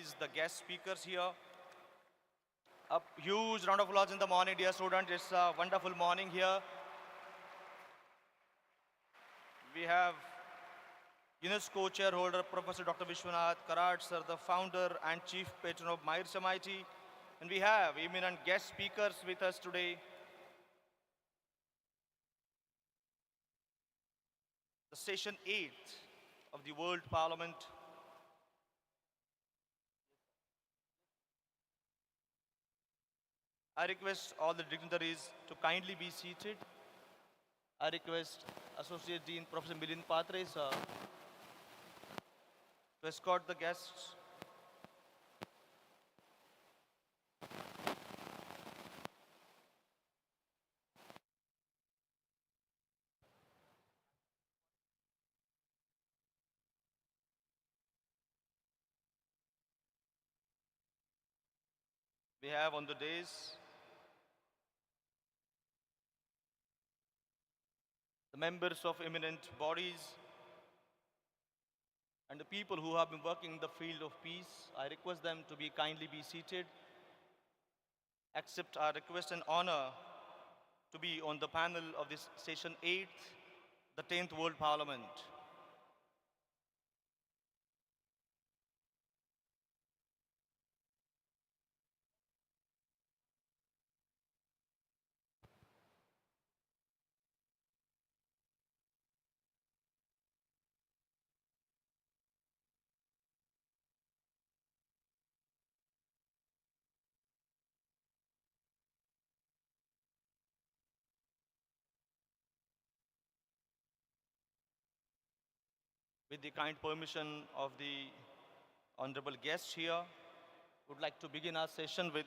Is the guest speakers here. A huge round of applause in the morning, dear students. It's a wonderful morning here. We have UNESCO chairholder Professor Dr. Vishwanath Karad, sir, the founder and chief patron of Mahir Samiti. And we have eminent guest speakers with us today. The session 8 of the World Parliament. I request all the dignitaries to kindly be seated. I request Associate Dean Professor Milind Patre, sir, to escort the guests. We have on the dais the members of eminent bodies and the people who have been working in the field of peace. I request them to be kindly be seated. Accept our request and honor to be on the panel of this session 8, the 10th World Parliament. With the kind permission of the honorable guests here, would like to begin our session with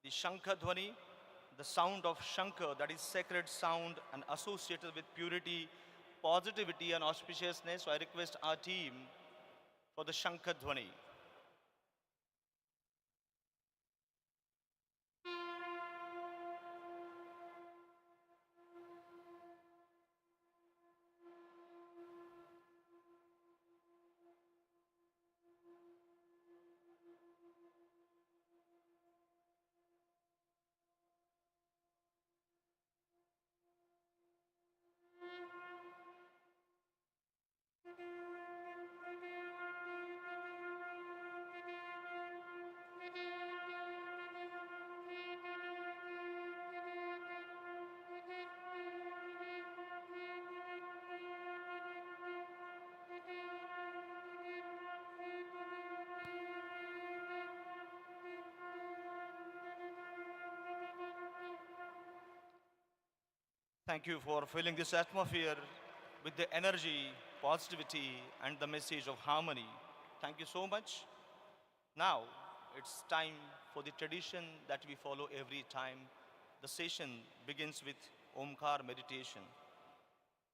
the Shankha Dhwani, the sound of Shankha, that is sacred sound and associated with purity, positivity and auspiciousness. So I request our team for the Shankha Dhwani. Thank you for filling this atmosphere with the energy, positivity, and the message of harmony. Thank you so much. Now, it's time for the tradition that we follow every time. The session begins with Omkar meditation.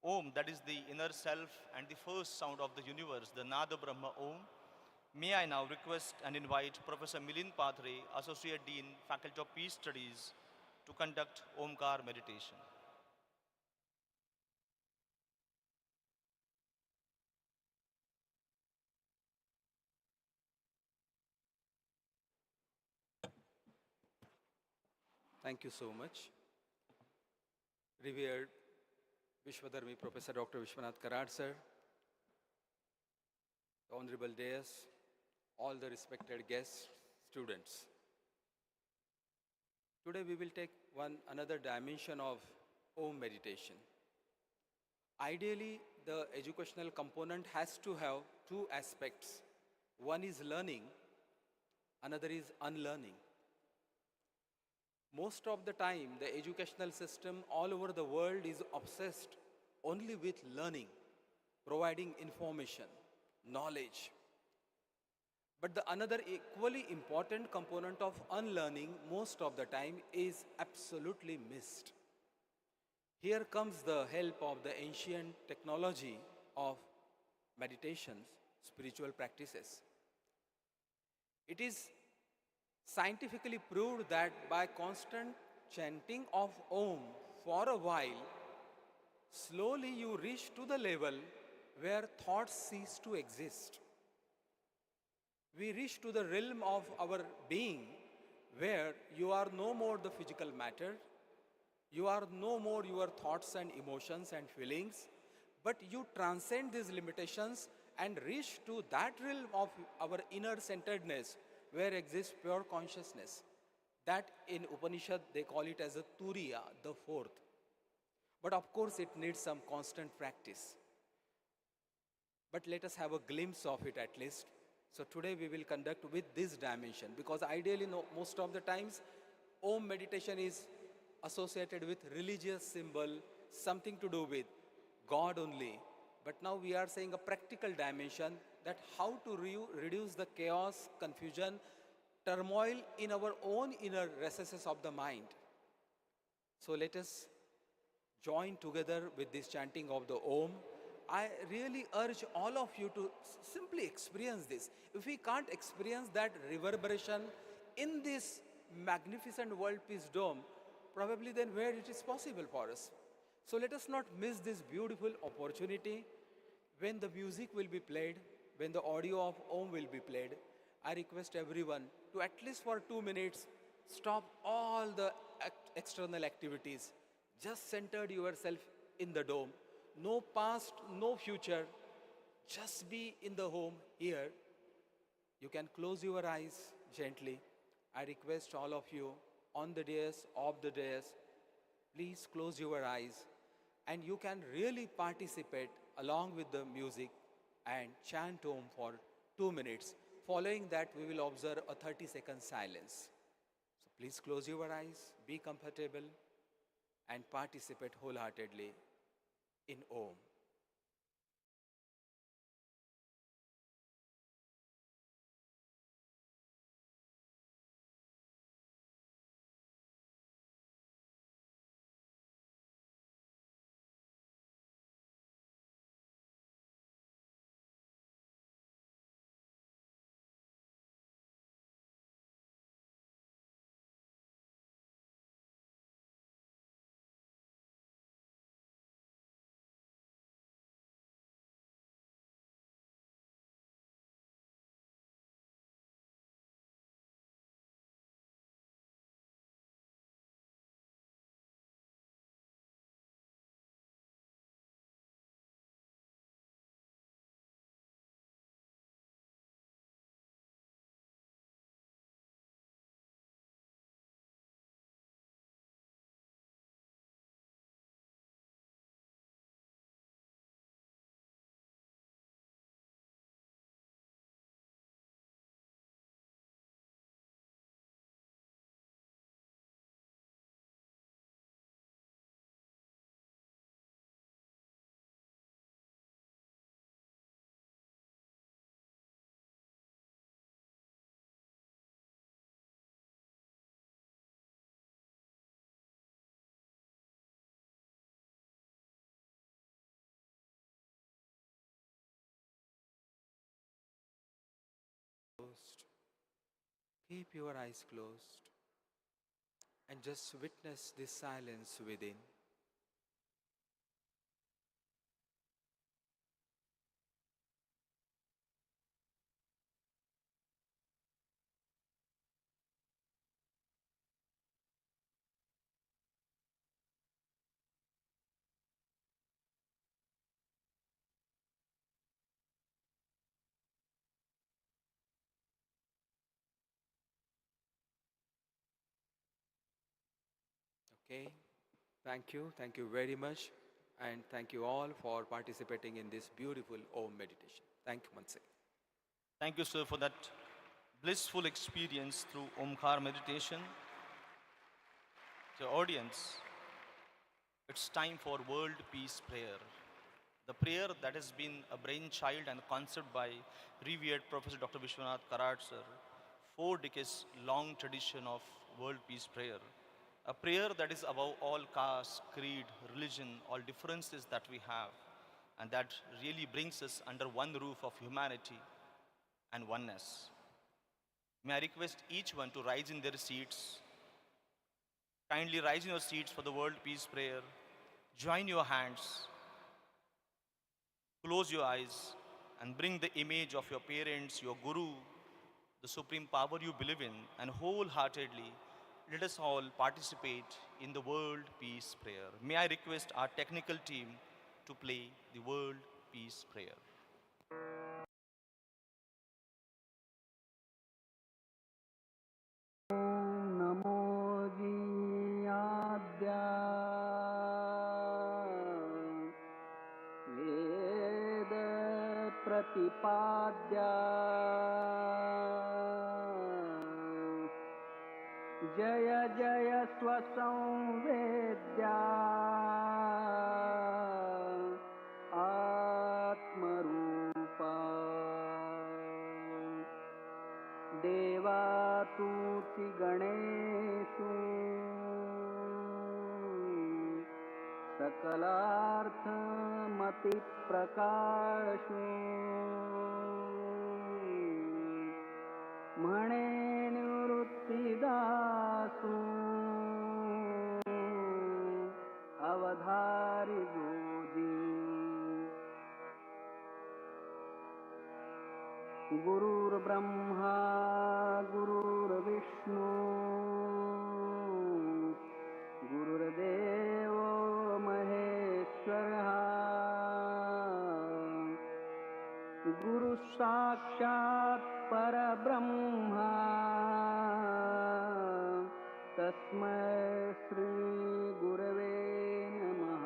Om, that is the inner self and the first sound of the universe, the Nada Brahma Om. May I now request and invite Professor Milind Patre, Associate Dean, Faculty of Peace Studies, to conduct Omkar meditation. Thank you so much. Revered Vishwadharmi Professor Dr. Vishwanath Karad sir, the Honorable Dais, all the respected guests, students. Today we will take another dimension of Om meditation. Ideally, the educational component has to have two aspects. One is learning, another is unlearning. Most of the time, the educational system all over the world is obsessed only with learning, providing information, knowledge. But the another equally important component of unlearning most of the time is absolutely missed. Here comes the help of the ancient technology of meditations, spiritual practices. It is scientifically proved that by constant chanting of Om for a while, slowly you reach to the level where thoughts cease to exist. We reach to the realm of our being where you are no more the physical matter, you are no more your thoughts and emotions and feelings, but you transcend these limitations and reach to that realm of our inner centeredness where exists pure consciousness. That in Upanishad they call it as a Turiya, the fourth. But of course, it needs some constant practice. But let us have a glimpse of it at least. So today we will conduct with this dimension because ideally, no, most of the times, Om meditation is associated with religious symbol, something to do with God only. But now we are saying a practical dimension that how to reduce the chaos, confusion, turmoil in our own inner recesses of the mind. So let us join together with this chanting of the Om. I really urge all of you to simply experience this. If we can't experience that reverberation in this magnificent world peace dome, probably then where it is possible for us. So let us not miss this beautiful opportunity. When the music will be played, when the audio of Om will be played, I request everyone to at least for 2 minutes stop all the external activities. Just center yourself in the dome. No past, no future. Just be in the home here. You can close your eyes gently. I request all of you on the dais, off the dais, please close your eyes and you can really participate along with the music and chant Om for 2 minutes. Following that, we will observe a 30-second silence. So please close your eyes, be comfortable, and participate wholeheartedly in Om. Closed. Keep your eyes closed and just witness this silence within. Okay? Thank you. Thank you very much. And thank you all for participating in this beautiful Om meditation. Thank you once again. Thank you, sir, for that blissful experience through Omkar meditation. To audience, it's time for World Peace Prayer. The prayer that has been a brainchild and concept by revered Professor Dr. Vishwanath Karat, sir. 4 decades long tradition of World Peace Prayer. A prayer that is above all caste, creed, religion, all differences that we have, and that really brings us under one roof of humanity and oneness. May I request each one to rise in their seats. Kindly rise in your seats for the World Peace Prayer. Join your hands, close your eyes, and bring the image of your parents, your guru, the supreme power you believe in, and wholeheartedly let us all participate in the World Peace Prayer. May I request our technical team to play the World Peace Prayer. नमो जियाद्या वेद प्रतिपाद्या जय जय स्वसंवेद्या आत्मरूपा देवातुति गणेषु सकलार्थमतिप्रकाशु म्हणे निवृत्तिदासु अवधारी गोदी गुरुर्ब्रह्मा गुरुर्विष्णु गुरुर्देवो महेश्वरः गुरुसाक्षात् परब्रह्मा तस्मै श्री गुरवे नमः।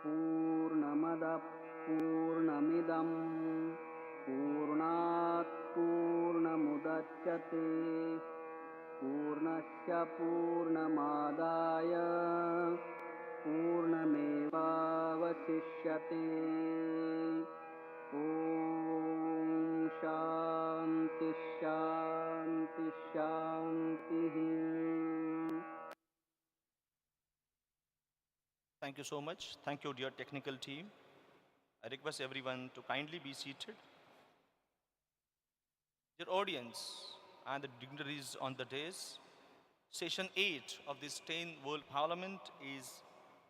पूर्णमदः पूर्णमिदं पूर्णात् पूर्णमुदच्यते पूर्णस्य पूर्णमादाय पूर्णमेवावशिष्यते। ॐ शान्ति शान्ति शान्तिः। Thank you so much. Thank you, dear technical team. I request everyone to kindly be seated. Dear audience and the dignitaries on the dais, Session 8 of this 10th World Parliament is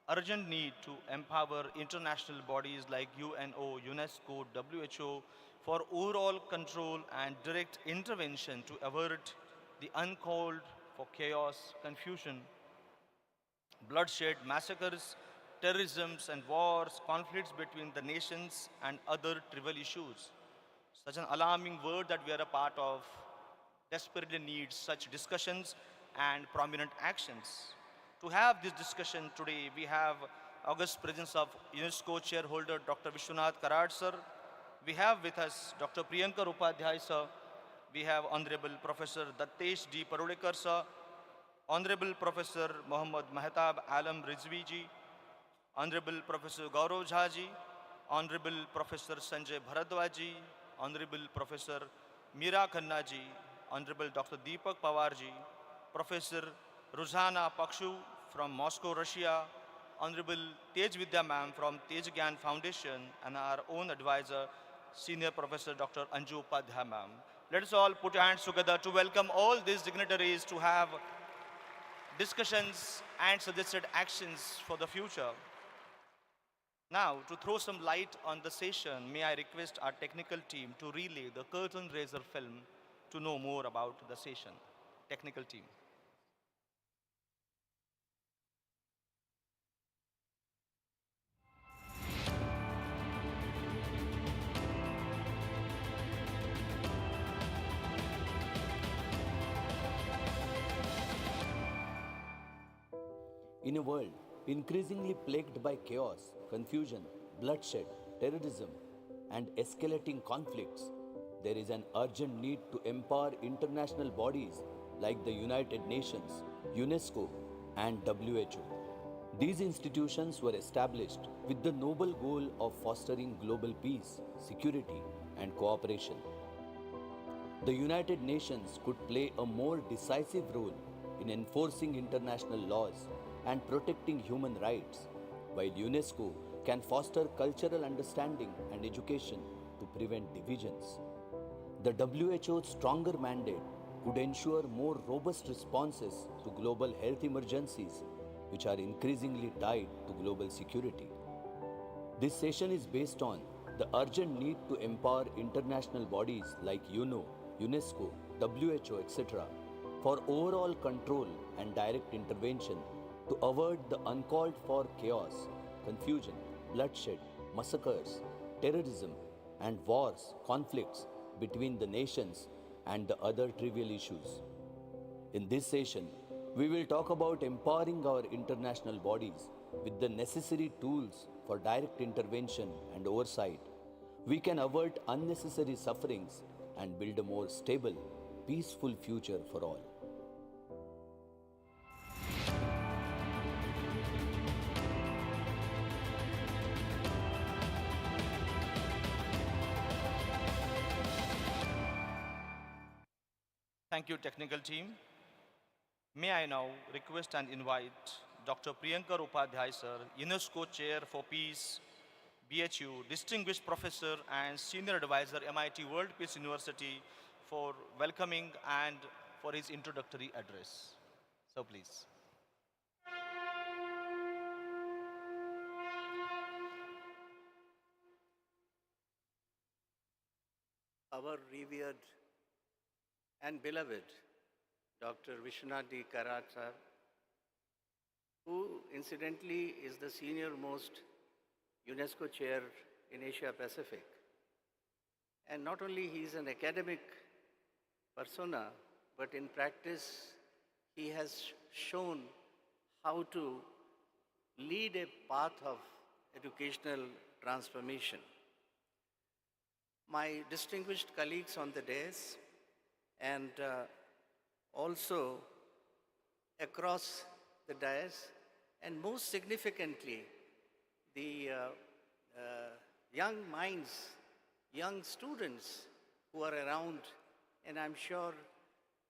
urgent need to empower international bodies like UNO, UNESCO, WHO for overall control and direct intervention to avert the uncalled for chaos, confusion, bloodshed, massacres, terrorisms and wars, conflicts between the nations and other trivial issues. Such an alarming word that we are a part of desperately needs such discussions and prominent actions. To have this discussion today, we have august presence of UNESCO chairholder Dr. Vishwarajbaug sir. We have with us Dr. Priyankar Upadhyay sir. We have Honorable Professor Dattesh D. Parulekar sir. Honorable Professor Mohammad Mehtab Alam Rizvi ji, Honorable Professor Gaurav Jha ji, Honorable Professor Sanjay Bharadwaj ji, Honorable Professor Meera Khanna ji, Honorable Dr. Deepak Pawar ji, Professor Ruzana Pakshu from Moscow, Russia, Honorable Tej Vidya ma'am from Tej Gyan Foundation, and our own advisor, Senior Professor Dr. Anju Upadhyay ma'am. Let us all put our hands together to welcome all these dignitaries to have discussions and suggested actions for the future. Now, to throw some light on the session, may I request our technical team to relay the curtain raiser film to know more about the session. Technical team. In a world increasingly plagued by chaos, confusion, bloodshed, terrorism, and escalating conflicts, there is an urgent need to empower international bodies like the United Nations, UNESCO, and WHO. These institutions were established with the noble goal of fostering global peace, security, and cooperation. The United Nations could play a more decisive role in enforcing international laws and protecting human rights, while UNESCO can foster cultural understanding and education to prevent divisions. The WHO's stronger mandate could ensure more robust responses to global health emergencies, which are increasingly tied to global security. This session is based on the urgent need to empower international bodies like UNO, UNESCO, WHO, etc., for overall control and direct intervention to avert the uncalled for chaos, confusion, bloodshed, massacres, terrorism, and wars, conflicts between the nations and the other trivial issues. In this session, we will talk about empowering our international bodies with the necessary tools for direct intervention and oversight. We can avert unnecessary sufferings and build a more stable, peaceful future for all. Thank you, technical team. May I now request and invite Dr. Priyankar Upadhyay, sir, UNESCO Chair for Peace, BHU, Distinguished Professor and Senior Advisor, MIT World Peace University, for welcoming and for his introductory address. So please. Our revered and beloved Dr. Vishwarajbaug sir, who incidentally is the senior most UNESCO chair in Asia Pacific. And not only he is an academic persona, but in practice he has shown how to lead a path of educational transformation. My distinguished colleagues on the dais and also across the dais, and most significantly, the young minds, young students who are around, and I'm sure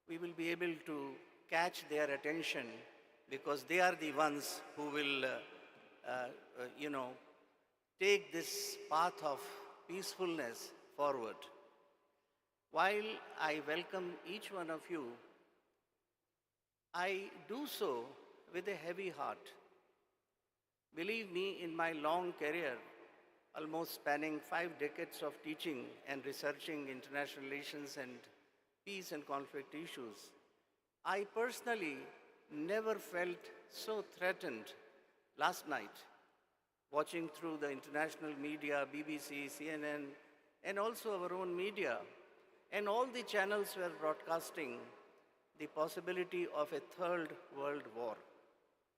we will be able to catch their attention because they are the ones who will, take this path of peacefulness forward. While I welcome each one of you, I do so with a heavy heart. Believe me, in my long career, almost spanning 5 decades of teaching and researching international relations and peace and conflict issues, I personally never felt so threatened last night, watching through the international media, BBC, CNN, and also our own media, and all the channels were broadcasting the possibility of a third world war.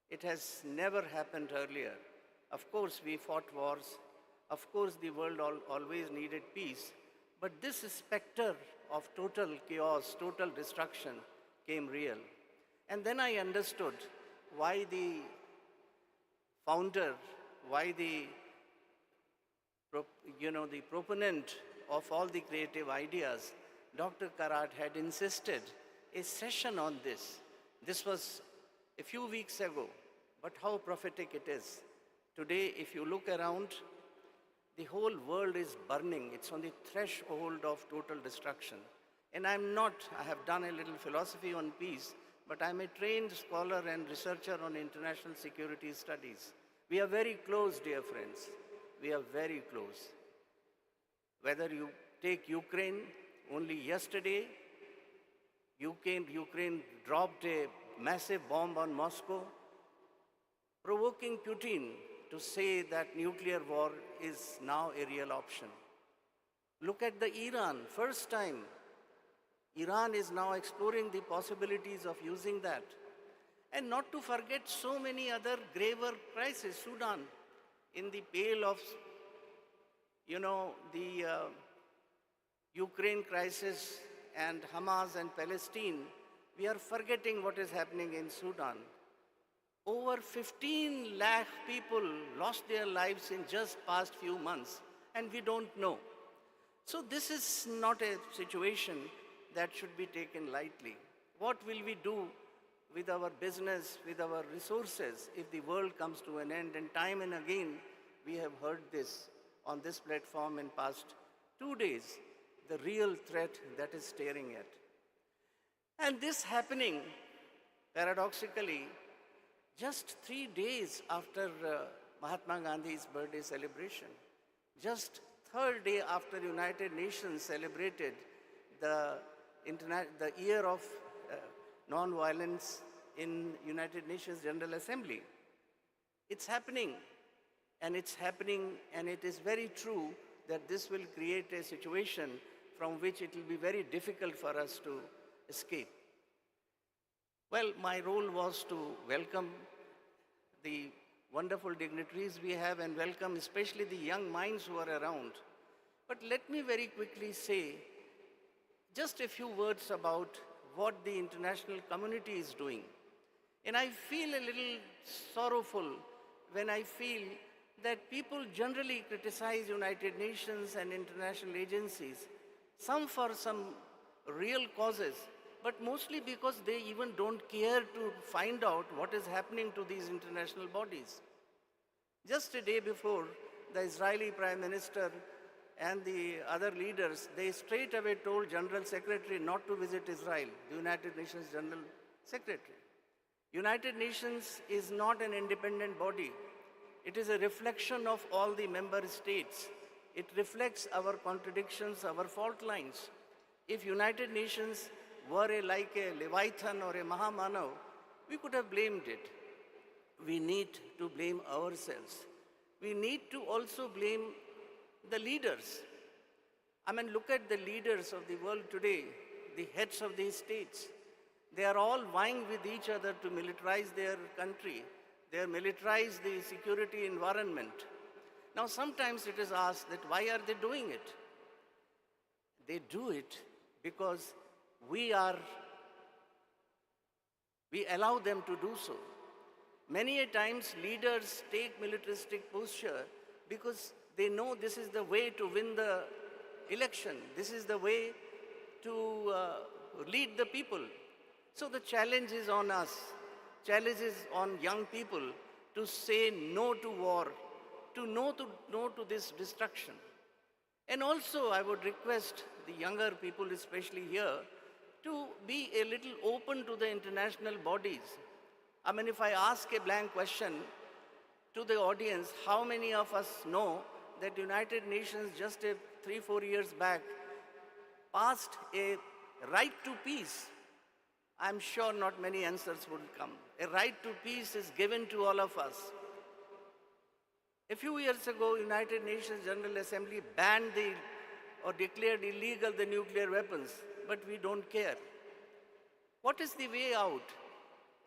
It has never happened earlier. Of course, we fought wars. Of course, the world always needed peace. But this specter of total chaos, total destruction came real. And then I understood why the founder, why the proponent of all the creative ideas, Dr. Karat, had insisted a session on this. This was a few weeks ago, but how prophetic it is. Today, if you look around, the whole world is burning. It's on the threshold of total destruction. And I have done a little philosophy on peace, but I'm a trained scholar and researcher on international security studies. We are very close, dear friends. We are very close. Whether you take Ukraine, only yesterday, Ukraine dropped a massive bomb on Moscow, provoking Putin to say that nuclear war is now a real option. Look at the Iran. First time, Iran is now exploring the possibilities of using that. And not to forget so many other graver crises. Sudan, in the pale of, the Ukraine crisis and Hamas and Palestine, we are forgetting what is happening in Sudan. Over 15 lakh people lost their lives in just past few months, and we don't know. So this is not a situation that should be taken lightly. What will we do with our business, with our resources, if the world comes to an end? And time and again, we have heard this on this platform in past 2 days, the real threat that is staring at. And this happening, paradoxically, just 3 days after Mahatma Gandhi's birthday celebration, just third day after United Nations celebrated the, the year of non-violence in United Nations General Assembly. It's happening, and it's happening, and it is very true that this will create a situation from which it will be very difficult for us to escape. Well, my role was to welcome the wonderful dignitaries we have and welcome especially the young minds who are around. But let me very quickly say just a few words about what the international community is doing. And I feel a little sorrowful when I feel that people generally criticize United Nations and international agencies, some for some real causes, but mostly because they even don't care to find out what is happening to these international bodies. Just a day before, the Israeli Prime Minister and the other leaders, they straight away told General Secretary not to visit Israel, the United Nations General Secretary. United Nations is not an independent body. It is a reflection of all the member states. It reflects our contradictions, our fault lines. If United Nations were like a Leviathan or a Mahamanav, we could have blamed it. We need to blame ourselves. We need to also blame the leaders. I mean, look at the leaders of the world today, the heads of these states. They are all vying with each other to militarize their country. They militarize the security environment. Now, sometimes it is asked that why are they doing it? They do it because we allow them to do so. Many a times leaders take militaristic posture because they know this is the way to win the election. This is the way to lead the people. So the challenge is on us. Challenge is on young people to say no to war, to no to this destruction. And also I would request the younger people, especially here, to be a little open to the international bodies. I mean, if I ask a blank question to the audience, how many of us know that United Nations just 3-4 years back passed a right to peace? I'm sure not many answers would come. A right to peace is given to all of us. A few years ago, United Nations General Assembly banned or declared illegal the nuclear weapons, but we don't care. What is the way out?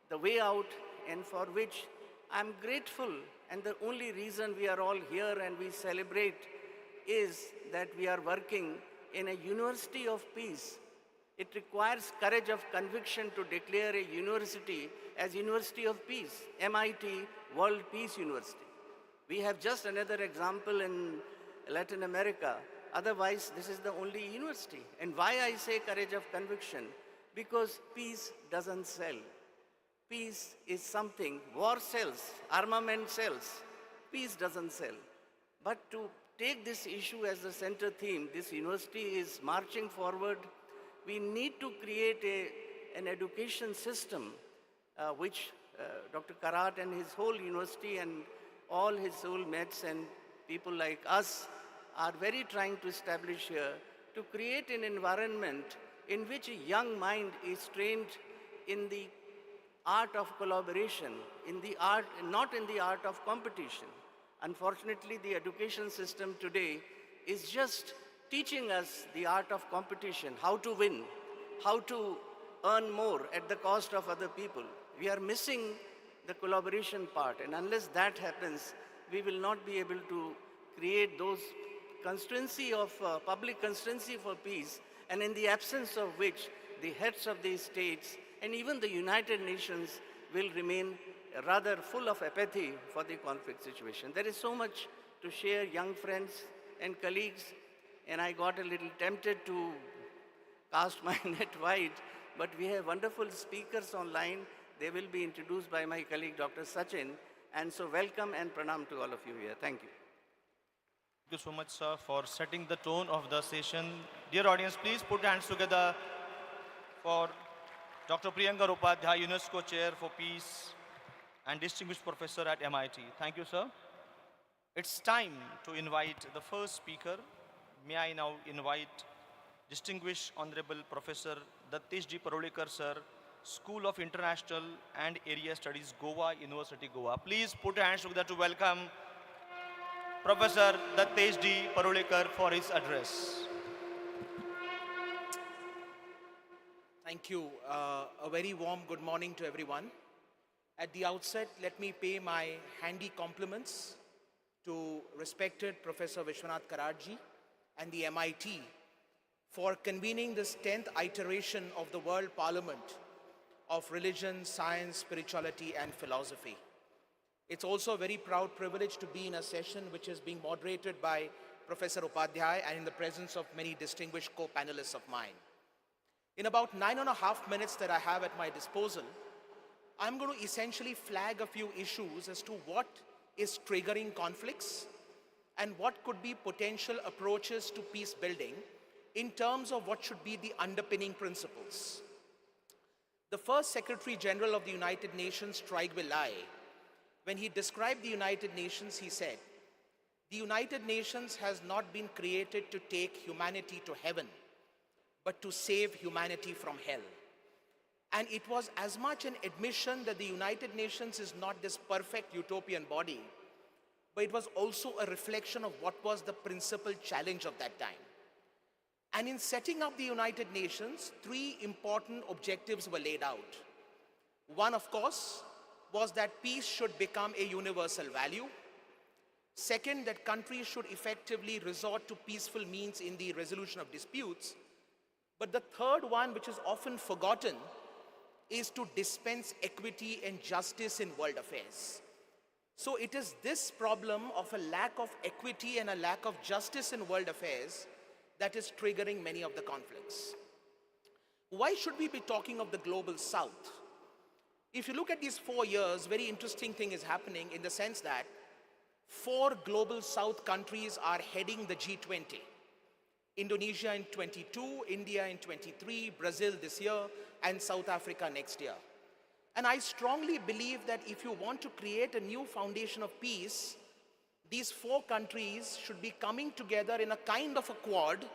The way out, and for which I'm grateful, and the only reason we are all here and we celebrate is that we are working in a university of peace. It requires courage of conviction to declare a university as University of Peace, MIT, World Peace University. We have just another example in Latin America. Otherwise, this is the only university. And why I say courage of conviction? Because peace doesn't sell. Peace is something, war sells, armament sells. Peace doesn't sell. But to take this issue as the center theme, this university is marching forward. We need to create an education system which Dr. Karat and his whole university and all his soulmates and people like us are very trying to establish here, to create an environment in which a young mind is trained in the art of collaboration, in the art, not in the art of competition. Unfortunately, the education system today is just teaching us the art of competition, how to win, how to earn more at the cost of other people. We are missing the collaboration part, and unless that happens, we will not be able to create those constituency of public constituency for peace, and in the absence of which the heads of these states and even the United Nations will remain rather full of apathy for the conflict situation. There is so much to share, young friends and colleagues, and I got a little tempted to cast my net wide, but we have wonderful speakers online. They will be introduced by my colleague, Dr. Sachin, and so welcome and pranam to all of you here. Thank you. Thank you so much, sir, for setting the tone of the session. Dear audience, please put hands together for Dr. Priyanka Upadhyay, UNESCO Chair for Peace and Distinguished Professor at MIT. Thank you, sir. It's time to invite the first speaker. May I now invite Distinguished Honorable Professor Dattesh G. Parolekar, sir, School of International and Area Studies, Goa, University, Goa. Please put your hands together to welcome Professor Dattesh D. Parolekar for his address. Thank you. A very warm good morning to everyone. At the outset, let me pay my handy compliments to respected Professor Vishwanath Karadji and the MIT for convening this 10th iteration of the World Parliament of Religion, Science, Spirituality and Philosophy. It's also a very proud privilege to be in a session which is being moderated by Professor Upadhyay and in the presence of many distinguished co-panelists of mine. In about 9.5 minutes that I have at my disposal, I'm going to essentially flag a few issues as to what is triggering conflicts and what could be potential approaches to peace building in terms of what should be the underpinning principles. The first Secretary General of the United Nations, Trygve, when he described the United Nations, he said, "The United Nations has not been created to take humanity to heaven, but to save humanity from hell." And it was as much an admission that the United Nations is not this perfect utopian body, but it was also a reflection of what was the principal challenge of that time. And in setting up the United Nations, 3 important objectives were laid out. One, of course, was that peace should become a universal value. Second, that countries should effectively resort to peaceful means in the resolution of disputes. But the third one, which is often forgotten, is to dispense equity and justice in world affairs. So it is this problem of a lack of equity and a lack of justice in world affairs that is triggering many of the conflicts. Why should we be talking of the global south? If you look at these 4 years, very interesting thing is happening in the sense that 4 global south countries are heading the G20. Indonesia in 22, India in 23, Brazil this year, and South Africa next year. And I strongly believe that if you want to create a new foundation of peace, these 4 countries should be coming together in a kind of a quad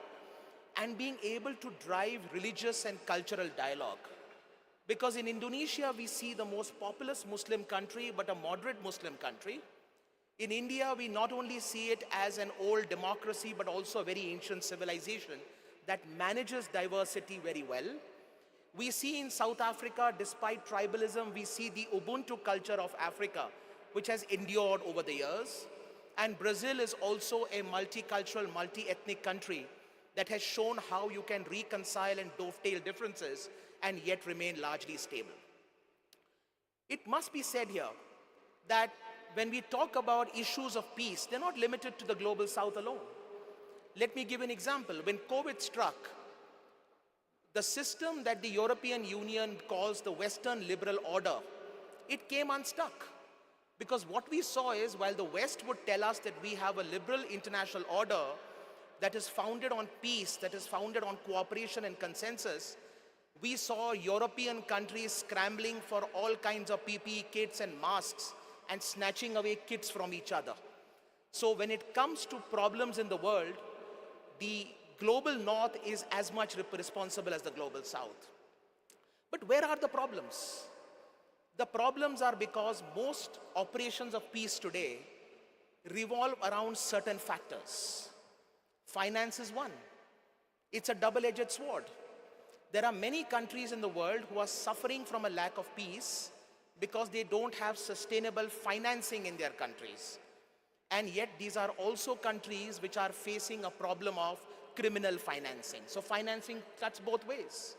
and being able to drive religious and cultural dialogue. Because in Indonesia, we see the most populous Muslim country, but a moderate Muslim country. In India, we not only see it as an old democracy, but also a very ancient civilization that manages diversity very well. We see in South Africa, despite tribalism, we see the Ubuntu culture of Africa, which has endured over the years. And Brazil is also a multicultural, multi-ethnic country that has shown how you can reconcile and dovetail differences and yet remain largely stable. It must be said here that when we talk about issues of peace, they're not limited to the global south alone. Let me give an example. When COVID struck, the system that the European Union calls the Western liberal order, it came unstuck. Because what we saw is, while the West would tell us that we have a liberal international order that is founded on peace, that is founded on cooperation and consensus, we saw European countries scrambling for all kinds of PPE kits and masks and snatching away kits from each other. So when it comes to problems in the world, the global north is as much responsible as the global south. But where are the problems? The problems are because most operations of peace today revolve around certain factors. Finance is one. It's a double-edged sword. There are many countries in the world who are suffering from a lack of peace because they don't have sustainable financing in their countries. And yet these are also countries which are facing a problem of criminal financing. So financing cuts both ways.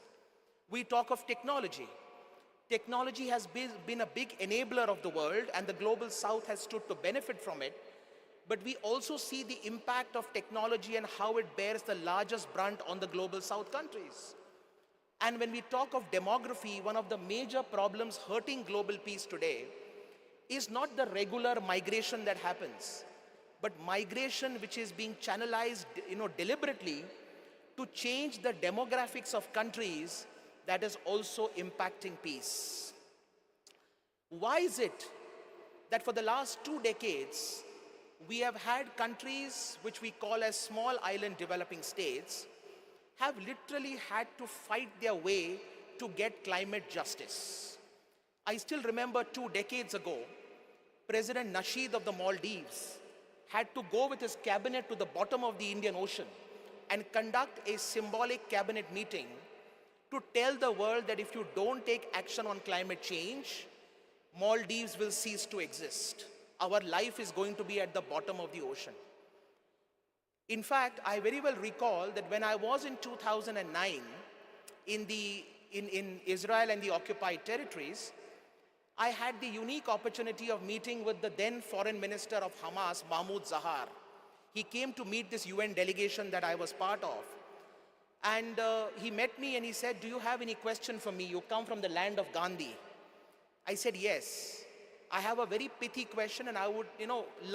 We talk of technology. Technology has been a big enabler of the world, and the global south has stood to benefit from it. But we also see the impact of technology and how it bears the largest brunt on the global south countries. And when we talk of demography, one of the major problems hurting global peace today is not the regular migration that happens, but migration which is being channelized, deliberately to change the demographics of countries that is also impacting peace. Why is it that for the last 2 decades, we have had countries which we call as small island developing states have literally had to fight their way to get climate justice? I still remember 2 decades ago, President Nasheed of the Maldives had to go with his cabinet to the bottom of the Indian Ocean and conduct a symbolic cabinet meeting to tell the world that if you don't take action on climate change, Maldives will cease to exist. Our life is going to be at the bottom of the ocean. In fact, I very well recall that when I was in 2009 in Israel and the occupied territories, I had the unique opportunity of meeting with the then foreign minister of Hamas, Mahmoud Zahar. He came to meet this UN delegation that I was part of. And he met me and he said, "Do you have any question for me? You come from the land of Gandhi." I said, "Yes. I have a very pithy question and I would,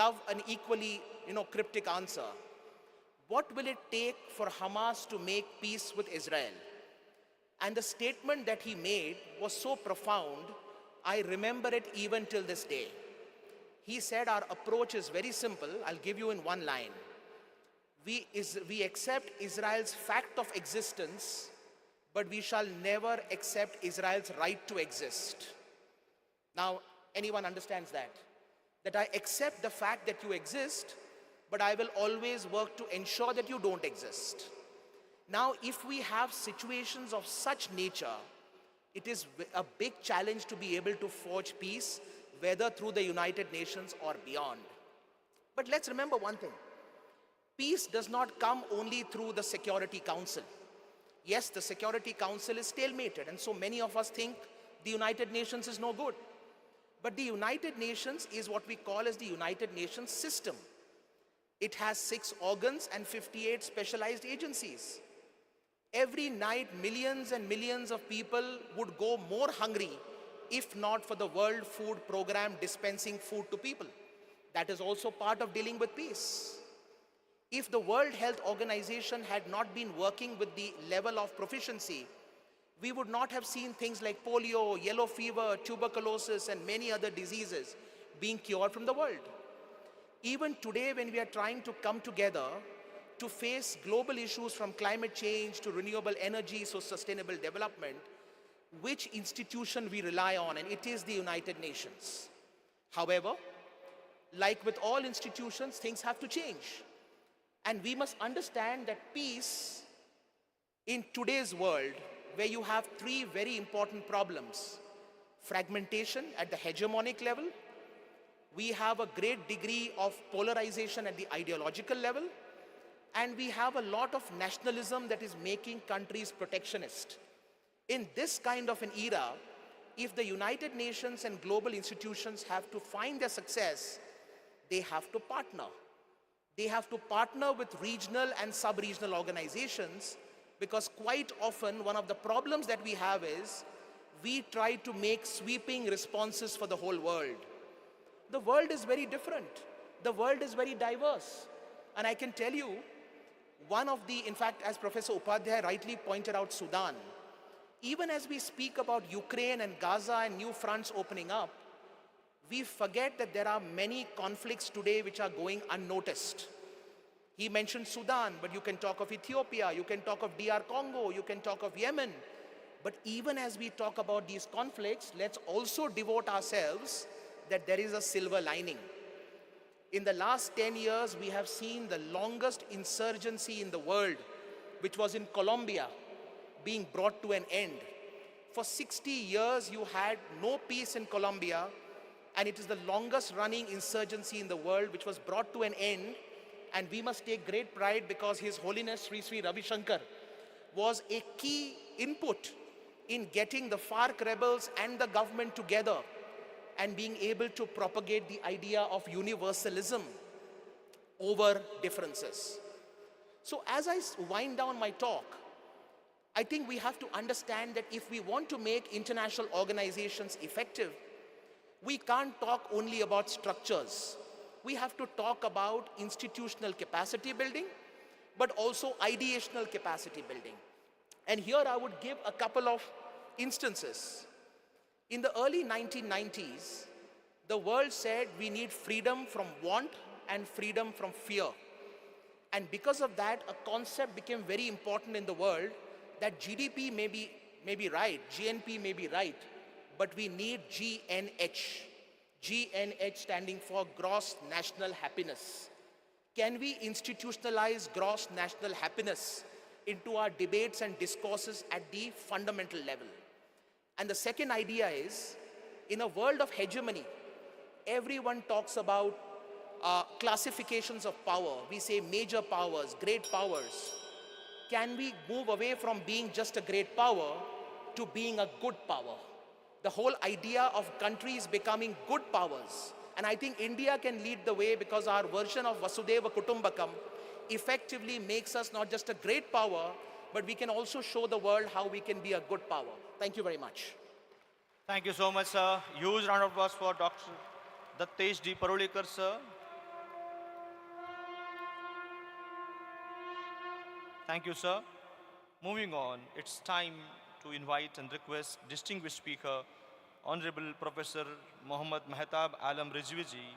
love an equally, cryptic answer. What will it take for Hamas to make peace with Israel?" And the statement that he made was so profound, I remember it even till this day. He said, "Our approach is very simple. I'll give you in one line. We accept Israel's fact of existence, but we shall never accept Israel's right to exist." Now, anyone understands that? That I accept the fact that you exist, but I will always work to ensure that you don't exist. Now, if we have situations of such nature, it is a big challenge to be able to forge peace, whether through the United Nations or beyond. But let's remember one thing. Peace does not come only through the Security Council. Yes, the Security Council is stalemated, and so many of us think the United Nations is no good. But the United Nations is what we call as the United Nations system. It has 6 organs and 58 specialized agencies. Every night, millions and millions of people would go more hungry if not for the World Food Program dispensing food to people. That is also part of dealing with peace. If the World Health Organization had not been working with the level of proficiency, we would not have seen things like polio, yellow fever, tuberculosis, and many other diseases being cured from the world. Even today, when we are trying to come together to face global issues from climate change to renewable energy, so sustainable development, which institution we rely on, and it is the United Nations. However, like with all institutions, things have to change. And we must understand that peace in today's world, where you have 3 very important problems: fragmentation at the hegemonic level, we have a great degree of polarization at the ideological level, and we have a lot of nationalism that is making countries protectionist. In this kind of an era, if the United Nations and global institutions have to find their success, they have to partner. They have to partner with regional and sub-regional organizations, because quite often one of the problems that we have is we try to make sweeping responses for the whole world. The world is very different. The world is very diverse. And I can tell you, in fact, as Professor Upadhyay rightly pointed out, Sudan, even as we speak about Ukraine and Gaza and new fronts opening up, we forget that there are many conflicts today which are going unnoticed. He mentioned Sudan, but you can talk of Ethiopia, you can talk of DR Congo, you can talk of Yemen. But even as we talk about these conflicts, let's also devote ourselves that there is a silver lining. In the last 10 years, we have seen the longest insurgency in the world, which was in Colombia, being brought to an end. For 60 years, you had no peace in Colombia, and it is the longest running insurgency in the world, which was brought to an end. And we must take great pride, because His Holiness Sri Sri Ravi Shankar was a key input in getting the FARC rebels and the government together and being able to propagate the idea of universalism over differences. So as I wind down my talk, I think we have to understand that if we want to make international organizations effective, we can't talk only about structures. We have to talk about institutional capacity building, but also ideational capacity building. And here I would give a couple of instances. In the early 1990s, the world said we need freedom from want and freedom from fear. And because of that, a concept became very important in the world that GDP may be right, GNP may be right, but we need GNH. GNH standing for Gross National Happiness. Can we institutionalize gross national happiness into our debates and discourses at the fundamental level? And the second idea is, in a world of hegemony, everyone talks about classifications of power. We say major powers, great powers. Can we move away from being just a great power to being a good power? The whole idea of countries becoming good powers. And I think India can lead the way because our version of Vasudeva Kutumbakam effectively makes us not just a great power, but we can also show the world how we can be a good power. Thank you very much. Thank you so much, sir. Huge round of applause for Dr. Dattesh D. Parulekar, sir. Thank you, sir. Moving on, it's time to invite and request distinguished speaker, Honorable Professor Mohammad Mehtab Alam Rizviji,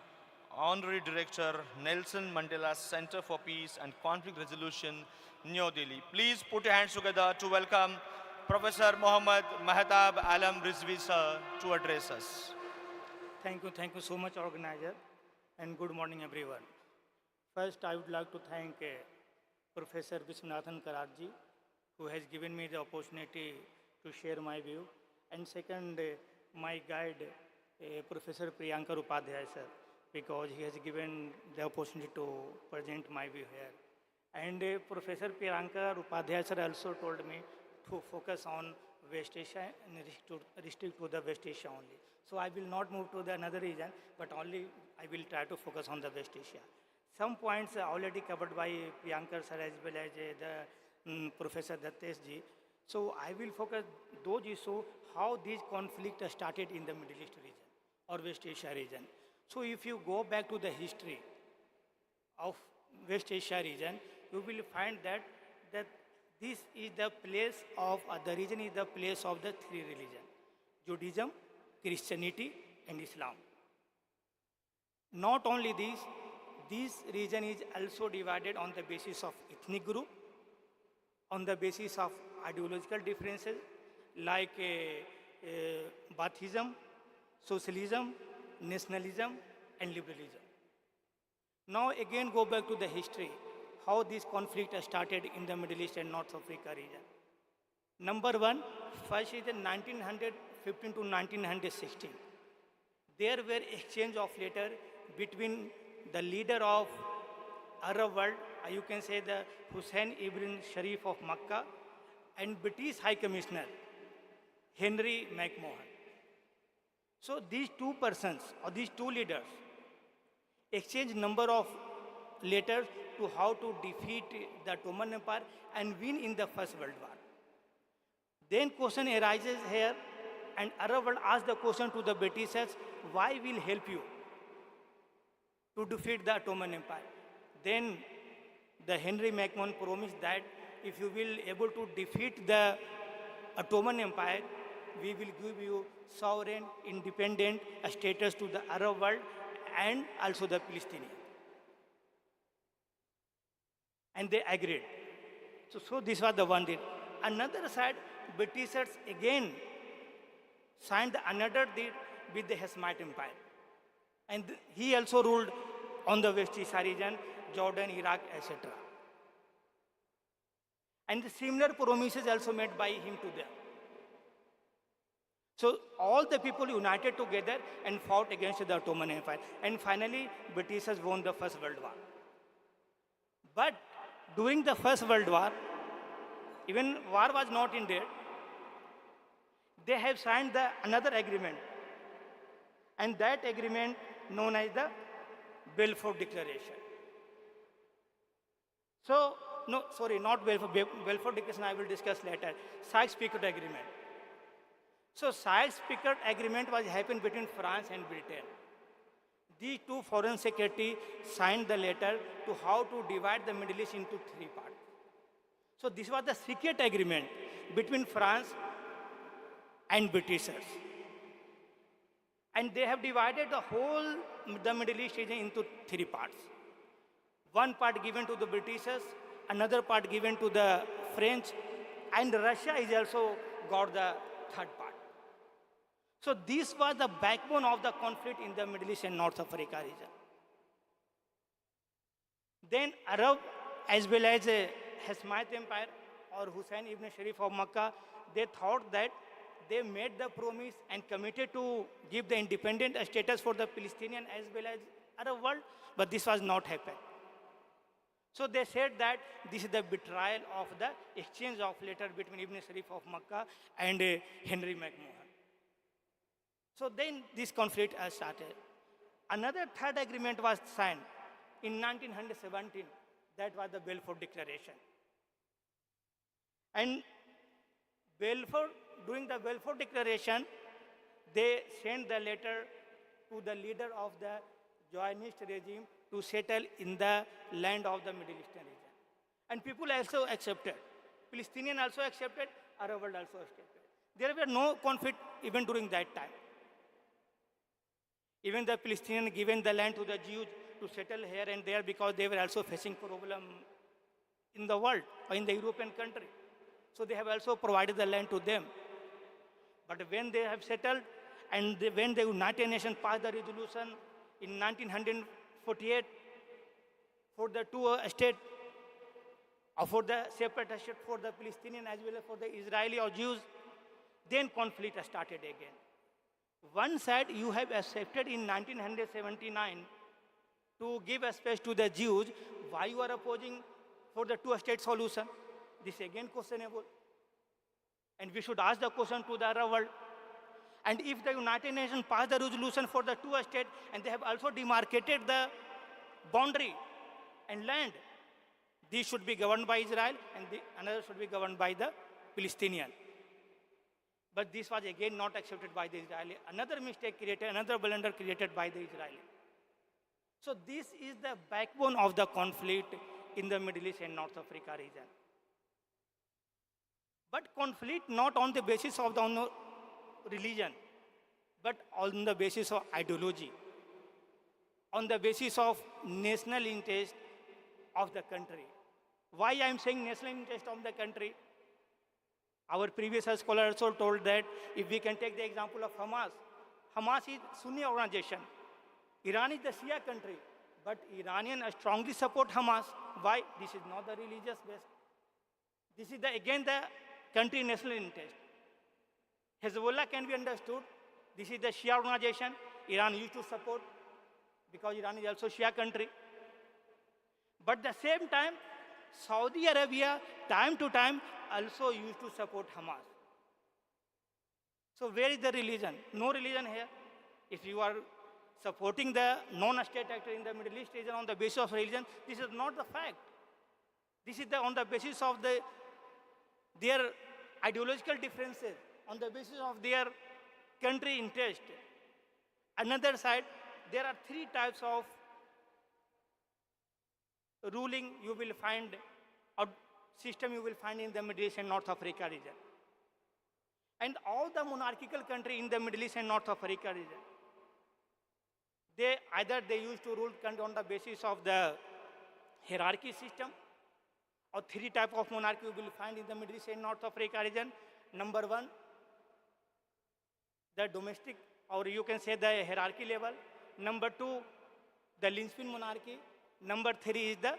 Honorary Director, Nelson Mandela Center for Peace and Conflict Resolution, New Delhi. Please put your hands together to welcome Professor Mohammad Mehtab Alam Rizvi, sir, to address us. Thank you so much, organizer, and good morning, everyone. First, I would like to thank Professor Vishwanathan Kararji, who has given me the opportunity to share my view, and second, my guide, Professor Priyanka Upadhyay, sir, because he has given the opportunity to present my view here. And Professor Priyanka Upadhyay, sir, also told me to focus on West Asia and restrict to the West Asia only. So I will not move to the another region, but only I will try to focus on the West Asia. Some points are already covered by Priyanka sir as well as the Professor Dattesh ji. So I will focus those issues, how these conflicts started in the Middle East region or West Asia region. So if you go back to the history of West Asia region, you will find that this is the place of, the region is the place of the three religions: Judaism, Christianity, and Islam. Not only this region is also divided on the basis of ethnic group, on the basis of ideological differences like Baathism, socialism, nationalism, and liberalism. Now again go back to the history, how this conflict started in the Middle East and North Africa region. Number one, first is in 1915 to 1916. There were exchange of letter between the leader of Arab world, you can say the Hussein ibn Sharif of Makkah, and British High Commissioner, Henry McMahon. So these two persons, or these two leaders, exchanged number of letters to how to defeat the Ottoman Empire and win in the First World War. Then question arises here, and Arab world asks the question to the Britishers, why will help you to defeat the Ottoman Empire? Then the Henry McMahon promised that if you will able to defeat the Ottoman Empire, we will give you sovereign, independent status to the Arab world and also the Palestinians. And they agreed. So this was the one deal. Another side, Britishers again signed another deal with the Hashemite Empire. And he also ruled on the West Asia region, Jordan, Iraq, etc. And the similar promises also made by him to them. So all the people united together and fought against the Ottoman Empire. And finally, Britishers won the First World War. But during the First World War, even war was not ended, they have signed another agreement. And that agreement known as the Balfour Declaration. So, no, sorry, not Balfour Declaration, I will discuss later. Sykes-Picot Agreement. So Sykes-Picot Agreement was happened between France and Britain. These two foreign secretaries signed the letter to how to divide the Middle East into three parts. So this was the secret agreement between France and Britishers. And they have divided the Middle East region into three parts. One part given to the Britishers, another part given to the French, and Russia is also got the third part. So this was the backbone of the conflict in the Middle East and North Africa region. Then Arab as well as Hashemite Empire or Hussein ibn Sharif of Makkah, they thought that they made the promise and committed to give the independent status for the Palestinian as well as Arab world, but this was not happened. So they said that this is the betrayal of the exchange of letter between Ibn Sharif of Makkah and Henry McMahon. So then this conflict started. Another third agreement was signed in 1917. That was the Balfour Declaration. And during the Balfour Declaration, they sent the letter to the leader of the Zionist regime to settle in the land of the Middle Eastern region. And people also accepted. Palestinians also accepted, Arab world also accepted. There were no conflict even during that time. Even the Palestinians given the land to the Jews to settle here and there because they were also facing problem in the world or in the European country. So they have also provided the land to them. But when they have settled and when the United Nations passed the resolution in 1948 for the two-state or for the separate state for the Palestinian as well as for the Israeli or Jews, then conflict started again. One side you have accepted in 1979 to give a space to the Jews. Why you are opposing for the two-state solution? This again questionable. And we should ask the question to the Arab world. And if the United Nations passed the resolution for the two-state and they have also demarcated the boundary and land, these should be governed by Israel and another should be governed by the Palestinian. But this was again not accepted by the Israeli. Another mistake created, another blunder created by the Israeli. So this is the backbone of the conflict in the Middle East and North Africa region. But conflict not on the basis of the religion, but on the basis of ideology, on the basis of national interest of the country. Why I am saying national interest of the country? Our previous scholar also told that if we can take the example of Hamas, Hamas is Sunni organization. Iran is the Shia country, but Iranians strongly support Hamas. Why? This is not the religious base. This is again the country national interest. Hezbollah can be understood. This is the Shia organization. Iran used to support because Iran is also Shia country. But at the same time, Saudi Arabia, time to time, also used to support Hamas. So where is the religion? No religion here. If you are supporting the non-state actor in the Middle East region on the basis of religion, this is not the fact. This is on the basis of their ideological differences, on the basis of their country interest. Another side, there are three types of ruling you will find, or system you will find in the Middle East and North Africa region. And all the monarchical countries in the Middle East and North Africa region, they used to rule on the basis of the hierarchy system, or three types of monarchy you will find in the Middle East and North Africa region. Number one, the domestic, or you can say the hierarchy level. Number two, the linchpin monarchy. Number three is the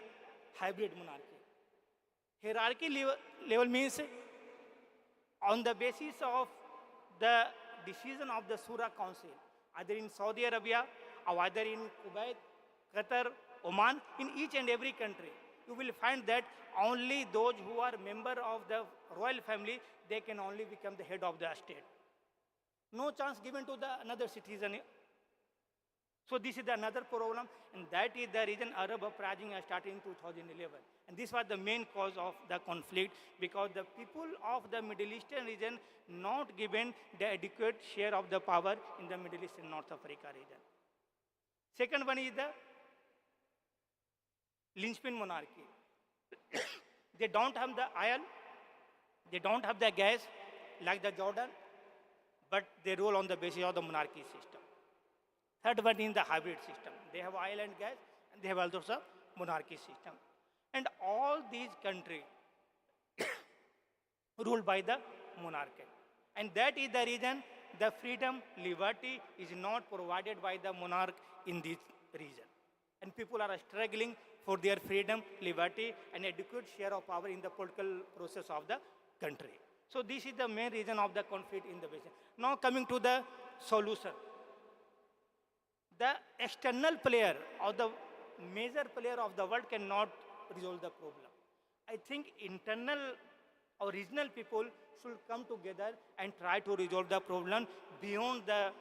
hybrid monarchy. Hierarchy level means on the basis of the decision of the Shura Council, either in Saudi Arabia or either in Kuwait, Qatar, Oman, in each and every country, you will find that only those who are member of the royal family, they can only become the head of the state. No chance given to the another citizen. So this is another problem, and that is the reason Arab uprising started in 2011. And this was the main cause of the conflict, because the people of the Middle Eastern region not given the adequate share of the power in the Middle East and North Africa region. Second one is the linchpin monarchy. They don't have the oil, they don't have the gas like the Jordan, but they rule on the basis of the monarchy system. Third one is the hybrid system. They have oil and gas, and they have also the monarchy system. And all these countries ruled by the monarchy. And that is the reason the freedom, liberty is not provided by the monarch in this region. And people are struggling for their freedom, liberty, and adequate share of power in the political process of the country. So this is the main reason of the conflict in the region. Now coming to the solution. The external player or the major player of the world cannot resolve the problem. I think internal or regional people should come together and try to resolve the problem beyond the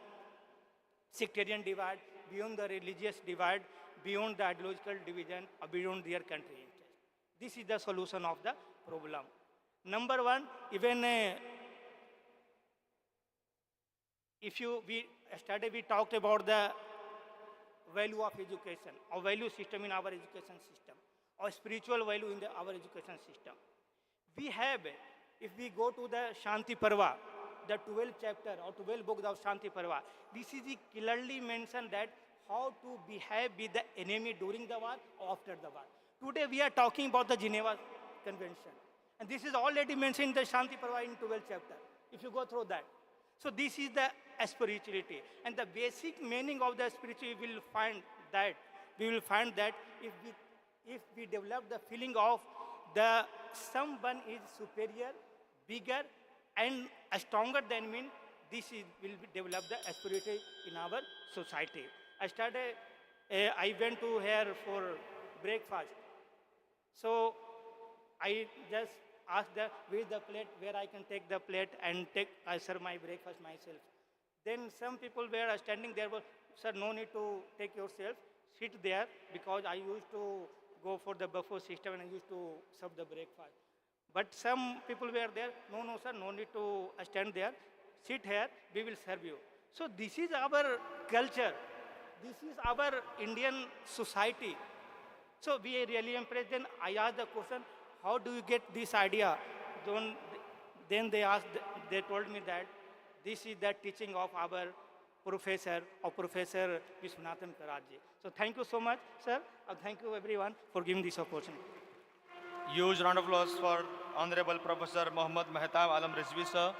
sectarian divide, beyond the religious divide, beyond the ideological division, or beyond their country interest. This is the solution of the problem. Number one, even we talked about the value of education or value system in our education system or spiritual value in our education system. We have, if we go to the Shanti Parva, the 12th chapter or 12th book of Shanti Parva, this is clearly mentioned that how to behave with the enemy during the war or after the war. Today we are talking about the Geneva Convention. And this is already mentioned in the Shanti Parva in 12th chapter, if you go through that. So this is the spirituality. And the basic meaning of the spirituality, we will find that if we develop the feeling of the someone is superior, bigger, and stronger than me, will develop the spirituality in our society. I went to here for breakfast. So I just asked where the plate, where I can take the plate and serve my breakfast myself. Then some people were standing there, sir, no need to take yourself, sit there, because I used to go for the buffet system and I used to serve the breakfast. But some people were there, no, sir, no need to stand there, sit here, we will serve you. So this is our culture. This is our Indian society. So we are really impressed. Then I asked the question, how do you get this idea? Then they told me that this is the teaching of our Professor Vishwanathan Karadji. So thank you so much, sir. And thank you everyone for giving this opportunity. Huge round of applause for Honorable Professor Mohammad Mehtab Alam Rizvi, sir.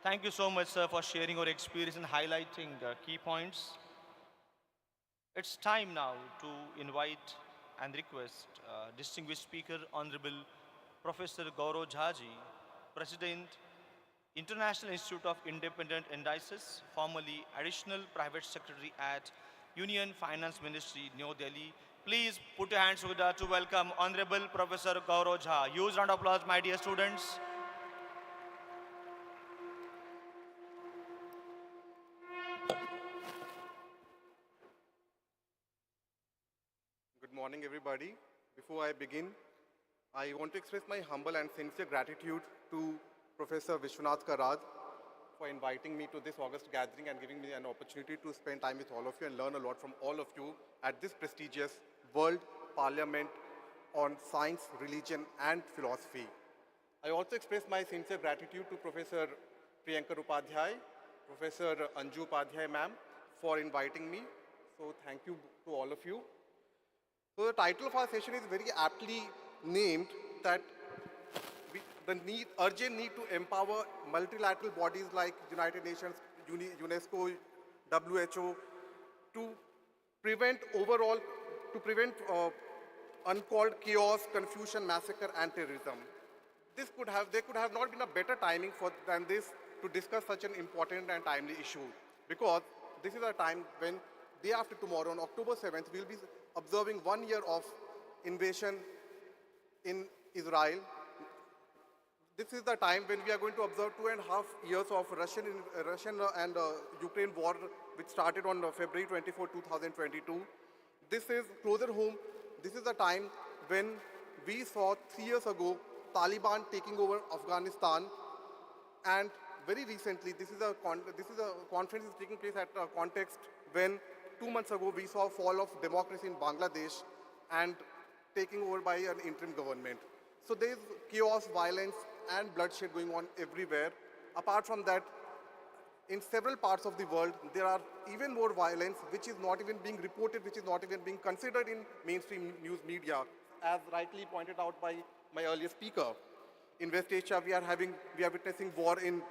Thank you so much, sir, for sharing your experience and highlighting key points. It's time now to invite and request distinguished speaker, Honorable Professor Gaurav Jhaji, President, International Institute of Independent Indices, formerly Additional Private Secretary at Union Finance Ministry, New Delhi. Please put your hands together to welcome Honorable Professor Gaurav Jha. Huge round of applause, my dear students. Good morning, everybody. Before I begin, I want to express my humble and sincere gratitude to Professor Vishwanath Karad for inviting me to this August gathering and giving me an opportunity to spend time with all of you and learn a lot from all of you at this prestigious World Parliament on Science, Religion and Philosophy. I also express my sincere gratitude to Professor Priyanka Upadhyay, Professor Anju Upadhyay ma'am for inviting me. So thank you to all of you. So the title of our session is very aptly named that the urgent need to empower multilateral bodies like United Nations, UNESCO, WHO to prevent uncalled chaos, confusion, massacre and terrorism. There could have not been a better timing than this to discuss such an important and timely issue, because this is a time when day after tomorrow on October 7th we'll be observing 1 year of invasion in Israel. This is the time when we are going to observe 2.5 years of Russian and Ukraine war, which started on February 24, 2022. This is closer home. This is the time when we saw 3 years ago Taliban taking over Afghanistan, and very recently this is a conference is taking place at a context when 2 months ago we saw fall of democracy in Bangladesh and taking over by an interim government. So there is chaos, violence and bloodshed going on everywhere. Apart from that, in several parts of the world, there are even more violence which is not even being reported, which is not even being considered in mainstream news media, as rightly pointed out by my earlier speaker. In West Asia, we are witnessing war in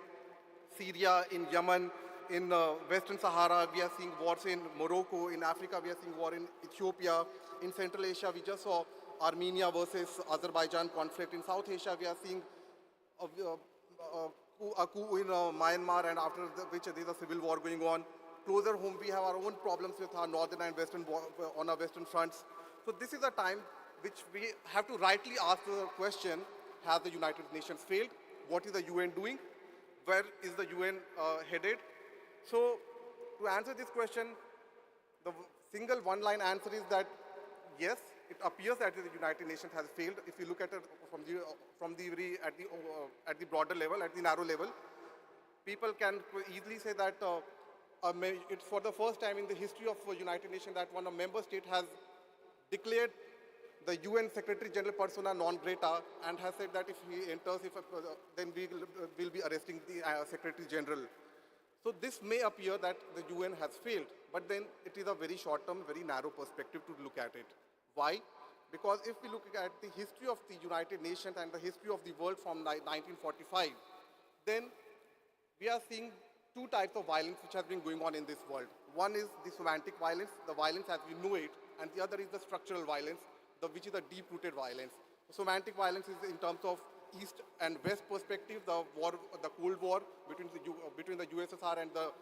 Syria, in Yemen, in Western Sahara, we are seeing wars in Morocco. In Africa, we are seeing war in Ethiopia. In Central Asia, we just saw Armenia versus Azerbaijan conflict. In South Asia, we are seeing a coup in Myanmar, and after which there is a civil war going on. Closer home, we have our own problems with our northern and western on our western fronts. So this is a time which we have to rightly ask the question: has the United Nations failed? What is the UN doing? Where is the UN headed? So to answer this question, the single one-line answer is that yes, it appears that the United Nations has failed. If you look at it at the broader level, at the narrow level, people can easily say that it's for the first time in the history of United Nations that one member state has declared the UN Secretary General persona non grata and has said that if he enters, then we will be arresting the Secretary General. So this may appear that the UN has failed, but then it is a very short-term, very narrow perspective to look at it. Why? Because if we look at the history of the United Nations and the history of the world from 1945, then we are seeing two types of violence which has been going on in this world. One is the semantic violence, the violence as we know it, and the other is the structural violence, which is a deep-rooted violence. Semantic violence is in terms of East and West perspective, the Cold War between the USSR and the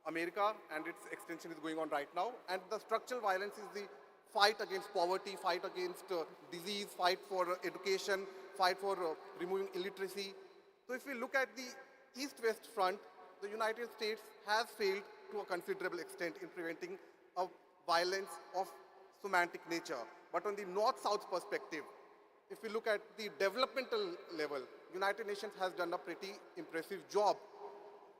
America, and its extension is going on right now. And the structural violence is the fight against poverty, fight against disease, fight for education, fight for removing illiteracy. So if we look at the East-West front, the United States has failed to a considerable extent in preventing a violence of semantic nature. But on the North-South perspective, if we look at the developmental level, United Nations has done a pretty impressive job.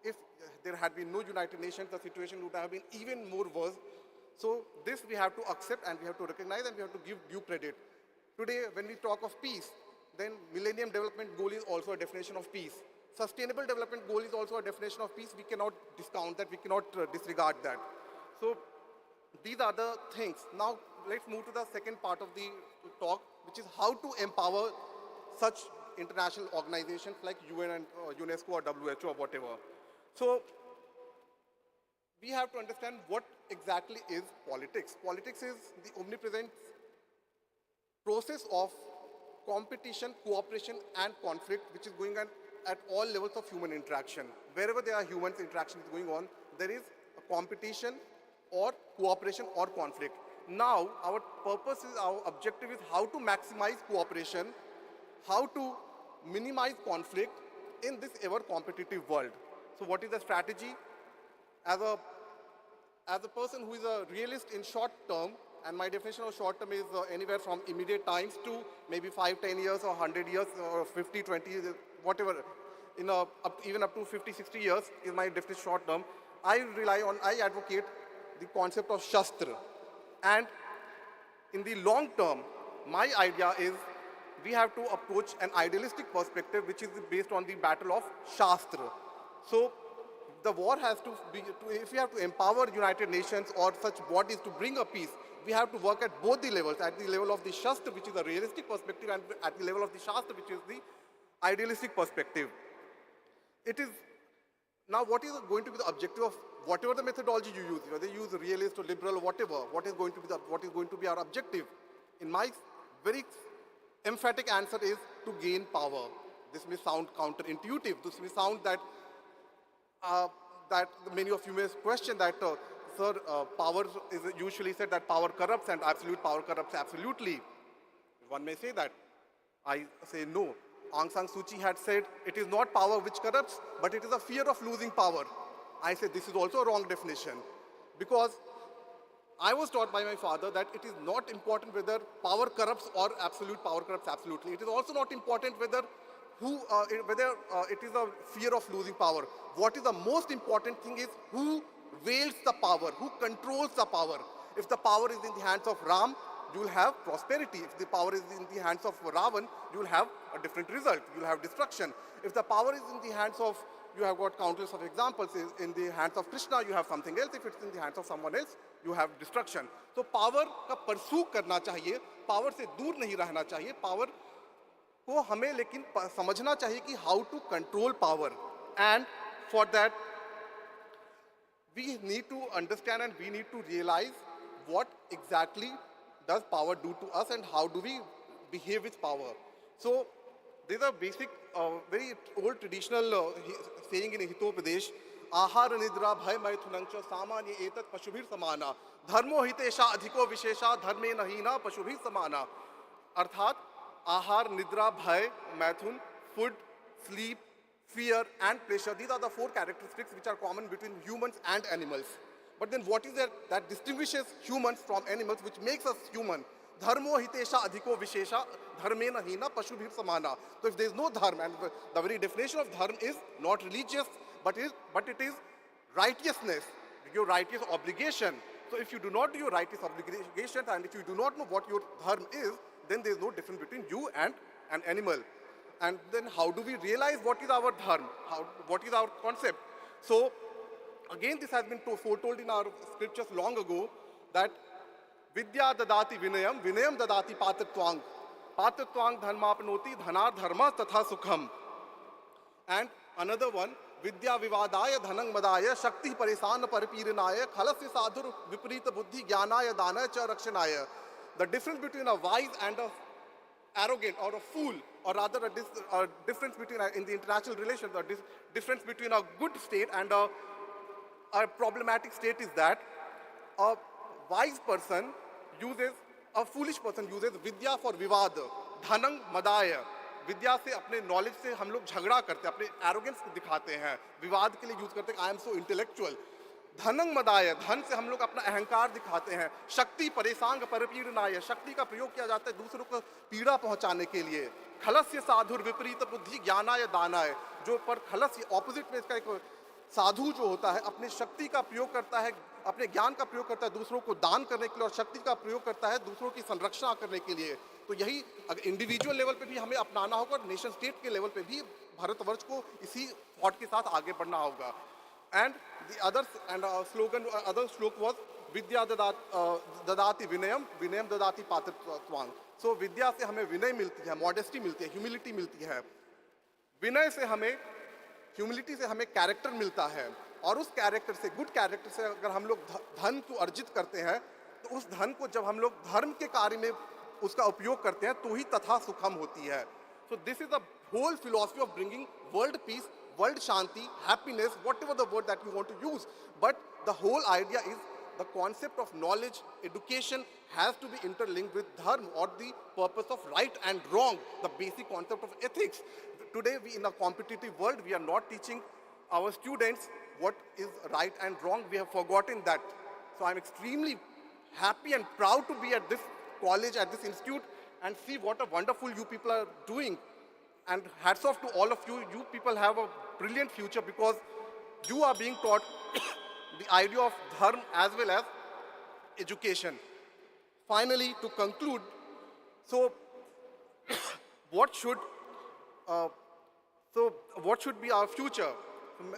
If there had been no United Nations, the situation would have been even more worse. So this we have to accept and we have to recognize and we have to give due credit. Today, when we talk of peace, then Millennium Development Goal is also a definition of peace. Sustainable Development Goal is also a definition of peace. We cannot discount that, we cannot disregard that. So these are the things. Now let's move to the second part of the talk, which is how to empower such international organizations like UN and UNESCO or WHO or whatever. So we have to understand what exactly is politics. Politics is the omnipresent process of competition, cooperation, and conflict, which is going on at all levels of human interaction. Wherever there are humans, interaction is going on, there is a competition or cooperation or conflict. Now, our objective is how to maximize cooperation, how to minimize conflict in this ever-competitive world. So what is the strategy? As a person who is a realist in short term, and my definition of short term is anywhere from immediate times to maybe 5, 10 years or 100 years or 50, 20, whatever, even up to 50, 60 years is my definition of short term. I advocate the concept of Shastra. And in the long term, my idea is we have to approach an idealistic perspective which is based on the battle of Shastra. So the war has to be, if we have to empower United Nations or such bodies to bring a peace, we have to work at both the levels, at the level of the Shastra, which is a realistic perspective, and at the level of the Shastra, which is the idealistic perspective. It is, now what is going to be the objective of whatever the methodology you use, whether you use realist or liberal or whatever, what is going to be our objective? In my very emphatic answer is to gain power. This may sound counterintuitive. This may sound that many of you may question that, sir, power is usually said that power corrupts and absolute power corrupts absolutely. One may say that. I say no. Aung San Suu Kyi had said it is not power which corrupts, but it is a fear of losing power. I say this is also a wrong definition, because I was taught by my father that it is not important whether power corrupts or absolute power corrupts absolutely. It is also not important whether it is a fear of losing power. What is the most important thing is who wields the power, who controls the power. If the power is in the hands of Ram, you will have prosperity. If the power is in the hands of Ravan, you will have a different result. You will have destruction. If the power is in the hands of you have got countless of examples. In the hands of Krishna, you have something else. If it's in the hands of someone else, you have destruction. So power का pursue करना चाहिए, power से दूर नहीं रहना चाहिए, power को हमें लेकिन समझना चाहिए कि how to control power. And for that, we need to understand and we need to realize what exactly does power do to us and how do we behave with power. So there's a basic, very old traditional saying in Hitopadesh, Ahar nidra bhay maithunancha samanya etat pashubhir samana dharmo hitesha adhiko vishesha dharme nahina pashubhir samana. अर्थात आहार, निद्रा, भय, मैथुन, food, sleep, fear and pressure, these are the four characteristics which are common between humans and animals. But then what is that distinguishes humans from animals, which makes us human? Dharmo hitesha adhiko vishesha dharmena hina pashubhir samana. So if there is no dharma, and the very definition of dharma is not religious, but it is righteousness, your righteous obligation. So if you do not do your righteous obligation and if you do not know what your dharma is, then there is no difference between you and an animal. And then how do we realize what is our dharma? What is our concept? So again, this has been foretold in our scriptures long ago that vidya dadati vinayam, vinayam dadati patattvang, patattvang dharmapnoti dhanar dharma tatha sukham. And another one, vidya vivadaya dhanang madaya shakti parisana paripirinaya khalasya sadhur viparita buddhi jnanaya danaya cha rakshanaya. The difference between a wise and a arrogant or a fool, or rather a difference between, in the international relations, the difference between a good state and a problematic state is that a wise person uses, a foolish person uses vidya for vivad, dhanang madaya. विद्या से अपने knowledge से हम लोग झगड़ा करते हैं, अपने arrogance दिखाते हैं, विवाद के लिए यूज करते हैं, आई एम सो इंटेलेक्चुअल. धनंग मदाय, धन से हम लोग अपना अहंकार दिखाते हैं. शक्ति परेशांग परपीड़नाय, शक्ति का प्रयोग किया जाता है दूसरों को पीड़ा पहुंचाने के लिए. खलस्य साधुर विपरीत बुद्धि ज्ञानाय दानाय, जो पर खलस्य ऑपोजिट में इसका एक साधु जो होता है अपने शक्ति का प्रयोग करता है, अपने ज्ञान का प्रयोग करता है दूसरों को दान करने के लिए, और शक्ति का प्रयोग करता है दूसरों की संरक्षण करने के लिए. तो यही अगर इंडिविजुअल लेवल पे भी हमें अपनाना होगा और नेशन स्टेट के लेवल पे भी भारतवर्ष को इसी थॉट के साथ आगे बढ़ना होगा. And the other and slogan, other श्लोक वाज विद्या ददाति विनयम, विनयम ददाति पात्रत्वांग. सो विद्या से हमें विनय मिलती है, मॉडेस्टी मिलती है, ह्यूमिलिटी मिलती है. विनय से हमें, ह्यूमिलिटी से हमें कैरेक्टर मिलता है, और उस कैरेक्टर से, गुड कैरेक्टर से अगर हम लोग धन को अर्जित करते हैं तो उस धन को जब हम लोग धर्म के कार्य में उसका उपयोग करते हैं तो ही तथा सुखम होती है. So this is the whole philosophy of bringing world peace, world शांति, happiness, whatever the word that you want to use. But the whole idea is the concept of knowledge, education has to be interlinked with dharma, or the purpose of right and wrong, the basic concept of ethics. Today, in a competitive world, we are not teaching our students what is right and wrong. We have forgotten that. So I'm extremely happy and proud to be at this college, at this institute, and see what a wonderful you people are doing. And hats off to all of you. You people have a brilliant future because you are being taught the idea of dharma as well as education. Finally, to conclude, so what should be our future?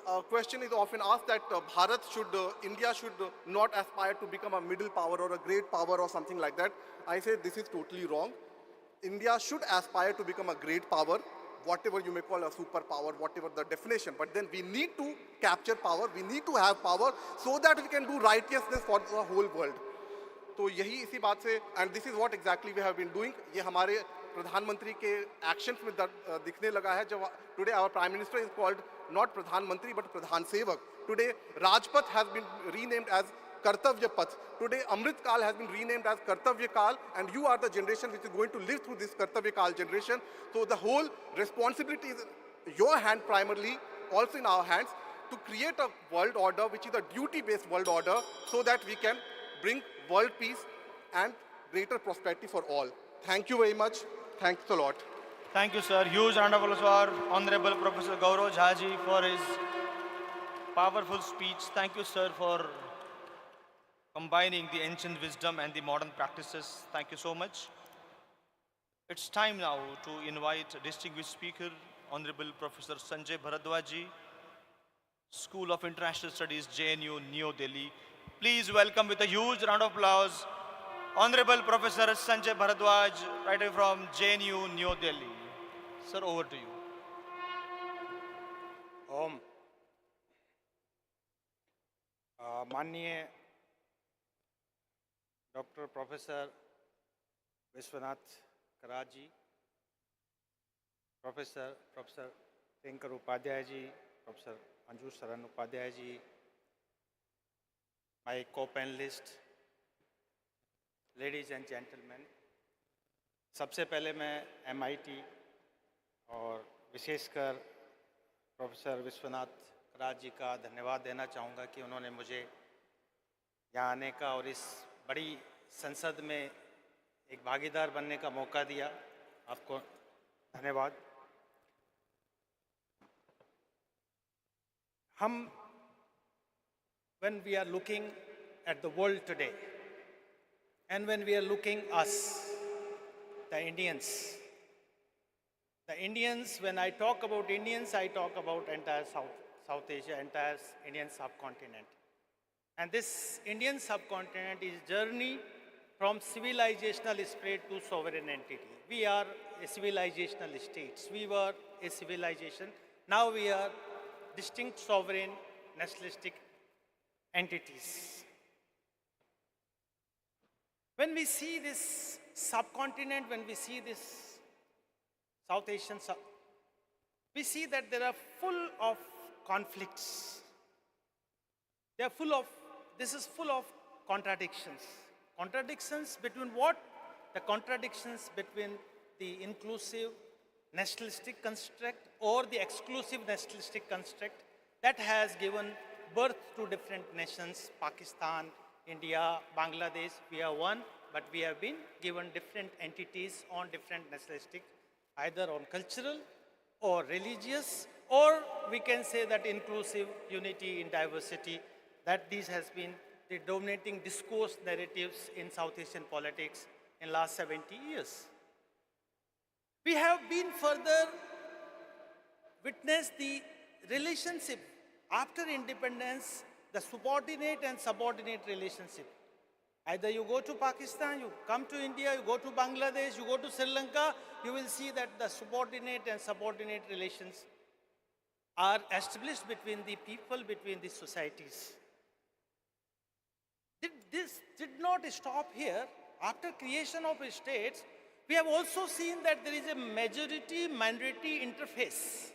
A question is often asked that India should not aspire to become a middle power or a great power or something like that. I say this is totally wrong. India should aspire to become a great power, whatever you may call a superpower, whatever the definition. But then we need to capture power, we need to have power so that we can do righteousness for the whole world. तो यही इसी बात से, and this is what exactly we have been doing. ये हमारे प्रधानमंत्री के actions में दिखने लगा है. जब today our prime minister is called not प्रधानमंत्री but प्रधान सेवक. Today Rajpath has been renamed as Kartavya Path. Today Amrit Kal has been renamed as Kartavya Kal, and you are the generation which is going to live through this Kartavya Kal generation. So the whole responsibility is in your hand primarily, also in our hands, to create a world order which is a duty-based world order so that we can bring world peace and greater prosperity for all. Thank you very much. Thanks a lot. Thank you, sir. Huge round of applause for Honorable Professor Gaurav Jhaji for his powerful speech. Thank you, sir, for combining the ancient wisdom and the modern practices. Thank you so much. It's time now to invite a distinguished speaker, Honorable Professor Sanjay Bharadwaj ji, School of International Studies, JNU, New Delhi. Please welcome with a huge round of applause, Honorable Professor Sanjay Bharadwaj, right away from JNU, New Delhi. Sir, over to you. ओम माननीय doctor professor Vishwanath कराज जी, professor tanker Upadhyay ji, professor Anju शरण Upadhyay ji, my को-पैनलिस्ट, ladies and gentleman, सबसे पहले मैं MIT और विशेषकर professor Vishwanath कराज जी का धन्यवाद देना चाहूँगा कि उन्होंने मुझे यहाँ आने का और इस बड़ी संसद में एक भागीदार बनने का मौका दिया। आपको धन्यवाद। हम when we are looking at the world today and when we are looking us, the Indians, when I talk about Indians, I talk about entire South Asia, entire Indian subcontinent. And this Indian subcontinent is journey from civilizational spirit to sovereign entity. We are a civilizational state. We were a civilization. Now we are distinct sovereign nationalistic entities. When we see this subcontinent, when we see this South Asian, we see that there are full of conflicts. They are full of, this is full of contradictions. Contradictions between what? The contradictions between the inclusive nationalistic construct or the exclusive nationalistic construct that has given birth to different nations, Pakistan, India, Bangladesh. We are one, but we have been given different entities on different nationalistic, either on cultural or religious, or we can say that inclusive unity in diversity, that this has been the dominating discourse narratives in South Asian politics in last 70 years. We have been further witnessed the relationship after independence, the subordinate and subordinate relationship. Either you go to Pakistan, you come to India, you go to Bangladesh, you go to Sri Lanka, you will see that the subordinate and subordinate relations are established between the people, between the societies. This did not stop here. After creation of states, we have also seen that there is a majority-minority interface.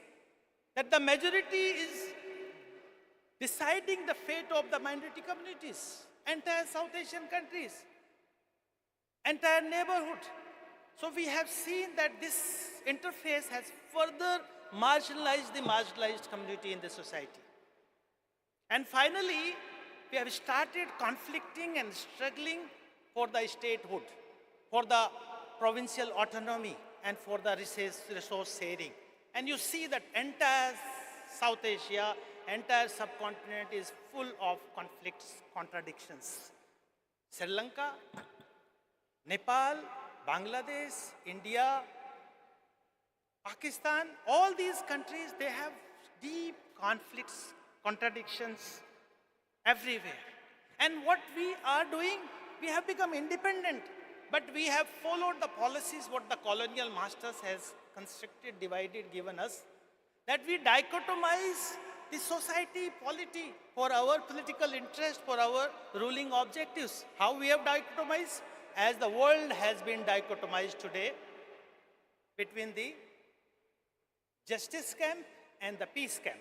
That the majority is deciding the fate of the minority communities, entire South Asian countries, entire neighborhood. So we have seen that this interface has further marginalized the marginalized community in the society. And finally, we have started conflicting and struggling for the statehood, for the provincial autonomy, and for the resource sharing. And you see that entire South Asia, entire subcontinent is full of conflicts, contradictions. Sri Lanka, Nepal, Bangladesh, India, Pakistan, all these countries, they have deep conflicts, contradictions everywhere. And what we are doing, we have become independent, but we have followed the policies what the colonial masters has constructed, divided, given us, that we dichotomize the society, polity, for our political interest, for our ruling objectives. How we have dichotomized? As the world has been dichotomized today between the justice camp and the peace camp.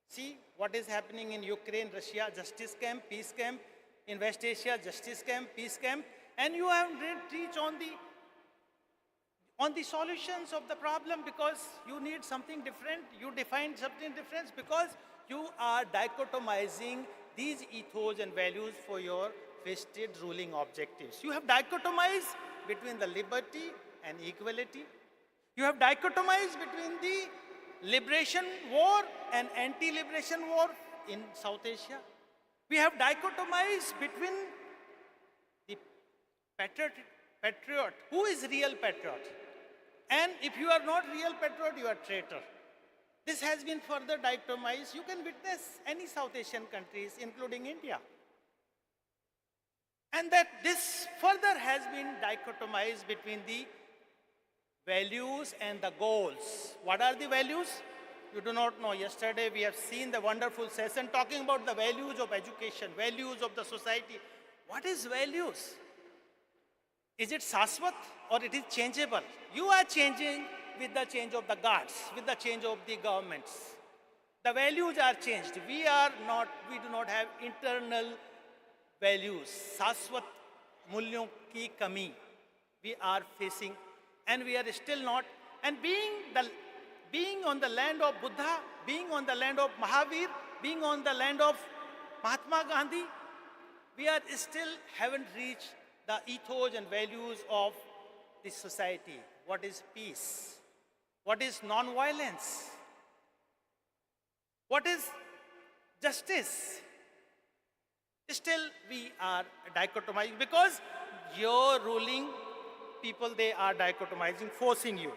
See what is happening in Ukraine, Russia, justice camp, peace camp. In West Asia, justice camp, peace camp. And you have reached on the solutions of the problem because you need something different. You define something different because you are dichotomizing these ethos and values for your vested ruling objectives. You have dichotomized between the liberty and equality. You have dichotomized between the liberation war and anti-liberation war in South Asia. We have dichotomized between the patriot, who is real patriot? And if you are not real patriot, you are traitor. This has been further dichotomized. You can witness any South Asian countries, including India. And that this further has been dichotomized between the values and the goals. What are the values? You do not know. Yesterday we have seen the wonderful session talking about the values of education, values of the society. What is values? Is it Saswat or it is changeable? You are changing with the change of the guards, with the change of the governments. The values are changed. We do not have internal values. Saswat mulyon ki kami we are facing, and we are still not. And being on the land of Buddha, being on the land of Mahavir, being on the land of Mahatma Gandhi, we are still haven't reached the ethos and values of this society. What is peace? What is non-violence? What is justice? Still we are dichotomizing because your ruling people, they are dichotomizing, forcing you.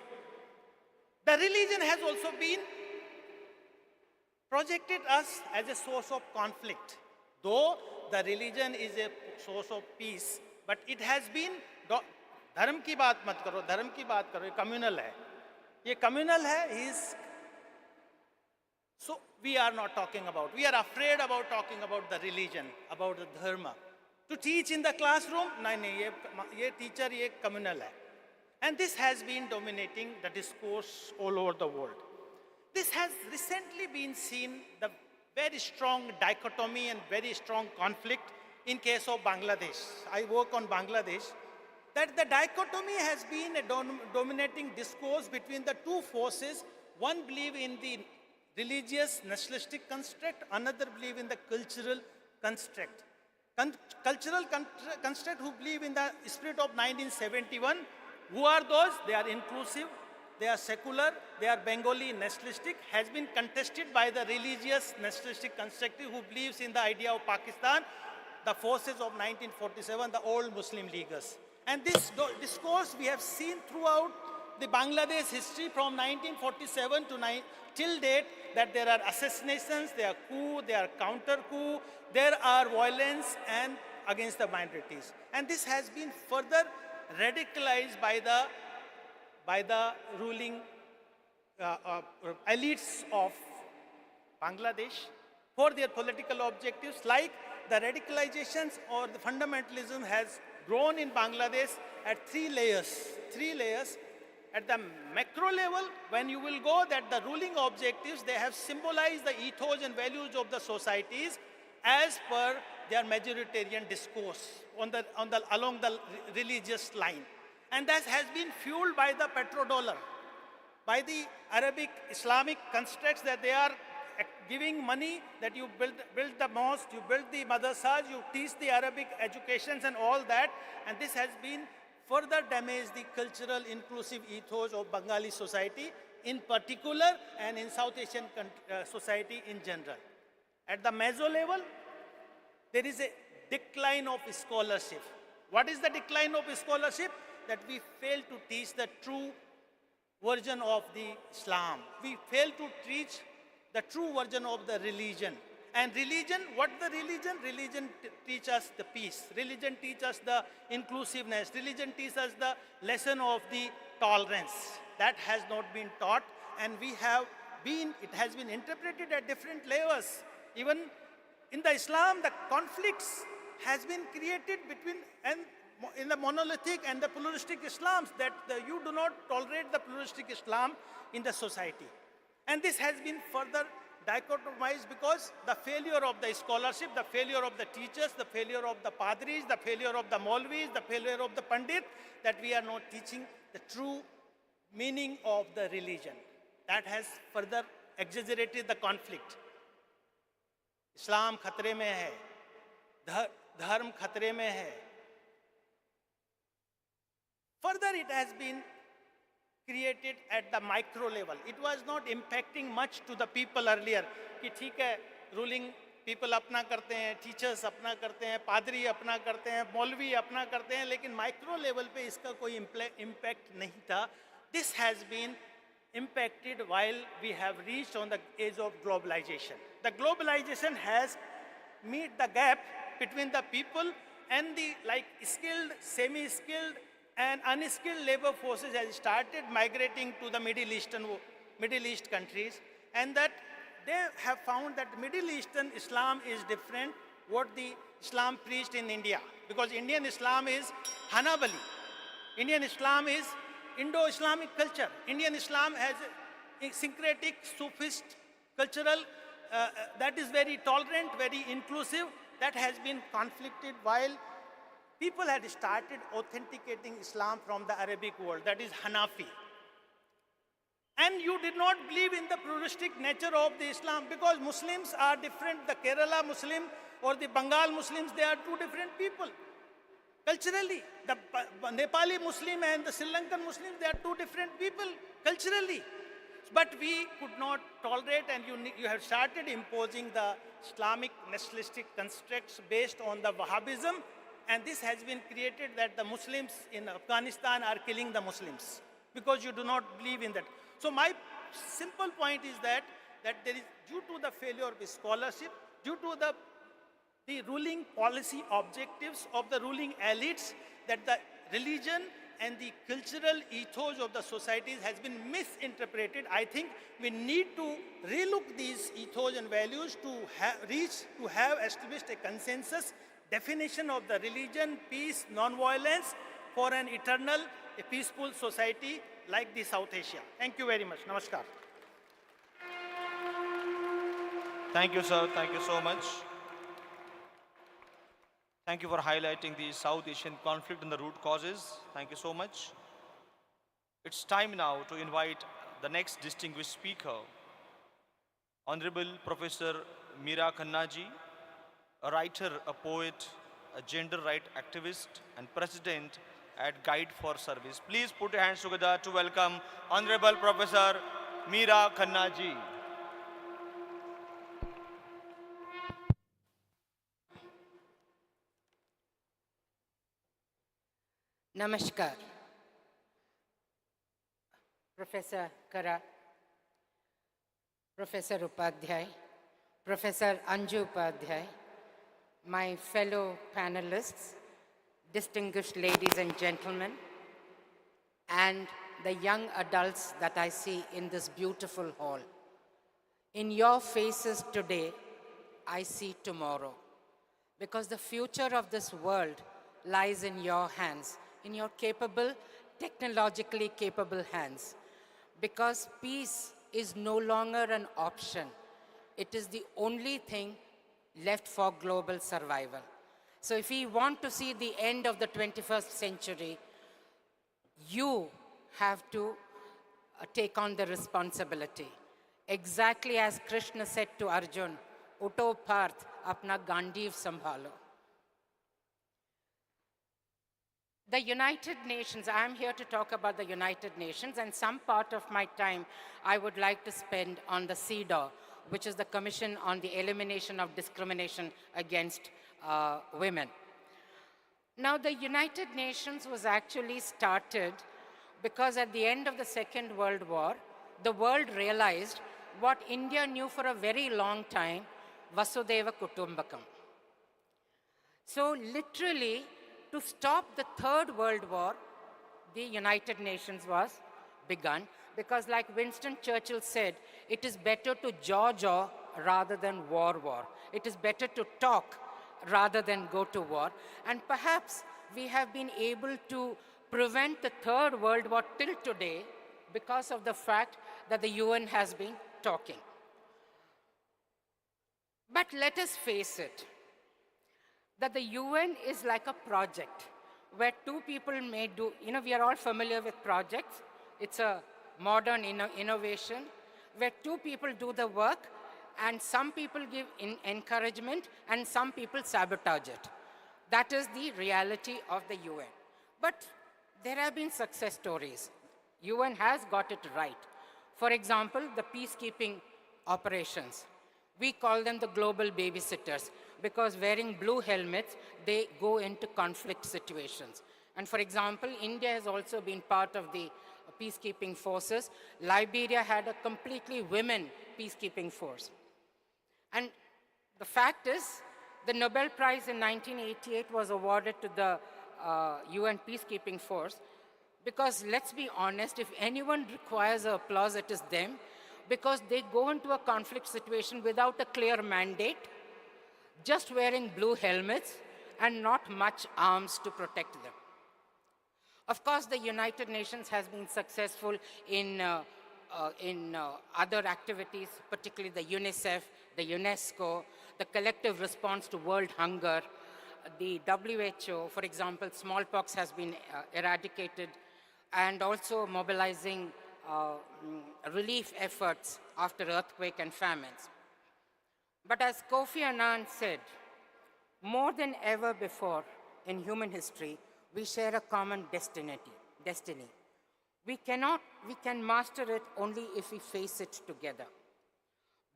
The religion has also been projected us as a source of conflict. Though the religion is a source of peace, but it has been, धर्म की बात मत करो, धर्म की बात करो, ये communal है. ये communal है, so we are not talking about, we are afraid about talking about the religion, about the dharma. To teach in the classroom, नहीं, ये teacher, ये communal है. And this has been dominating the discourse all over the world. This has recently been seen, the very strong dichotomy and very strong conflict in case of Bangladesh. I work on Bangladesh. That the dichotomy has been a dominating discourse between the two forces. One believe in the religious nationalistic construct, another believe in the cultural construct. Cultural construct who believe in the spirit of 1971. Who are those? They are inclusive, they are secular, they are Bengali nationalistic, has been contested by the religious nationalistic construct who believes in the idea of Pakistan, the forces of 1947, the old Muslim leaguers. And this discourse we have seen throughout the Bangladesh history from 1947 to till date, that there are assassinations, there are coup, there are counter coup, there are violence and against the minorities. And this has been further radicalized by the ruling elites of Bangladesh for their political objectives, like the radicalizations or the fundamentalism has grown in Bangladesh at three layers. At the macro level, when you will go that the ruling objectives, they have symbolized the ethos and values of the societies as per their majoritarian discourse along the religious line. And that has been fueled by the petrodollar, by the Arabic Islamic constructs that they are giving money, that you build the mosque, you build the madrasas, you teach the Arabic educations and all that. And this has been further damaged the cultural inclusive ethos of Bengali society in particular and in South Asian society in general. At the meso level, there is a decline of scholarship. What is the decline of scholarship? That we fail to teach the true version of the Islam. We fail to teach the true version of the religion. And religion, what the religion? Religion teaches us the peace. Religion teaches us the inclusiveness. Religion teaches us the lesson of the tolerance. That has not been taught, and it has been interpreted at different levels. Even in the Islam, the conflicts has been created between in the monolithic and the pluralistic Islams, that you do not tolerate the pluralistic Islam in the society. And this has been further dichotomized because the failure of the scholarship, the failure of the teachers, the failure of the padris, the failure of the Maulvis, the failure of the Pandit, that we are not teaching the true meaning of the religion. That has further exaggerated the conflict. Islam khatre mein hai, dharm khatre mein hai. Further, it has been created at the micro level. It was not impacting much to the people earlier. कि ठीक है, ruling people अपना करते हैं, teachers अपना करते हैं, पादरी अपना करते हैं, मौलवी अपना करते हैं, लेकिन micro level पे इसका कोई impact नहीं था. This has been impacted while we have reached on the age of globalization. The globalization has meet the gap between the people and the like skilled, semi-skilled and unskilled labor forces has started migrating to the Middle East countries, and that they have found that Middle Eastern Islam is different what the Islam preached in India, because Indian Islam is Hanabali. Indian Islam is Indo-Islamic culture. Indian Islam has a syncretic, Sufist, cultural, that is very tolerant, very inclusive, that has been conflicted while people had started authenticating Islam from the Arabic world, that is Hanafi. And you did not believe in the pluralistic nature of the Islam, because Muslims are different. The Kerala Muslim or the Bengal Muslims, they are two different people. Culturally, the Nepali Muslim and the Sri Lankan Muslims, they are two different people culturally. But we could not tolerate, and you have started imposing the Islamic nationalistic constructs based on the Wahhabism, and this has been created that the Muslims in Afghanistan are killing the Muslims because you do not believe in that. So my simple point is that there is, due to the failure of scholarship, due to the ruling policy objectives of the ruling elites, that the religion and the cultural ethos of the societies has been misinterpreted. I think we need to relook these ethos and values to have established a consensus definition of the religion, peace, non-violence for an eternal, a peaceful society like the South Asia. Thank you very much. Namaskar. Thank you, sir. Thank you so much. Thank you for highlighting the South Asian conflict and the root causes. Thank you so much. It's time now to invite the next distinguished speaker, Honorable Professor Meera Khanna ji, a writer, a poet, a gender right activist, and president at Guide for Service. Please put your hands together to welcome Honorable Professor Meera Khanna ji. Namaskar. Professor Kara, Professor Upadhyay, Professor Anju Upadhyay, my fellow panelists, distinguished ladies and gentlemen, and the young adults that I see in this beautiful hall. In your faces today, I see tomorrow, because the future of this world lies in your hands, in your capable, technologically capable hands. Because peace is no longer an option. It is the only thing left for global survival. So if we want to see the end of the 21st century, you have to take on the responsibility. Exactly as Krishna said to Arjun, Uto Parth, apna Gandiv sambhalo. The United Nations, I'm here to talk about the United Nations, and some part of my time I would like to spend on the CEDAW, which is the Commission on the Elimination of Discrimination Against Women. Now, the United Nations was actually started because at the end of the Second World War, the world realized what India knew for a very long time, Vasudhaiva Kutumbakam. So literally, to stop the Third World War, the United Nations was begun, because like Winston Churchill said, it is better to jaw rather than war. It is better to talk rather than go to war. And perhaps we have been able to prevent the Third World War till today because of the fact that the UN has been talking. But let us face it, that the UN is like a project where two people may do, we are all familiar with projects. It's a modern innovation where two people do the work and some people give encouragement and some people sabotage it. That is the reality of the UN. But there have been success stories. UN has got it right. For example, the peacekeeping operations. We call them the global babysitters because wearing blue helmets, they go into conflict situations. And for example, India has also been part of the peacekeeping forces. Liberia had a completely women peacekeeping force. And the fact is, the Nobel Prize in 1988 was awarded to the UN peacekeeping force because, let's be honest, if anyone requires applause, it is them, because they go into a conflict situation without a clear mandate, just wearing blue helmets and not much arms to protect them. Of course, the United Nations has been successful in other activities, particularly the UNICEF, the UNESCO, the collective response to world hunger, the WHO, for example, smallpox has been eradicated, and also mobilizing relief efforts after earthquake and famines. But as Kofi Annan said, more than ever before in human history, we share a common destiny. We can master it only if we face it together.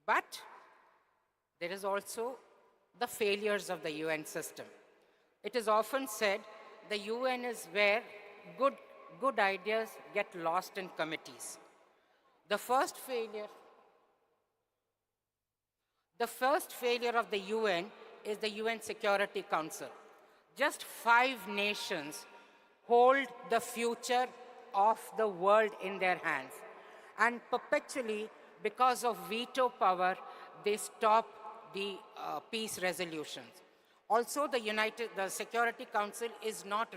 But there is also the failures of the UN system. It is often said the UN is where good ideas get lost in committees. The first failure of the UN is the UN Security Council. Just 5 nations hold the future of the world in their hands. And perpetually, because of veto power, they stop the peace resolutions. Also, the Security Council is not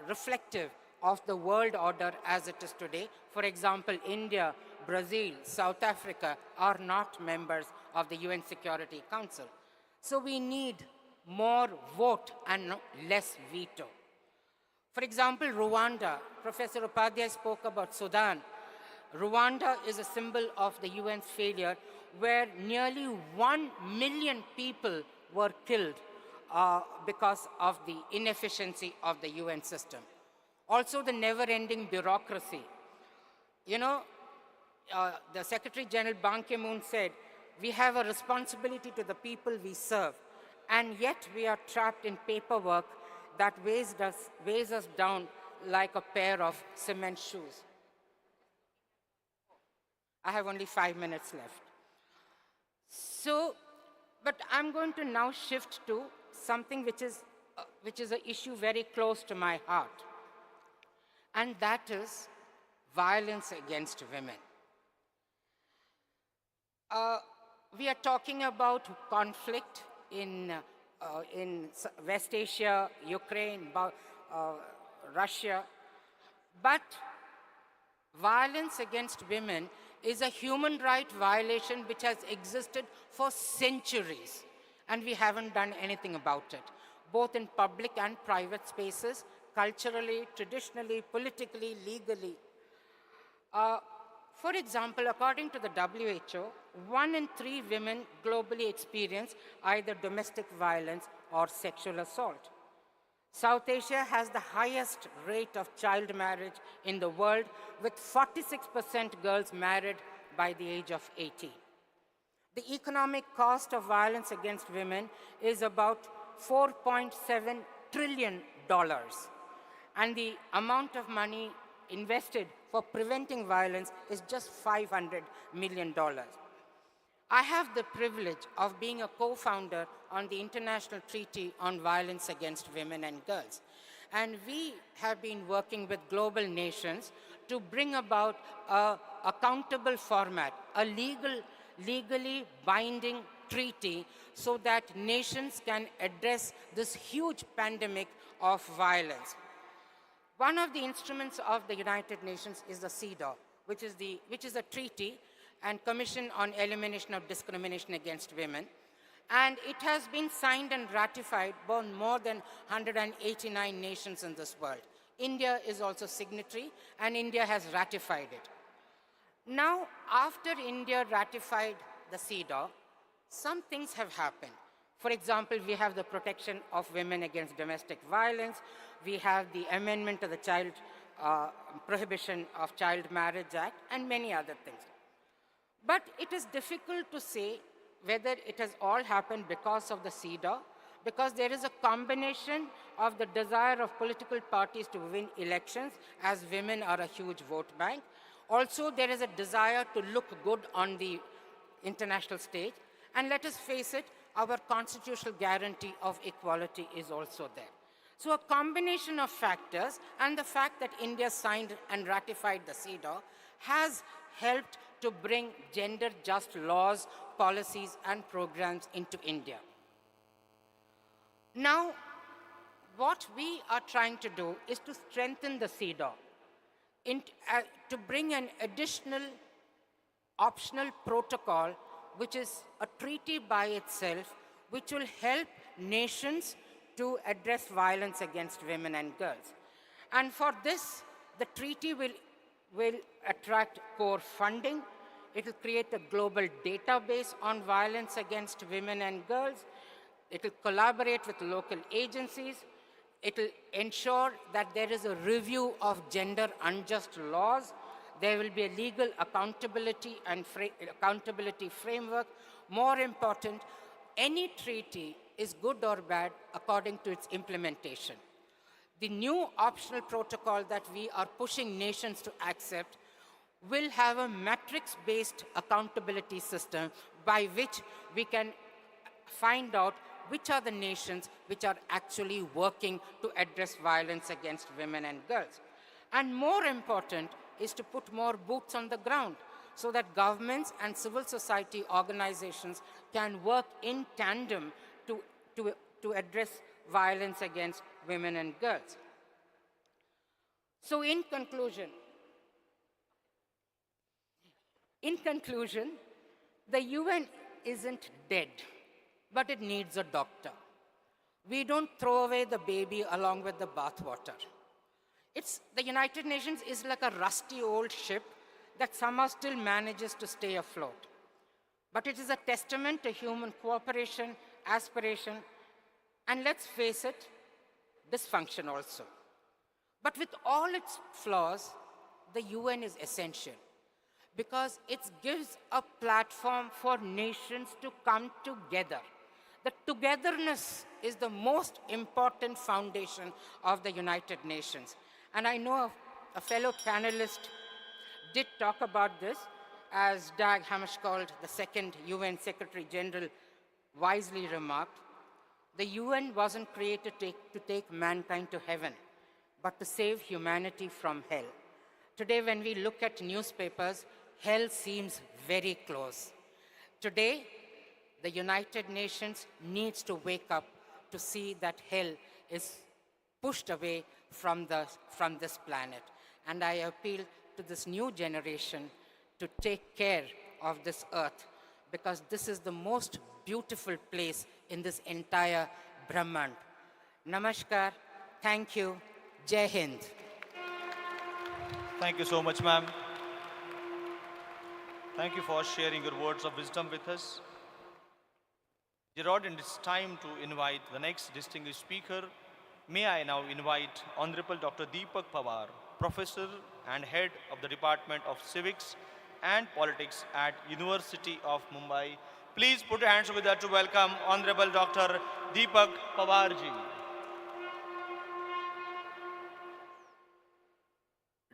reflective of the world order as it is today. For example, India, Brazil, South Africa are not members of the UN Security Council. So we need more vote and less veto. For example, Rwanda, Professor Upadhyay spoke about Sudan. Rwanda is a symbol of the UN's failure, where nearly 1 million people were killed because of the inefficiency of the UN system. Also, the never-ending bureaucracy. You know, the Secretary General Ban Ki-moon said, we have a responsibility to the people we serve, and yet we are trapped in paperwork that weighs us down like a pair of cement shoes. I have only 5 minutes left. So, but I'm going to now shift to something which is an issue very close to my heart, and that is violence against women. We are talking about conflict in West Asia, Ukraine, Russia, but violence against women is a human right violation which has existed for centuries, and we haven't done anything about it, both in public and private spaces, culturally, traditionally, politically, legally. For example, according to the WHO, 1 in 3 women globally experience either domestic violence or sexual assault. South Asia has the highest rate of child marriage in the world, with 46% girls married by the age of 18. The economic cost of violence against women is about $4.7 trillion, and the amount of money invested for preventing violence is just $500 million. I have the privilege of being a co-founder on the International Treaty on Violence Against Women and Girls. And we have been working with global nations to bring about an accountable format, a legally binding treaty, so that nations can address this huge pandemic of violence. One of the instruments of the United Nations is the CEDAW, which is a treaty and Commission on Elimination of Discrimination Against Women. And it has been signed and ratified by more than 189 nations in this world. India is also signatory, and India has ratified it. Now, after India ratified the CEDAW, some things have happened. For example, we have the protection of women against domestic violence. We have the amendment to the Prohibition of Child Marriage Act, and many other things. But it is difficult to say whether it has all happened because of the CEDAW, because there is a combination of the desire of political parties to win elections, as women are a huge vote bank. Also, there is a desire to look good on the international stage. And let us face it, our constitutional guarantee of equality is also there. So a combination of factors and the fact that India signed and ratified the CEDAW has helped to bring gender-just laws, policies, and programs into India. Now, what we are trying to do is to strengthen the CEDAW, to bring an additional optional protocol, which is a treaty by itself, which will help nations to address violence against women and girls. And for this, the treaty will attract core funding. It will create a global database on violence against women and girls. It will collaborate with local agencies. It will ensure that there is a review of gender unjust laws. There will be a legal accountability and accountability framework. More important, any treaty is good or bad according to its implementation. The new optional protocol that we are pushing nations to accept will have a matrix-based accountability system by which we can find out which are the nations which are actually working to address violence against women and girls. And more important is to put more boots on the ground so that governments and civil society organizations can work in tandem to address violence against women and girls. So in conclusion, the UN isn't dead, but it needs a doctor. We don't throw away the baby along with the bathwater. The United Nations is like a rusty old ship that somehow still manages to stay afloat. But it is a testament to human cooperation, aspiration, and let's face it, dysfunction also. But with all its flaws, the UN is essential because it gives a platform for nations to come together. The togetherness is the most important foundation of the United Nations. And I know a fellow panelist did talk about this, as Dag Hammarskjöld, the second UN Secretary General, wisely remarked. The UN wasn't created to take mankind to heaven, but to save humanity from hell. Today, when we look at newspapers, hell seems very close. Today, the United Nations needs to wake up to see that hell is pushed away from this planet. And I appeal to this new generation to take care of this earth, because this is the most beautiful place in this entire Brahmand. Namaskar, thank you, Jai Hind. Thank you so much, ma'am. Thank you for sharing your words of wisdom with us. Dear audience, it's time to invite the next distinguished speaker. May I now invite Honorable Dr. Deepak Pawar, Professor and Head of the Department of Civics and Politics at University of Mumbai. Please put your hands together to welcome Honorable Dr. Deepak Pawar ji.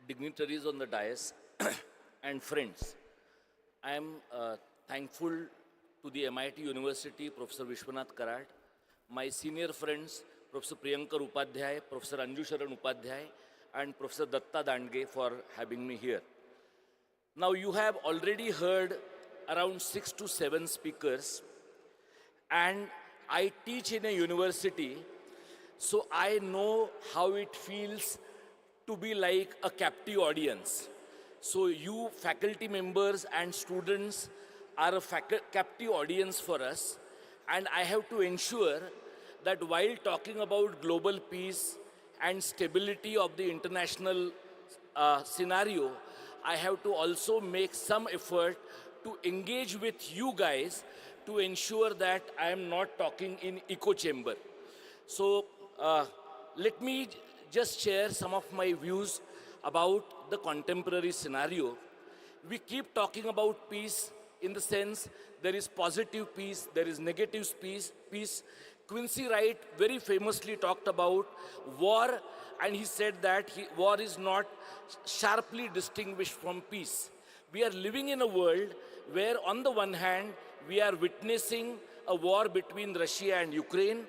Dignitaries on the dais and friends, I am thankful to the MIT University, Professor Vishwanath Karad, my senior friends, Professor Priyankar Upadhyay, Professor Anju Sharan Upadhyay, and Professor Datta Dandge for having me here. Now you have already heard around 6 to 7 speakers, and I teach in a university, so I know how it feels to be like a captive audience. So you faculty members and students are a captive audience for us, and I have to ensure that while talking about global peace and stability of the international scenario, I have to also make some effort to engage with you guys to ensure that I am not talking in echo chamber. So let me just share some of my views about the contemporary scenario. We keep talking about peace in the sense there is positive peace, there is negative peace. Quincy Wright very famously talked about war, and he said that war is not sharply distinguished from peace. We are living in a world where, on the one hand, we are witnessing a war between Russia and Ukraine.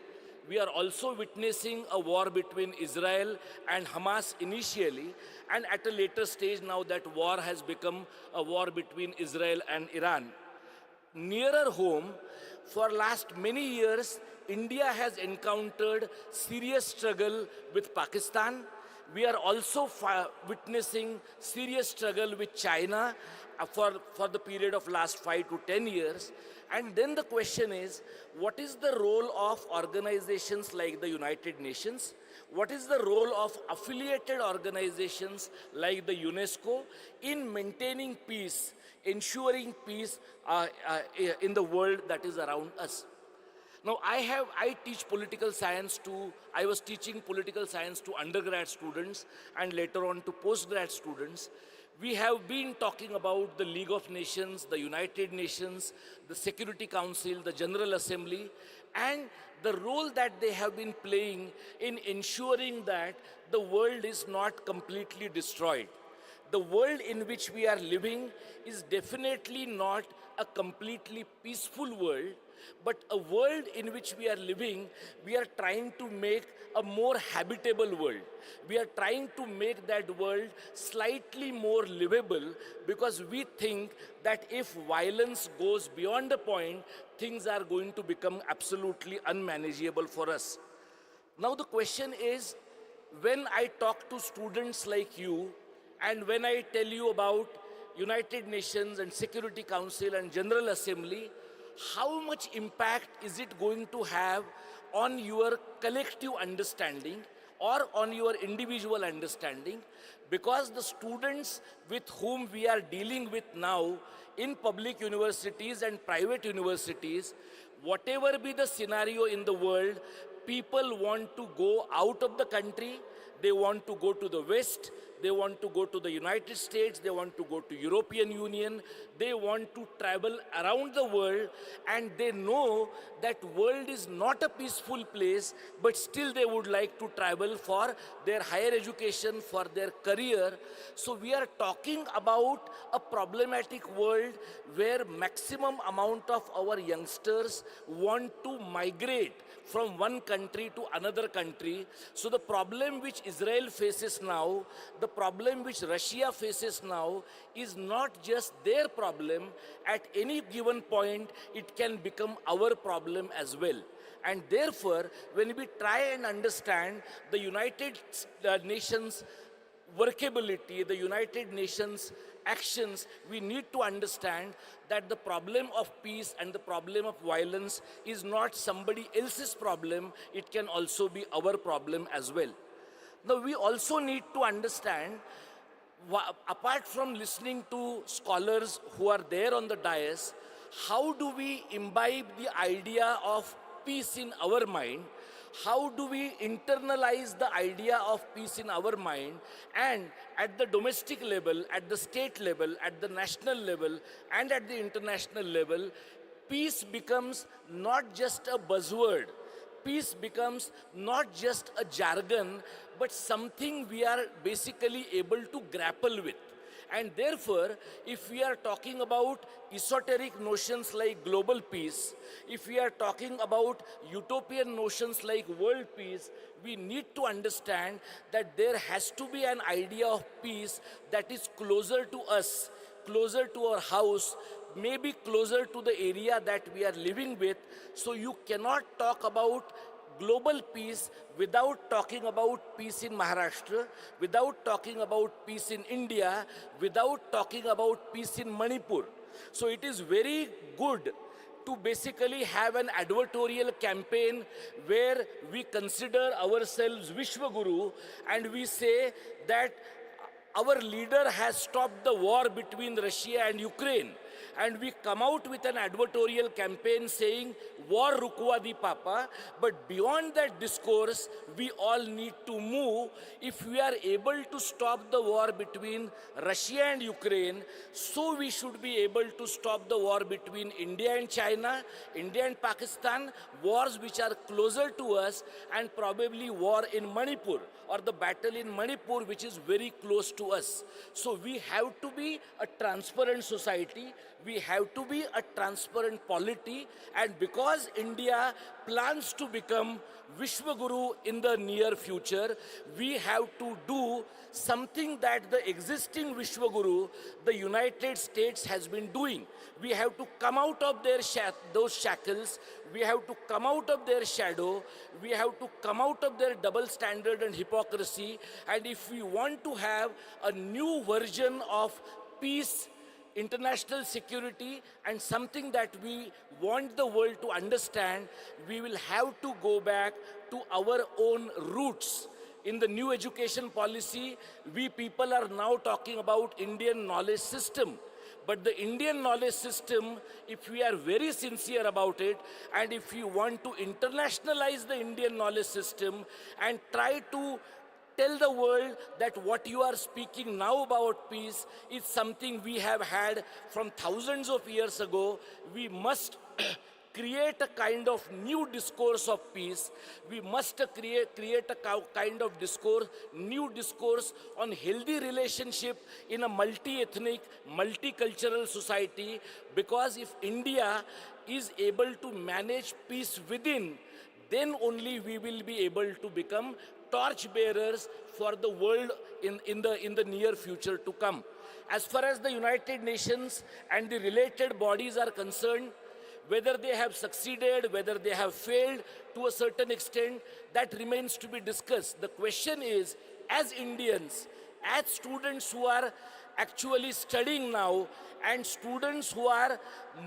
We are also witnessing a war between Israel and Hamas initially, and at a later stage now that war has become a war between Israel and Iran. Nearer home, for last many years, India has encountered serious struggle with Pakistan. We are also witnessing serious struggle with China for the period of last 5 to 10 years. And then the question is, what is the role of organizations like the United Nations? What is the role of affiliated organizations like the UNESCO in maintaining peace, ensuring peace in the world that is around us? Now, I teach political science I was teaching political science to undergrad students and later on to postgrad students. We have been talking about the League of Nations, the United Nations, the Security Council, the General Assembly, and the role that they have been playing in ensuring that the world is not completely destroyed. The world in which we are living is definitely not a completely peaceful world, but a world in which we are living, we are trying to make a more habitable world. We are trying to make that world slightly more livable because we think that if violence goes beyond a point, things are going to become absolutely unmanageable for us. Now the question is, when I talk to students like you, and when I tell you about United Nations and Security Council and General Assembly, how much impact is it going to have on your collective understanding or on your individual understanding? Because the students with whom we are dealing with now in public universities and private universities, whatever be the scenario in the world, people want to go out of the country, they want to go to the West, they want to go to the United States, they want to go to European Union, they want to travel around the world, and they know that world is not a peaceful place, but still they would like to travel for their higher education, for their career. So we are talking about a problematic world where maximum amount of our youngsters want to migrate from one country to another country. So the problem which Israel faces now, the problem which Russia faces now is not just their problem. At any given point, it can become our problem as well. And therefore, when we try and understand the United Nations workability, the United Nations actions, we need to understand that the problem of peace and the problem of violence is not somebody else's problem, it can also be our problem as well. Now, we also need to understand, apart from listening to scholars who are there on the dais, how do we imbibe the idea of peace in our mind? How do we internalize the idea of peace in our mind, and at the domestic level, at the state level, at the national level, and at the international level, peace becomes not just a buzzword. Peace becomes not just a jargon, but something we are basically able to grapple with. And therefore, if we are talking about esoteric notions like global peace, if we are talking about utopian notions like world peace, we need to understand that there has to be an idea of peace that is closer to us, closer to our house, maybe closer to the area that we are living with. So you cannot talk about global peace without talking about peace in Maharashtra, without talking about peace in India, without talking about peace in Manipur. So it is very good to basically have an advertorial campaign where we consider ourselves Vishwaguru and we say that our leader has stopped the war between Russia and Ukraine. and we come out with an advertorial campaign saying, war rukwa di papa, but beyond that discourse, we all need to move. If we are able to stop the war between Russia and Ukraine, so we should be able to stop the war between India and China, India and Pakistan, wars which are closer to us, and probably war in Manipur, or the battle in Manipur, which is very close to us. So we have to be a transparent society, we have to be a transparent polity, and because India plans to become Vishwaguru in the near future, we have to do something that the existing Vishwaguru, the United States, has been doing. We have to come out of those shackles, we have to come out of their shadow, we have to come out of their double standard and hypocrisy, and if we want to have a new version of peace, international security, and something that we want the world to understand, we will have to go back to our own roots. In the new education policy, we people are now talking about Indian knowledge system. But the Indian knowledge system, if we are very sincere about it, and if we want to internationalize the Indian knowledge system and try to tell the world that what you are speaking now about peace is something we have had from thousands of years ago, we must create a kind of new discourse of peace. We must create a kind of discourse, new discourse on healthy relationship in a multi-ethnic, multicultural society, because if India is able to manage peace within, then only we will be able to become torch bearers for the world in the near future to come. As far as the United Nations and the related bodies are concerned, whether they have succeeded, whether they have failed to a certain extent, that remains to be discussed. The question is, as Indians, as students who are actually studying now, and students who are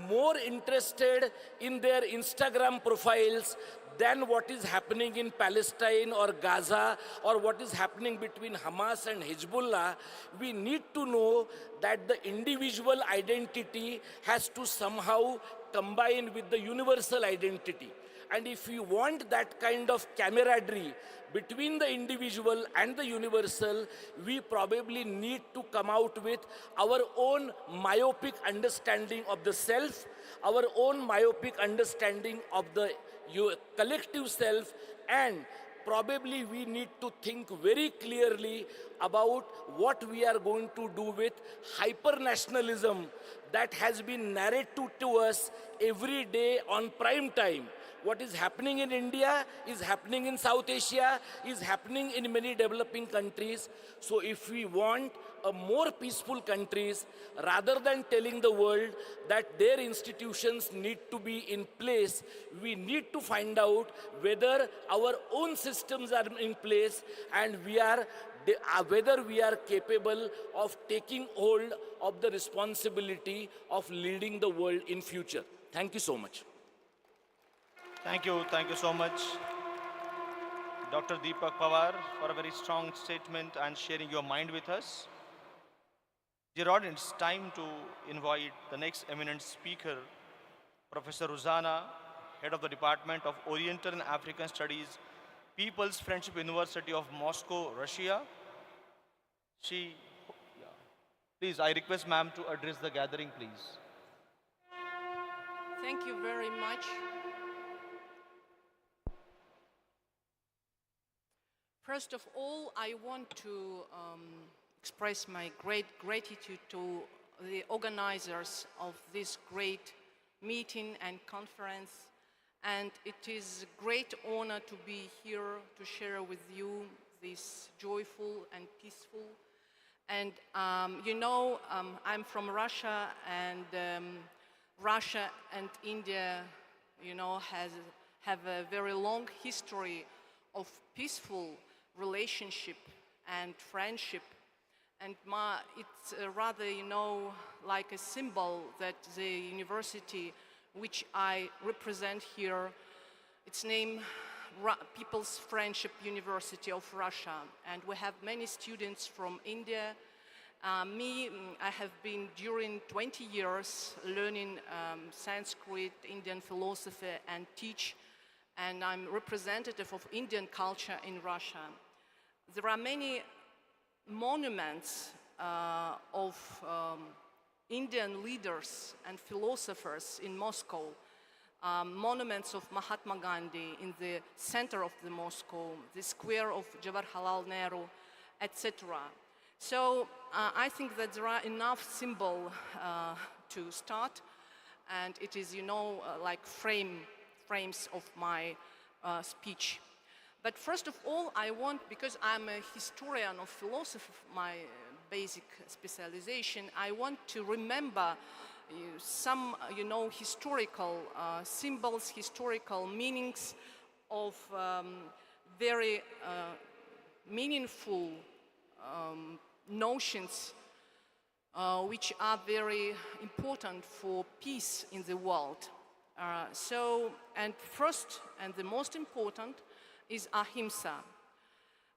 more interested in their Instagram profiles than what is happening in Palestine or Gaza, or what is happening between Hamas and Hezbollah, we need to know that the individual identity has to somehow combine with the universal identity. And if we want that kind of camaraderie between the individual and the universal, we probably need to come out with our own myopic understanding of the self, our own myopic understanding of the collective self, and probably we need to think very clearly about what we are going to do with hyper-nationalism that has been narrated to us every day on prime time. What is happening in India is happening in South Asia, is happening in many developing countries. So if we want a more peaceful countries, rather than telling the world that their institutions need to be in place, we need to find out whether our own systems are in place, and whether we are capable of taking hold of the responsibility of leading the world in future. Thank you so much. Thank you so much, Dr. Deepak Pawar, for a very strong statement and sharing your mind with us. Dear audience, time to invite the next eminent speaker, Professor Ruzana, Head of the Department of Oriental and African Studies, People's Friendship University of Moscow, Russia. Please, I request ma'am to address the gathering, please. Thank you very much. First of all, I want to express my great gratitude to the organizers of this great meeting and conference. And it is a great honor to be here to share with you this joyful and peaceful. And I'm from Russia, and Russia and India, have a very long history of peaceful relationship and friendship. And it's rather, like a symbol that the university which I represent here, it's named People's Friendship University of Russia. And we have many students from India I have been during 20 years learning Sanskrit, Indian philosophy, and teach, and I'm representative of Indian culture in Russia. There are many monuments of Indian leaders and philosophers in Moscow, monuments of Mahatma Gandhi in the center of the Moscow, the square of Jawaharlal Nehru, etc. So I think that there are enough symbols to start, and it is, like frames of my speech. But first of all, I want, because I'm a historian of philosophy, my basic specialization, I want to remember some, historical symbols, historical meanings of very meaningful notions which are very important for peace in the world. And first and the most important is ahimsa.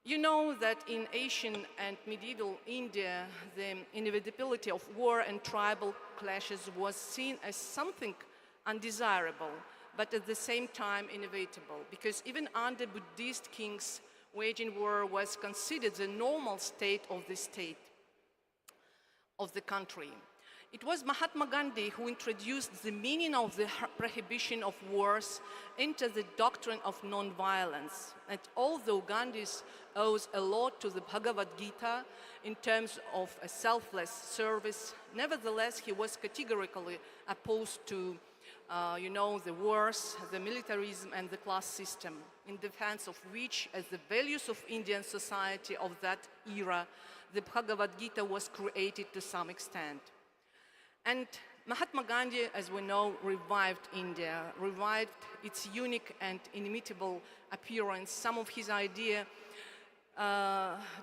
You know that in ancient and medieval India, the inevitability of war and tribal clashes was seen as something undesirable, but at the same time inevitable, because even under Buddhist kings, waging war was considered the normal state of the country. It was Mahatma Gandhi who introduced the meaning of the prohibition of wars into the doctrine of non-violence. And although Gandhi owes a lot to the Bhagavad Gita in terms of a selfless service, nevertheless he was categorically opposed to the wars, the militarism and the class system, in defense of which, as the values of Indian society of that era, the Bhagavad Gita was created to some extent. And Mahatma Gandhi, as we know, revived India, revived its unique and inimitable appearance. Some of his ideas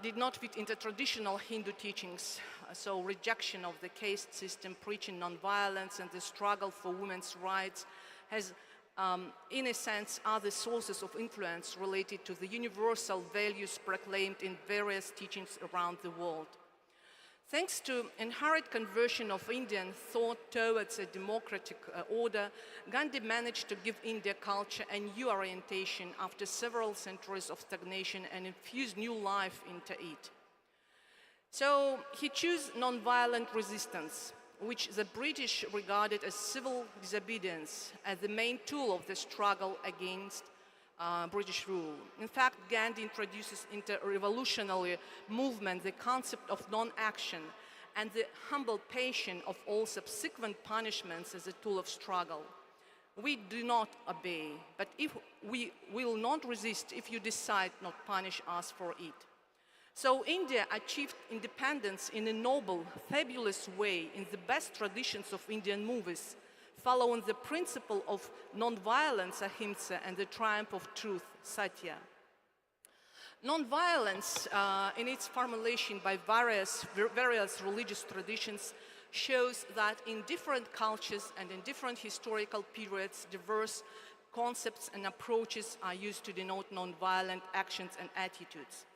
did not fit into traditional Hindu teachings, so rejection of the caste system, preaching nonviolence, and the struggle for women's rights has, in a sense, other sources of influence related to the universal values proclaimed in various teachings around the world. Thanks to inherent conversion of Indian thought towards a democratic order, Gandhi managed to give India culture a new orientation after several centuries of stagnation and infuse new life into it. So he chose nonviolent resistance, which the British regarded as civil disobedience, as the main tool of the struggle against British rule. In fact, Gandhi introduces into revolutionary movement the concept of non-action and the humble patience of all subsequent punishments as a tool of struggle. We do not obey, but if we will not resist if you decide not to punish us for it. So India achieved independence in a noble, fabulous way in the best traditions of Indian movies, following the principle of non-violence, ahimsa, and the triumph of truth, satya. Non-violence, in its formulation by various religious traditions, shows that in different cultures and in different historical periods, diverse concepts and approaches are used to denote non-violent actions and attitudes.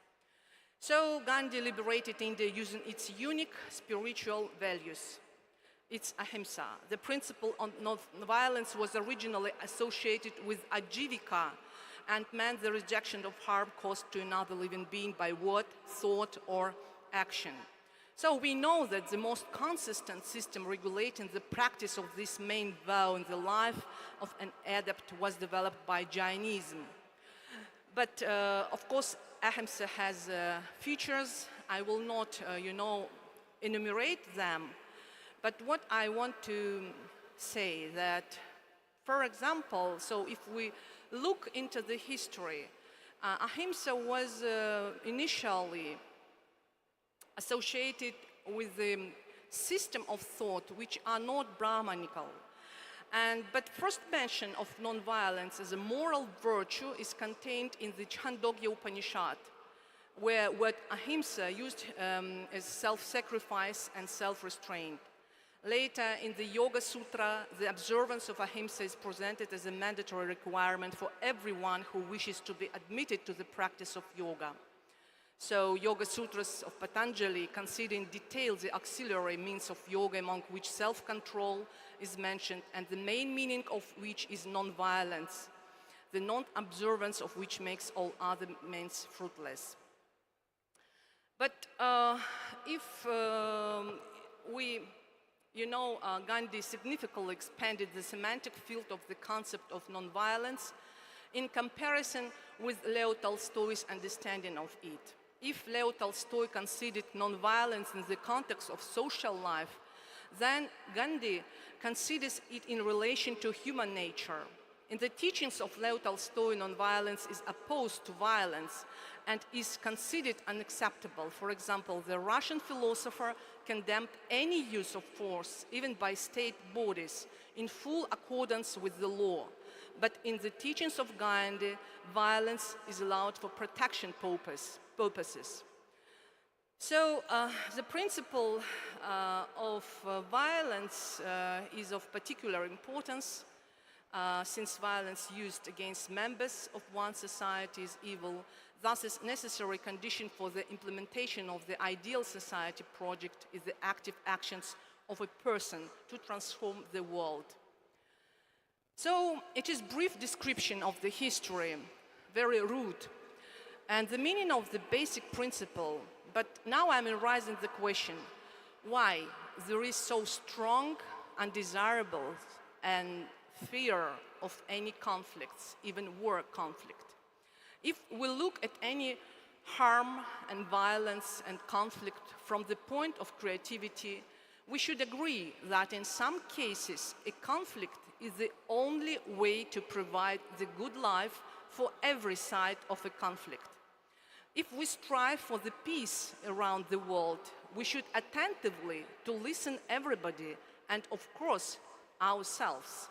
So Gandhi liberated India using its unique spiritual values. It's ahimsa. The principle of non-violence was originally associated with ajivika and meant the rejection of harm caused to another living being by word, thought, or action. So we know that the most consistent system regulating the practice of this main vow in the life of an adept was developed by Jainism. But of course, ahimsa has features. I will not, enumerate them. But what I want to say that, for example, so if we look into the history, ahimsa was initially associated with the system of thought which are not Brahmanical. But first mention of non-violence as a moral virtue is contained in the Chandogya Upanishad, where word ahimsa used as self-sacrifice and self-restraint. Later, in the Yoga Sutra, the observance of ahimsa is presented as a mandatory requirement for everyone who wishes to be admitted to the practice of yoga. So Yoga Sutras of Patanjali consider in detail the auxiliary means of yoga, among which self-control is mentioned, and the main meaning of which is non-violence, the non-observance of which makes all other means fruitless. But if Gandhi significantly expanded the semantic field of the concept of non-violence in comparison with Leo Tolstoy's understanding of it. If Leo Tolstoy considered non-violence in the context of social life, then Gandhi considers it in relation to human nature. In the teachings of Leo Tolstoy, non-violence is opposed to violence and is considered unacceptable. For example, the Russian philosopher condemned any use of force, even by state bodies, in full accordance with the law. But in the teachings of Gandhi, violence is allowed for protection purposes. So the principle of violence is of particular importance, since violence used against members of one society is evil. Thus, a necessary condition for the implementation of the ideal society project is the active actions of a person to transform the world. So it is a brief description of the history, very rude, and the meaning of the basic principle. But now I'm raising the question, why there is so strong, undesirable, and fear of any conflicts, even war conflict. If we look at any harm and violence and conflict from the point of creativity, we should agree that in some cases a conflict is the only way to provide the good life for every side of a conflict. If we strive for the peace around the world, we should attentively to listen everybody and of course ourselves.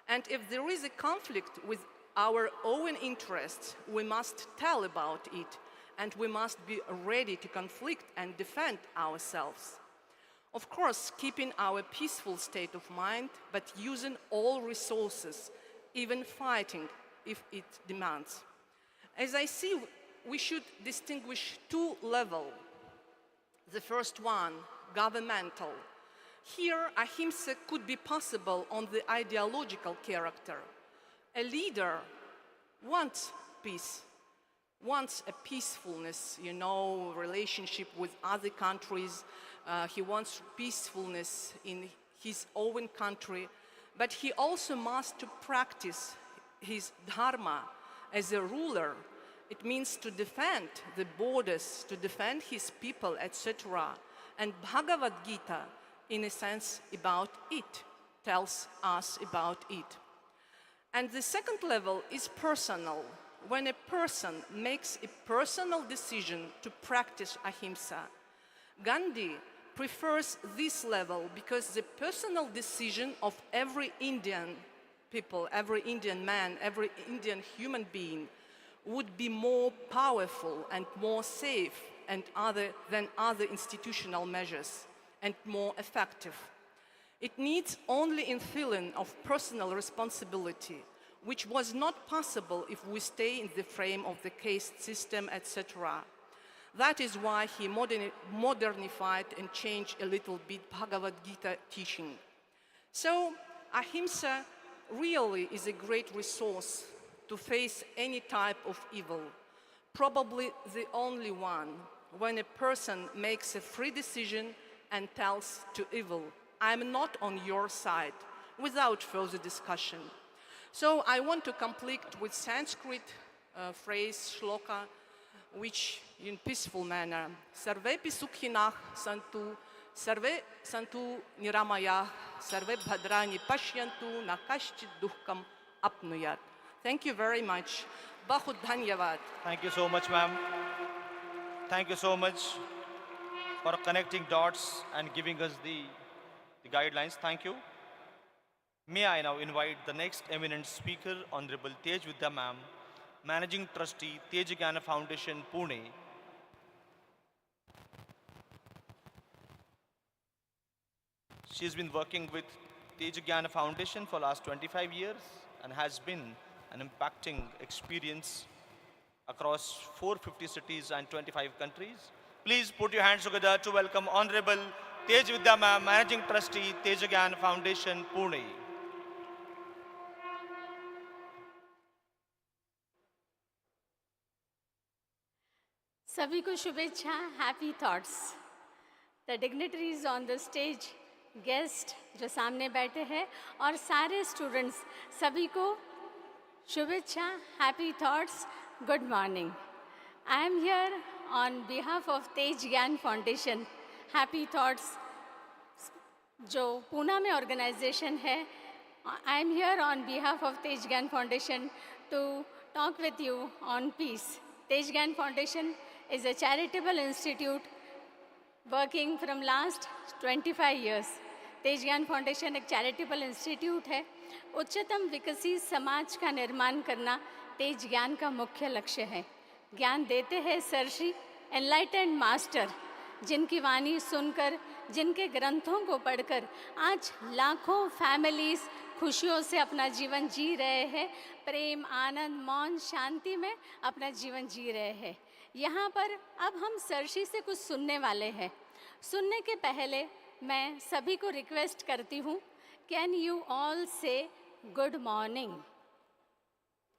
And if there is a conflict with our own interests, we must tell about it, and we must be ready to conflict and defend ourselves. Of course, keeping our peaceful state of mind, but using all resources, even fighting if it demands. As I see, we should distinguish two levels. The first one, governmental. Here, ahimsa could be possible on the ideological character. A leader wants peace, wants a peacefulness, relationship with other countries. He wants peacefulness in his own country, but he also must to practice his dharma as a ruler. It means to defend the borders, to defend his people, etc. And Bhagavad Gita, in a sense, about it, tells us about it. And the second level is personal. When a person makes a personal decision to practice ahimsa, Gandhi prefers this level because the personal decision of every Indian people, every Indian man, every Indian human being would be more powerful and more safe than other institutional measures and more effective. It needs only a feeling of personal responsibility, which was not possible if we stay in the frame of the caste system, etc. That is why he modernified and changed a little bit Bhagavad Gita teaching. So ahimsa really is a great resource to face any type of evil, probably the only one when a person makes a free decision and tells to evil, I'm not on your side, without further discussion. So I want to complete with Sanskrit phrase, shloka, which in peaceful manner, Sarvepi sukhinah santu, sarve santu niramaya, sarve bhadrani pashyantu, na kaschit dukkam apnuyat. Thank you very much. Bahut dhanyavad. Thank you so much, ma'am. Thank you so much for connecting dots and giving us the guidelines. Thank you. May I now invite the next eminent speaker, Honorable Tej Vidya ma'am, Managing Trustee, Tejagana Foundation, Pune. She's been working with Tejagana Foundation for the last 25 years and has been an impacting experience across 450 cities and 25 countries. Please put your hands together to welcome Honorable Tej Vidya Ma'am, Managing Trustee, Tejagyan Foundation, Pune. सभी को शुभेच्छा, happy thoughts. The dignitaries on the stage, guest जो सामने बैठे हैं और सारे students, सभी को शुभेच्छा, happy thoughts, good morning. I am here on behalf of Tej Gyan foundation, happy thoughts जो पूना में ऑर्गेनाइजेशन है। I am here on behalf of Tej Gyan foundation to talk with you on peace. Tej Gyan foundation is a charitable institute working from last 25 years. Tej Gyan foundation एक charitable institute है। उच्चतम विकसित समाज का निर्माण करना तेज ज्ञान का मुख्य लक्ष्य है। ज्ञान देते हैं सर्षि, एनलाइटेंड मास्टर, जिनकी वाणी सुनकर, जिनके ग्रंथों को पढ़कर आज लाखों फैमिलीज खुशियों से अपना जीवन जी रहे हैं, प्रेम, आनंद, मौन, शांति में अपना जीवन जी रहे हैं। यहाँ पर अब हम सर्षि से कुछ सुनने वाले हैं। सुनने के पहले मैं सभी को रिक्वेस्ट करती हूँ, कैन यू ऑल से गुड मॉर्निंग।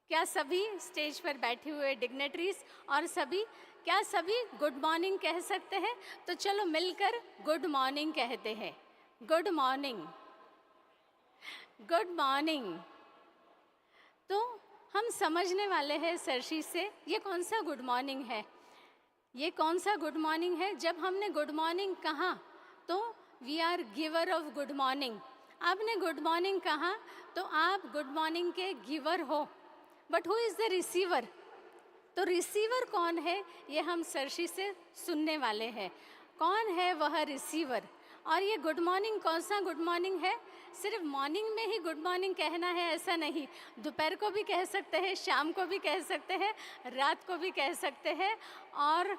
क्या सभी स्टेज पर बैठे हुए डिग्नेटरीज और सभी, क्या सभी गुड मॉर्निंग कह सकते हैं? तो चलो मिलकर गुड मॉर्निंग कहते हैं। Good morning, good morning. तो हम समझने वाले हैं सर्षि से ये कौन सा गुड मॉर्निंग है। ये कौन सा गुड मॉर्निंग है? जब हमने गुड मॉर्निंग कहा तो we are giver of good morning. आपने गुड मॉर्निंग कहा तो आप गुड मॉर्निंग के गिवर हो, but who is the receiver? तो रिसीवर कौन है ये हम सर्षि से सुनने वाले हैं। कौन है वह रिसीवर? और ये गुड मॉर्निंग कौन सा गुड मॉर्निंग है? सिर्फ मॉर्निंग में ही गुड मॉर्निंग कहना है ऐसा नहीं, दोपहर को भी कह सकते हैं, शाम को भी कह सकते हैं, रात को भी कह सकते हैं और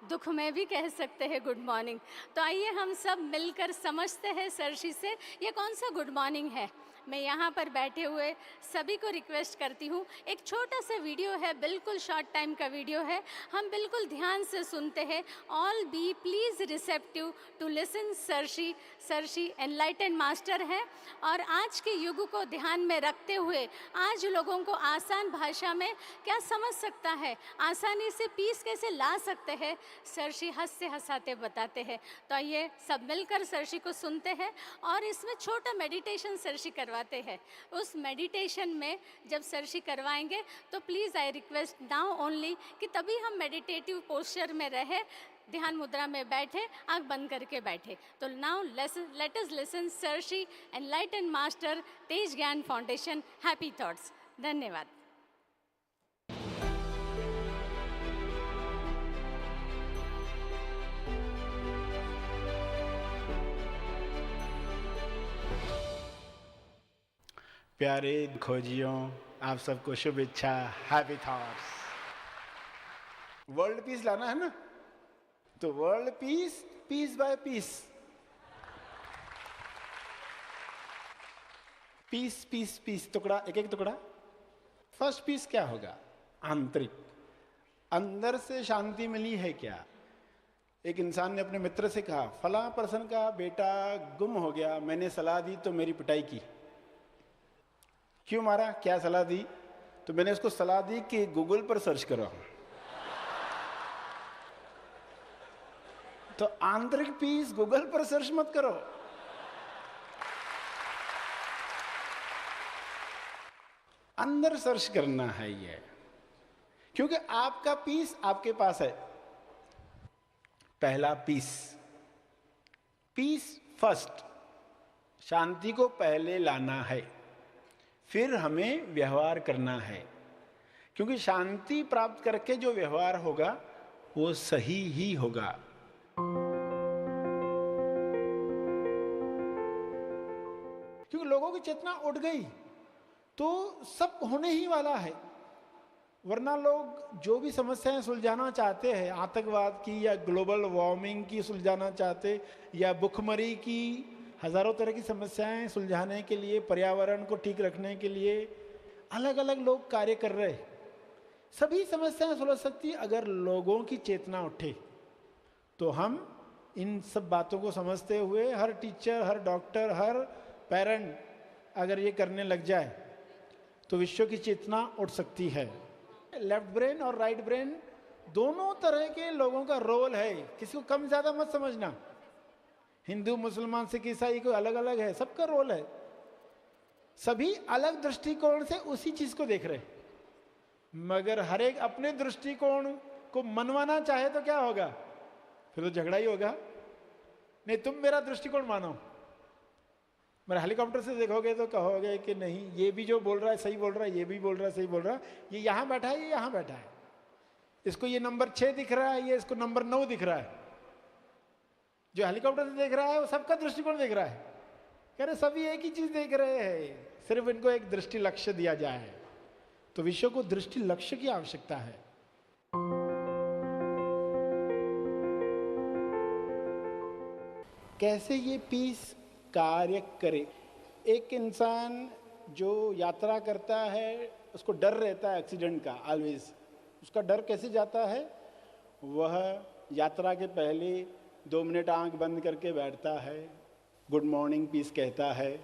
दुख में भी कह सकते हैं गुड मॉर्निंग। तो आइए हम सब मिलकर समझते हैं सर्षि से ये कौन सा गुड मॉर्निंग है। मैं यहाँ पर बैठे हुए सभी को रिक्वेस्ट करती हूँ, एक छोटा सा वीडियो है, बिल्कुल शॉर्ट टाइम का वीडियो है, हम बिल्कुल ध्यान से सुनते हैं। All be please receptive to listen Sirshree. Sirshree enlightened master है और आज के युग को ध्यान में रखते हुए आज लोगों को आसान भाषा में क्या समझ सकता है, आसानी से पीस कैसे ला सकते हैं, सर्षि हंसते हंसाते बताते हैं। तो आइए सब मिलकर सर्षि को सुनते हैं और इसमें छोटा मेडिटेशन सर्षि करवाते हैं। उस मेडिटेशन में जब सर्षि करवाएंगे तो please I request now only कि तभी हम मेडिटेटिव पोस्चर में रहे, ध्यान मुद्रा में बैठे, आँख बंद करके बैठे। तो now let us listen Sirshree enlightened master, Tej Gyan foundation, happy thoughts. धन्यवाद। प्यारे खोजियों, आप सबको शुभेच्छा, हैप्पी थॉट्स। वर्ल्ड पीस लाना है ना, तो world peace, peace by peace, peace peace peace, टुकड़ा, एक एक टुकड़ा। फर्स्ट पीस क्या होगा? आंतरिक, अंदर से शांति मिली है क्या? एक इंसान ने अपने मित्र से कहा, फला पर्सन का बेटा गुम हो गया, मैंने सलाह दी तो मेरी पिटाई की। क्यों मारा? क्या सलाह दी? तो मैंने उसको सलाह दी कि गूगल पर सर्च करो। तो आंतरिक पीस गूगल पर सर्च मत करो। अंदर सर्च करना है ये, क्योंकि आपका पीस आपके पास है। पहला पीस, पीस फर्स्ट, शांति को पहले लाना है, फिर हमें व्यवहार करना है, क्योंकि शांति प्राप्त करके जो व्यवहार होगा वो सही ही होगा। क्योंकि लोगों की चेतना उठ गई तो सब होने ही वाला है। वरना लोग जो भी समस्याएं सुलझाना चाहते हैं, आतंकवाद की या ग्लोबल वार्मिंग की सुलझाना चाहते, या भुखमरी की, हजारों तरह की समस्याएं सुलझाने के लिए, पर्यावरण को ठीक रखने के लिए अलग अलग लोग कार्य कर रहे हैं। सभी समस्याएं सुलझ सकती अगर लोगों की चेतना उठे। तो हम इन सब बातों को समझते हुए हर टीचर, हर डॉक्टर, हर पेरेंट अगर ये करने लग जाए तो विश्व की चेतना उठ सकती है। लेफ्ट ब्रेन और राइट ब्रेन दोनों तरह के लोगों का रोल है, किसी को कम ज्यादा मत समझना। हिंदू, मुसलमान, सिख, ईसाई कोई अलग अलग है, सबका रोल है। सभी अलग दृष्टिकोण से उसी चीज को देख रहे, मगर हर एक अपने दृष्टिकोण को मनवाना चाहे तो क्या होगा? फिर तो झगड़ा ही होगा। नहीं, तुम मेरा दृष्टिकोण मानो। मेरा हेलीकॉप्टर से देखोगे तो कहोगे कि नहीं, ये भी जो बोल रहा है सही बोल रहा है, ये भी बोल रहा है सही बोल रहा है, ये यहां बैठा है, ये यहां बैठा है, इसको ये नंबर 6 दिख रहा है, ये इसको नंबर 9 दिख रहा है। जो हेलीकॉप्टर से देख रहा है वो सबका दृष्टिकोण देख रहा है। कह रहे सभी एक ही चीज देख रहे हैं, सिर्फ इनको एक दृष्टि लक्ष्य दिया जाए। तो विश्व को दृष्टि लक्ष्य की आवश्यकता है। कैसे ये पीस कार्य करे? एक इंसान जो यात्रा करता है उसको डर रहता है एक्सीडेंट का ऑलवेज। उसका डर कैसे जाता है? वह यात्रा के पहले 2 मिनट आंख बंद करके बैठता है, गुड मॉर्निंग पीस कहता है,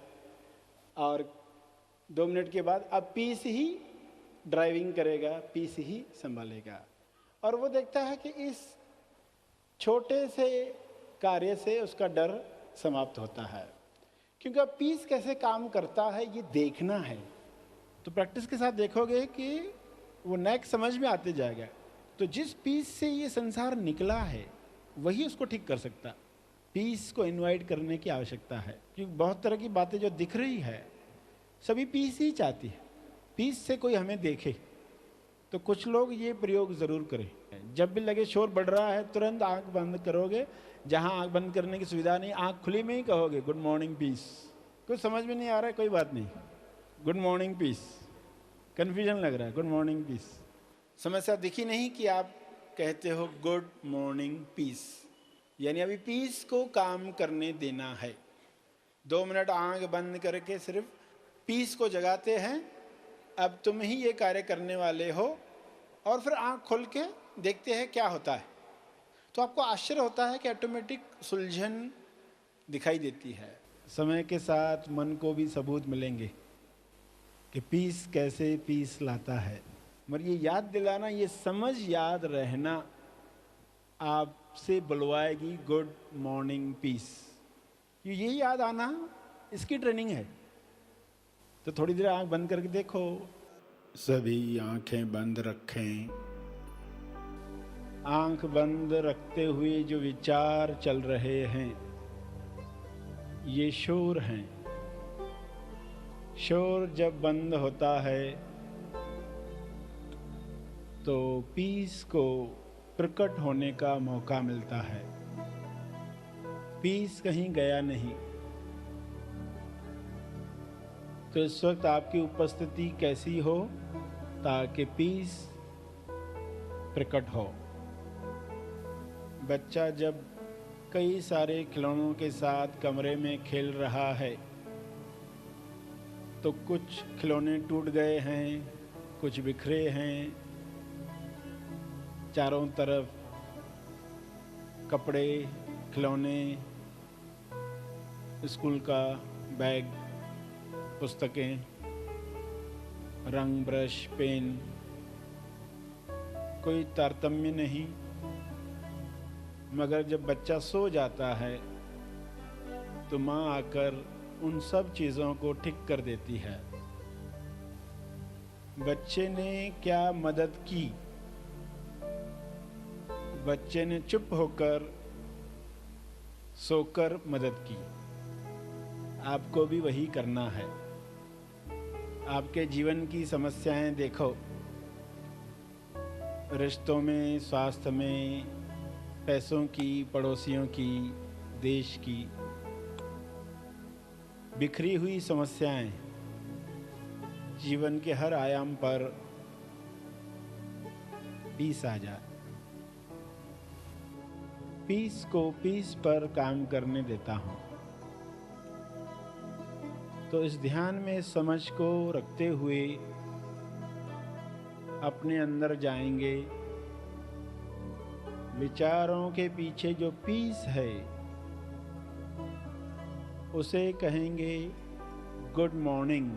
और 2 मिनट के बाद अब पीस ही ड्राइविंग करेगा, पीस ही संभालेगा। और वो देखता है कि इस छोटे से कार्य से उसका डर समाप्त होता है, क्योंकि अब पीस कैसे काम करता है ये देखना है। तो प्रैक्टिस के साथ देखोगे कि वो नेक्स्ट समझ में आते जाएगा। तो जिस पीस से ये संसार निकला है वही उसको ठीक कर सकता। पीस को इनवाइट करने की आवश्यकता है, क्योंकि बहुत तरह की बातें जो दिख रही है सभी पीस ही चाहती है। पीस से कोई हमें देखे। तो कुछ लोग ये प्रयोग जरूर करें, जब भी लगे शोर बढ़ रहा है तुरंत आंख बंद करोगे, जहां आंख बंद करने की सुविधा नहीं आंख खुली में ही कहोगे गुड मॉर्निंग पीस। कुछ समझ में नहीं आ रहा है, कोई बात नहीं, गुड मॉर्निंग पीस। कंफ्यूजन लग रहा है, गुड मॉर्निंग पीस। समस्या दिखी नहीं कि आप कहते हो गुड मॉर्निंग पीस, यानी अभी पीस को काम करने देना है। 2 मिनट आंख बंद करके सिर्फ पीस को जगाते हैं। अब तुम ही ये कार्य करने वाले हो, और फिर आंख खोल के देखते हैं क्या होता है। तो आपको आश्चर्य होता है कि ऑटोमेटिक सुलझन दिखाई देती है। समय के साथ मन को भी सबूत मिलेंगे कि पीस कैसे पीस लाता है। मगर ये याद दिलाना, ये समझ याद रहना आपसे बुलवाएगी गुड मॉर्निंग पीस। ये याद आना इसकी ट्रेनिंग है। तो थोड़ी देर आंख बंद करके देखो। सभी आंखें बंद रखें। आंख बंद रखते हुए जो विचार चल रहे हैं ये शोर हैं। शोर जब बंद होता है तो पीस को प्रकट होने का मौका मिलता है। पीस कहीं गया नहीं। तो इस वक्त आपकी उपस्थिति कैसी हो ताकि पीस प्रकट हो। बच्चा जब कई सारे खिलौनों के साथ कमरे में खेल रहा है तो कुछ खिलौने टूट गए हैं, कुछ बिखरे हैं, चारों तरफ कपड़े, खिलौने, स्कूल का बैग, पुस्तकें, रंग, ब्रश, पेन, कोई तारतम्य नहीं। मगर जब बच्चा सो जाता है तो माँ आकर उन सब चीज़ों को ठीक कर देती है। बच्चे ने क्या मदद की? बच्चे ने चुप होकर सोकर मदद की। आपको भी वही करना है। आपके जीवन की समस्याएं देखो, रिश्तों में, स्वास्थ्य में, पैसों की, पड़ोसियों की, देश की बिखरी हुई समस्याएं जीवन के हर आयाम पर पीस आ जाए। पीस को पीस पर काम करने देता हूं। तो इस ध्यान में समझ को रखते हुए अपने अंदर जाएंगे। विचारों के पीछे जो पीस है उसे कहेंगे गुड मॉर्निंग,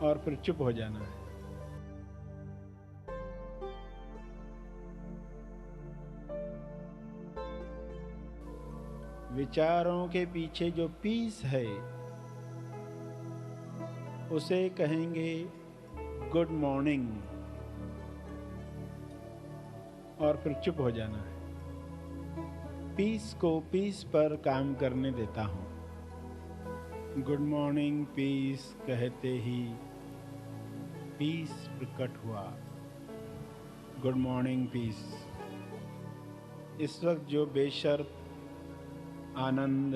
और फिर चुप हो जाना है। विचारों के पीछे जो पीस है उसे कहेंगे गुड मॉर्निंग, और फिर चुप हो जाना है। पीस को पीस पर काम करने देता हूँ। गुड मॉर्निंग पीस कहते ही पीस प्रकट हुआ। Good morning peace. इस वक्त जो बेशर्त आनंद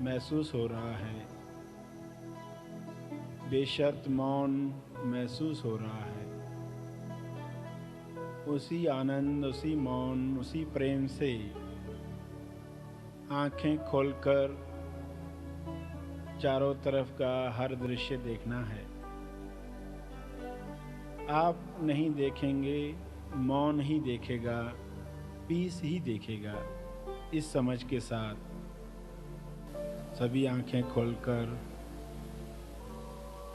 महसूस हो रहा है, बेशर्त मौन महसूस हो रहा है, उसी आनंद, उसी मौन, उसी प्रेम से आंखें खोलकर चारों तरफ का हर दृश्य देखना है। आप नहीं देखेंगे, मौन ही देखेगा, पीस ही देखेगा। इस समझ के साथ सभी आंखें खोलकर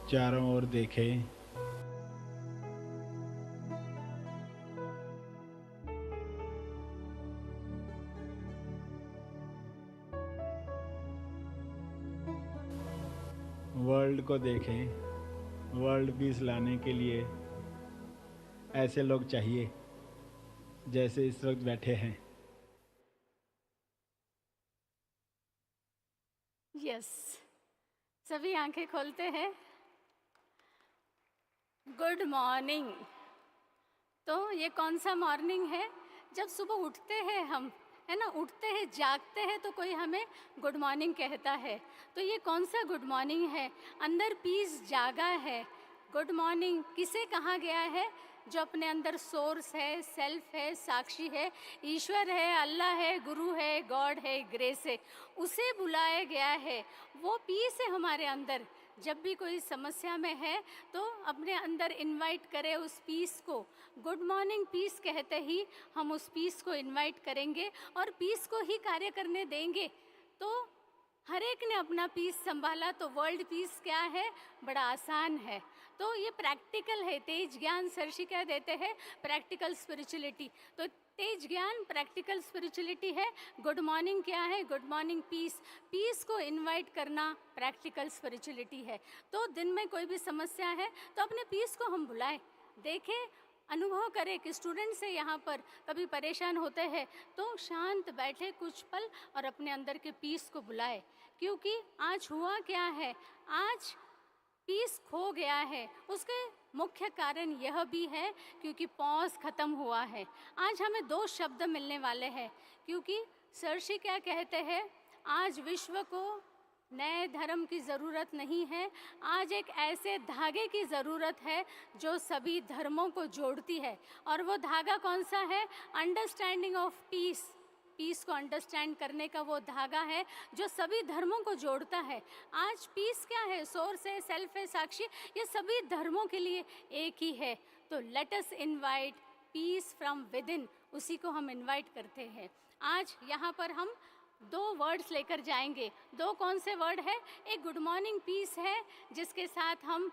चारों ओर देखें। वर्ल्ड को देखें। वर्ल्ड पीस लाने के लिए ऐसे लोग चाहिए जैसे इस वक्त बैठे हैं। यस, सभी आंखें खोलते हैं। Good morning. तो ये कौन सा मॉर्निंग है? जब सुबह उठते हैं हम, है ना, उठते हैं, जागते हैं तो कोई हमें गुड मॉर्निंग कहता है। तो ये कौन सा गुड मॉर्निंग है? अंदर पीस जागा है। गुड मॉर्निंग किसे कहा गया है? जो अपने अंदर सोर्स है, सेल्फ है, साक्षी है, ईश्वर है, अल्लाह है, गुरु है, गॉड है, ग्रेस है, उसे बुलाया गया है। वो पीस है हमारे अंदर। जब भी कोई समस्या में है तो अपने अंदर इनवाइट करें उस पीस को। गुड मॉर्निंग पीस कहते ही हम उस पीस को इनवाइट करेंगे और पीस को ही कार्य करने देंगे। तो हर एक ने अपना पीस संभाला तो वर्ल्ड पीस क्या है? बड़ा आसान है। तो ये प्रैक्टिकल है। तेज ज्ञान सरशी क्या देते हैं? Practical spirituality. तो तेज ज्ञान प्रैक्टिकल स्पिरिचुअलिटी है। गुड मॉर्निंग क्या है? Good morning peace. पीस को इनवाइट करना प्रैक्टिकल स्पिरिचुअलिटी है। तो दिन में कोई भी समस्या है तो अपने पीस को हम बुलाएं, देखें, अनुभव करें कि स्टूडेंट से यहाँ पर कभी परेशान होते हैं तो शांत बैठे कुछ पल और अपने अंदर के पीस को बुलाए। क्योंकि आज हुआ क्या है? आज पीस खो गया है। उसके मुख्य कारण यह भी है क्योंकि पॉज ख़त्म हुआ है। आज हमें दो शब्द मिलने वाले हैं क्योंकि सरशी क्या कहते हैं? आज विश्व को नए धर्म की ज़रूरत नहीं है, आज एक ऐसे धागे की ज़रूरत है जो सभी धर्मों को जोड़ती है। और वो धागा कौन सा है? Understanding of peace. पीस को अंडरस्टैंड करने का वो धागा है जो सभी धर्मों को जोड़ता है। आज पीस क्या है? सोर्स है, सेल्फ है, साक्षी, ये सभी धर्मों के लिए एक ही है। तो let us invite peace from within, उसी को हम इनवाइट करते हैं। आज यहाँ पर हम दो वर्ड्स लेकर जाएंगे। दो कौन से वर्ड है? एक गुड मॉर्निंग पीस है जिसके साथ हम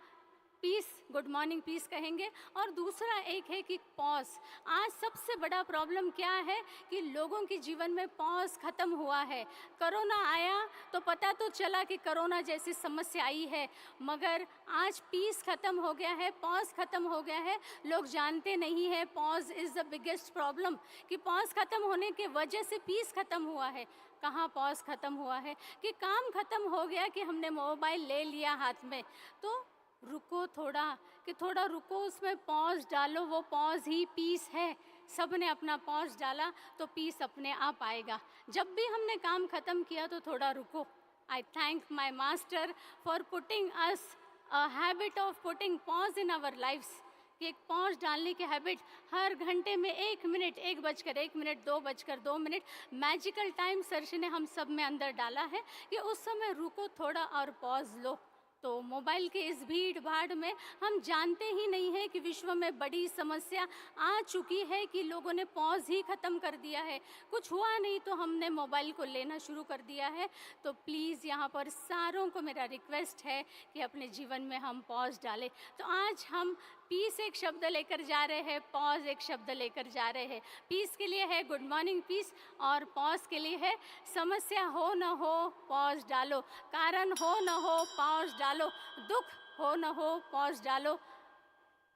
पीस, गुड मॉर्निंग पीस कहेंगे, और दूसरा एक है कि पॉज। आज सबसे बड़ा प्रॉब्लम क्या है कि लोगों के जीवन में पॉज ख़त्म हुआ है। कोरोना आया तो पता तो चला कि कोरोना जैसी समस्या आई है, मगर आज पीस ख़त्म हो गया है, पॉज ख़त्म हो गया है। लोग जानते नहीं है pause is the biggest problem, कि पॉज ख़त्म होने के वजह से पीस ख़त्म हुआ है। कहाँ पॉज ख़त्म हुआ है? कि काम ख़त्म हो गया, कि हमने मोबाइल ले लिया हाथ में। तो रुको थोड़ा, कि थोड़ा रुको, उसमें पॉज डालो, वो पॉज ही पीस है। सब ने अपना पॉज डाला तो पीस अपने आप आएगा। जब भी हमने काम ख़त्म किया तो थोड़ा रुको। I thank my master for putting us a habit of putting pause in our lifes. कि एक पॉज डालने की हैबिट हर घंटे में 1 मिनट, 1:01, 2:02, मैजिकल टाइम सरशी ने हम सब में अंदर डाला है कि उस समय रुको थोड़ा और पॉज लो। तो मोबाइल के इस भीड़ भाड़ में हम जानते ही नहीं है कि विश्व में बड़ी समस्या आ चुकी है कि लोगों ने पॉज ही ख़त्म कर दिया है। कुछ हुआ नहीं तो हमने मोबाइल को लेना शुरू कर दिया है। तो प्लीज़ यहाँ पर सारों को मेरा रिक्वेस्ट है कि अपने जीवन में हम पॉज डालें। तो आज हम पीस एक शब्द लेकर जा रहे हैं, पॉज एक शब्द लेकर जा रहे हैं। पीस के लिए है गुड मॉर्निंग पीस, और पॉज के लिए है समस्या हो न हो पॉज डालो, कारण हो न हो पॉज डालो, दुख हो न हो पॉज डालो।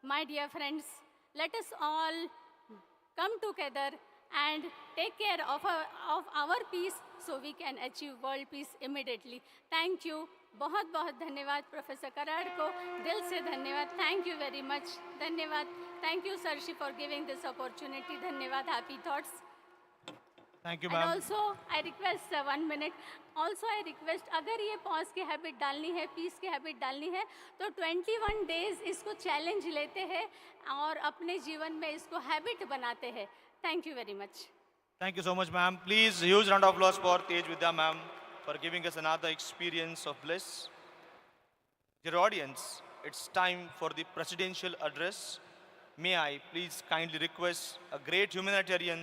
My dear friends, let us all come together and take care of our peace so we can achieve world peace immediately. Thank you. बहुत बहुत धन्यवाद प्रोफेसर कराड़ को, दिल से धन्यवाद। Thank you very much. धन्यवाद। Thank you Sirshree for giving this opportunity. धन्यवाद। Happy thoughts. Thank you, and ma'am. Also I request 1 minute, also I request, अगर ये पॉज की हैबिट डालनी है, पीस की हैबिट डालनी है, तो 21 डेज इसको चैलेंज लेते हैं और अपने जीवन में इसको हैबिट बनाते हैं। Thank you very much. Thank you so much, ma'am. Please, huge round of applause for Tej Vidya, ma'am, for giving us another experience of bliss. Dear audience, it's time for the presidential address. May I please kindly request a great humanitarian,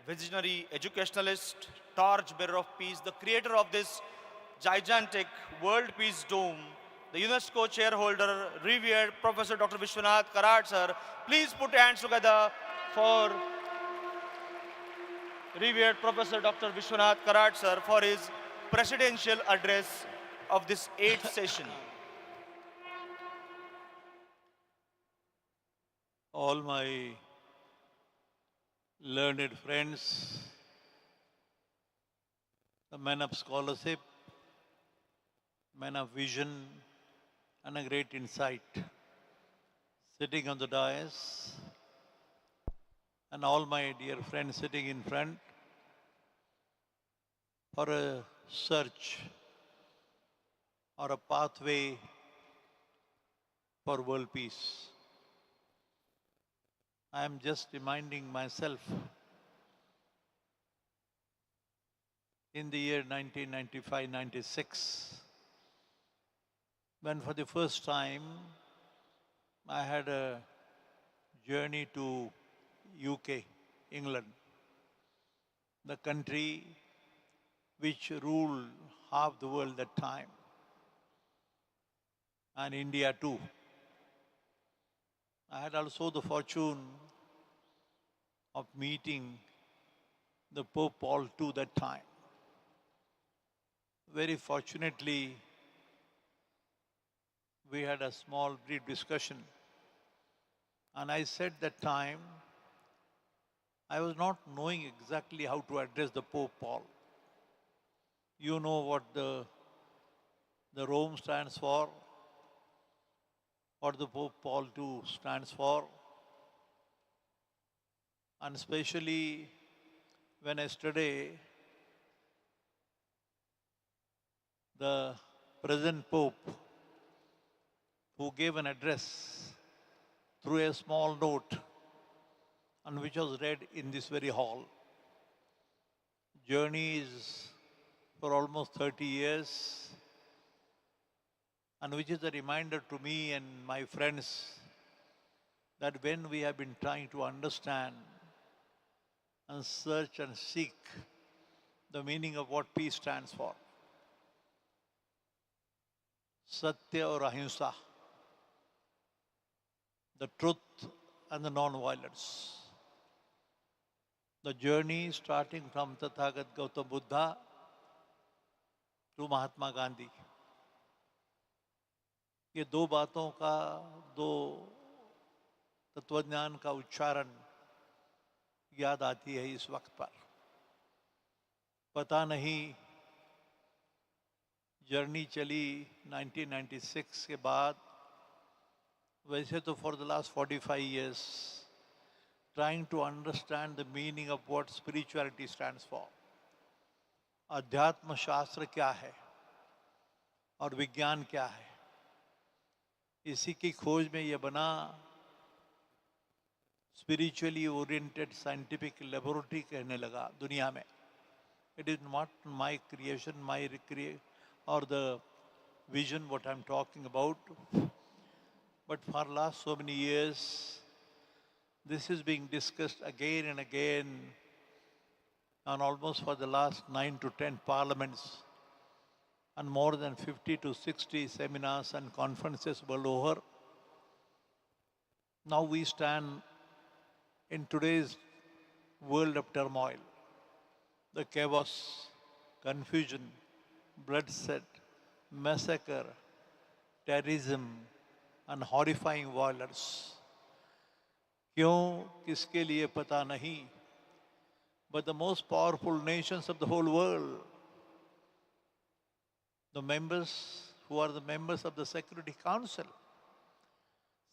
visionary educationalist, torchbearer of peace, the creator of this gigantic World Peace Dome, the UNESCO chairholder, revered Professor Dr. Vishwanath Karad, sir. Please put your hands together for revered Professor Dr. Vishwanath Karad, sir, for his presidential address of this 8th session. All my learned friends, the men of scholarship, men of vision, and a great insight, sitting on the dais, and all my dear friends sitting in front for a search or a pathway for world peace. I am just reminding myself in the year 1995-96, when for the first time I had a journey to UK, England, the country which ruled half the world at that time, and India too. I had also the fortune of meeting the Pope Paul II that time. Very fortunately, we had a small brief discussion, and I said that time I was not knowing exactly how to address the Pope Paul. You know what the Rome stands for, what the Pope Paul II stands for, and especially when yesterday the present Pope, who gave an address through a small note and which was read in this very hall, journeys for almost 30 years, and which is a reminder to me and my friends that when we have been trying to understand and search and seek the meaning of what peace stands for, Satya or Ahimsa, the truth and the non-violence. The journey starting from Tathagat Gautama Buddha to Mahatma Gandhi. ये दो बातों का, दो तत्वज्ञान का उच्चारण याद आती है इस वक्त पर। पता नहीं जर्नी चली 1996 के बाद, वैसे तो for the last 45 years trying to understand the meaning of what spirituality stands for. अध्यात्म शास्त्र क्या है और विज्ञान क्या है, इसी की खोज में ये बना स्पिरिचुअली ओरिएंटेड साइंटिफिक लेबोरेटरी कहने लगा दुनिया में. It is not my creation, my or the vision what I'm talking about. But for last so many years, this is being discussed again and again on almost for the last 9 to 10 parliaments and more than 50 to 60 seminars and conferences world over. Now we stand in today's world of turmoil, the chaos, confusion, bloodshed, massacre, terrorism, and horrifying violence. क्यों किसके लिए पता नहीं, but the most powerful nations of the whole world, the members who are the members of the Security Council,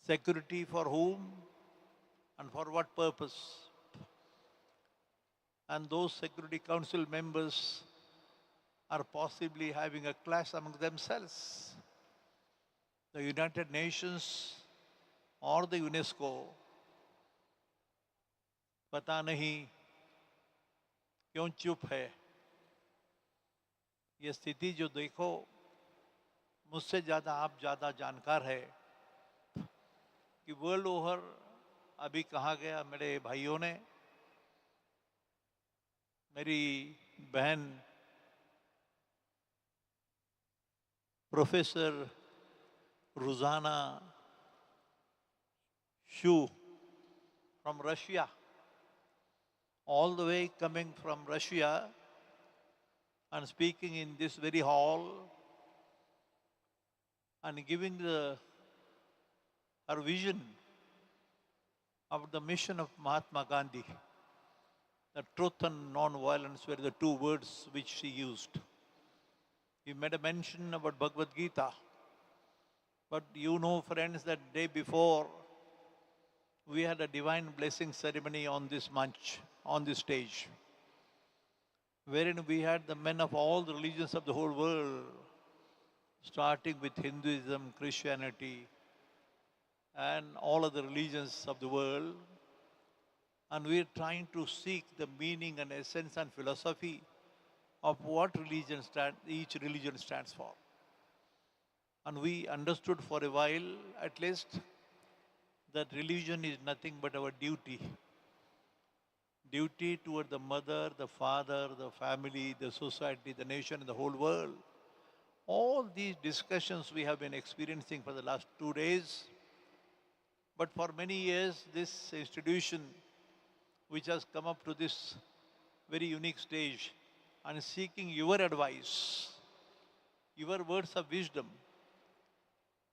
security for whom and for what purpose? And those Security Council members are possibly having a clash among themselves. The United Nations or the UNESCO, पता नहीं क्यों चुप है. ये स्थिति जो देखो, मुझसे ज़्यादा आप ज़्यादा जानकार है कि वर्ल्ड ओवर अभी कहा गया मेरे भाइयों ने, मेरी बहन प्रोफेसर रुजाना शू from Russia, all the way coming from Russia and speaking in this very hall and giving her vision of the mission of Mahatma Gandhi. The truth and non-violence were the two words which she used. He made a mention about Bhagavad Gita. But you know, friends, that day before, we had a divine blessing ceremony on this munch, on this stage, wherein we had the men of all the religions of the whole world, starting with Hinduism, Christianity, and all other religions of the world. And we are trying to seek the meaning and essence and philosophy of what each religion stands for. And we understood for a while, at least, that religion is nothing but our duty. Duty toward the mother, the father, the family, the society, the nation, and the whole world. All these discussions we have been experiencing for the last 2 days. But for many years, this institution, which has come up to this very unique stage and seeking your advice, your words of wisdom,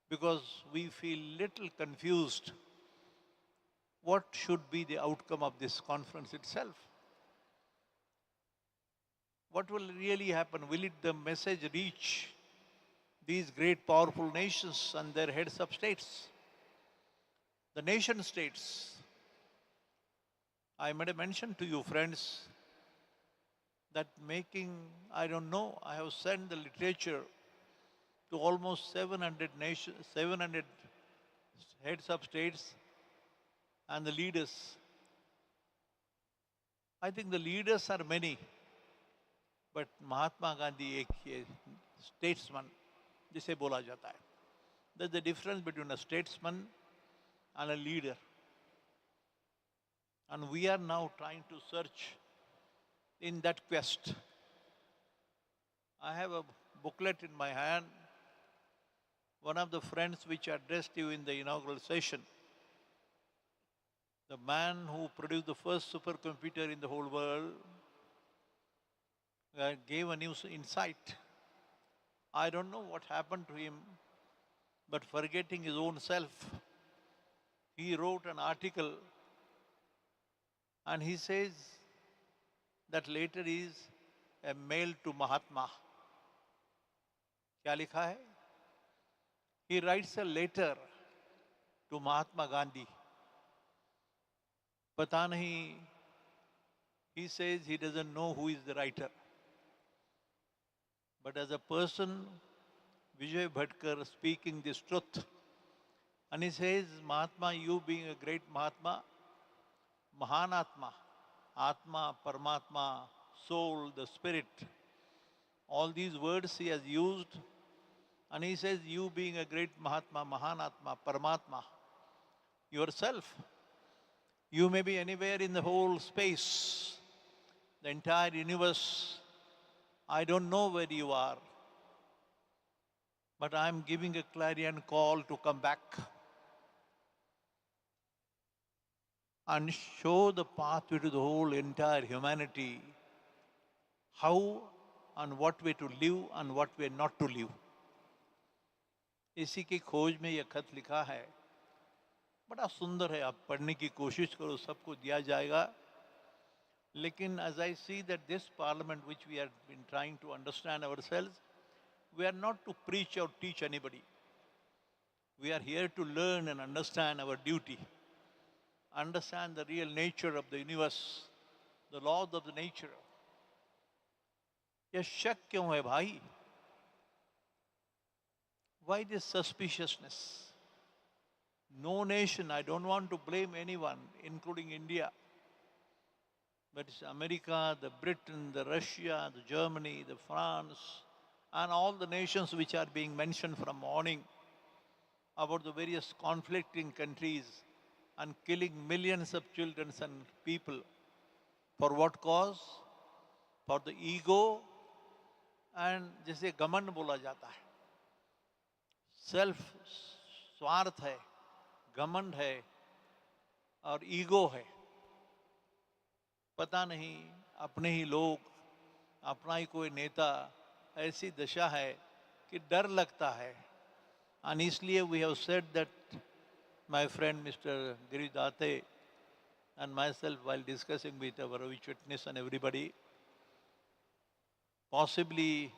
because we feel little confused what should be the outcome of this conference itself. What will really happen? Will the message reach these great powerful nations and their heads of states? The nation states. I made a mention to you, friends, that I don't know, I have sent the literature to almost 700 nations, 700 heads of states and the leaders. I think the leaders are many, but Mahatma Gandhi एक statesman जिसे बोला जाता है. There's the difference between a statesman and a leader. And we are now trying to search in that quest. I have a booklet in my hand, one of the friends which addressed you in the inaugural session. The man who produced the first supercomputer in the whole world gave a new insight. I don't know what happened to him, but forgetting his own self, he wrote an article and he says that letter is a mail to Mahatma. क्या लिखा है? He writes a letter to Mahatma Gandhi. पता नहीं, he says he doesn't know who is the writer. But as a person, Vijay Bhatkar speaking this truth, and he says, Mahatma, you being a great Mahatma, Mahan Atma, Atma, Paramatma, soul, the spirit, all these words he has used And he says, you being a great Mahatma, Mahanatma, Paramatma, yourself, you may be anywhere in the whole space, the entire universe. I don't know where you are, but I'm giving a clarion call to come back and show the pathway to the whole entire humanity, how and what way to live and what way not to live. इसी की खोज में यह खत लिखा है, बड़ा सुंदर है, आप पढ़ने की कोशिश करो, सबको दिया जाएगा. लेकिन as I see that this parliament which we have been trying to understand ourselves, we are not to preach or teach anybody. We are here to learn and understand our duty, understand the real nature of the universe, the laws of the nature. यह शक क्यों है भाई? Why this suspiciousness? No nation, I don't want to blame anyone, including India, but it's America, the Britain, the Russia, the Germany, the France, and all the nations which are being mentioned from morning about the various conflicting countries and killing millions of children and people. For what cause? For the ego and जिसे घमंड बोला जाता है. Self स्वार्थ है, घमंड है और ईगो है. पता नहीं अपने ही लोग, अपना ही कोई नेता, ऐसी दशा है कि डर लगता है. And इसलिए we have said that my friend Mr. Giri Date and myself, while discussing with our witness and everybody, possibly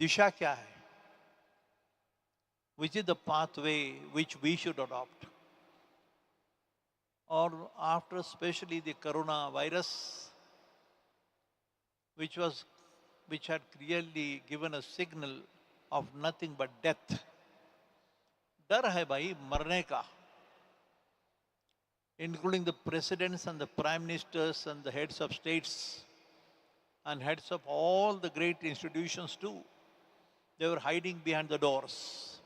दिशा क्या है? Which is the pathway which we should adopt? Or after especially the coronavirus, which had clearly given a signal of nothing but death. डर है भाई मरने का, including the presidents and the prime ministers and the heads of states and heads of all the great institutions too. They were hiding behind the doors,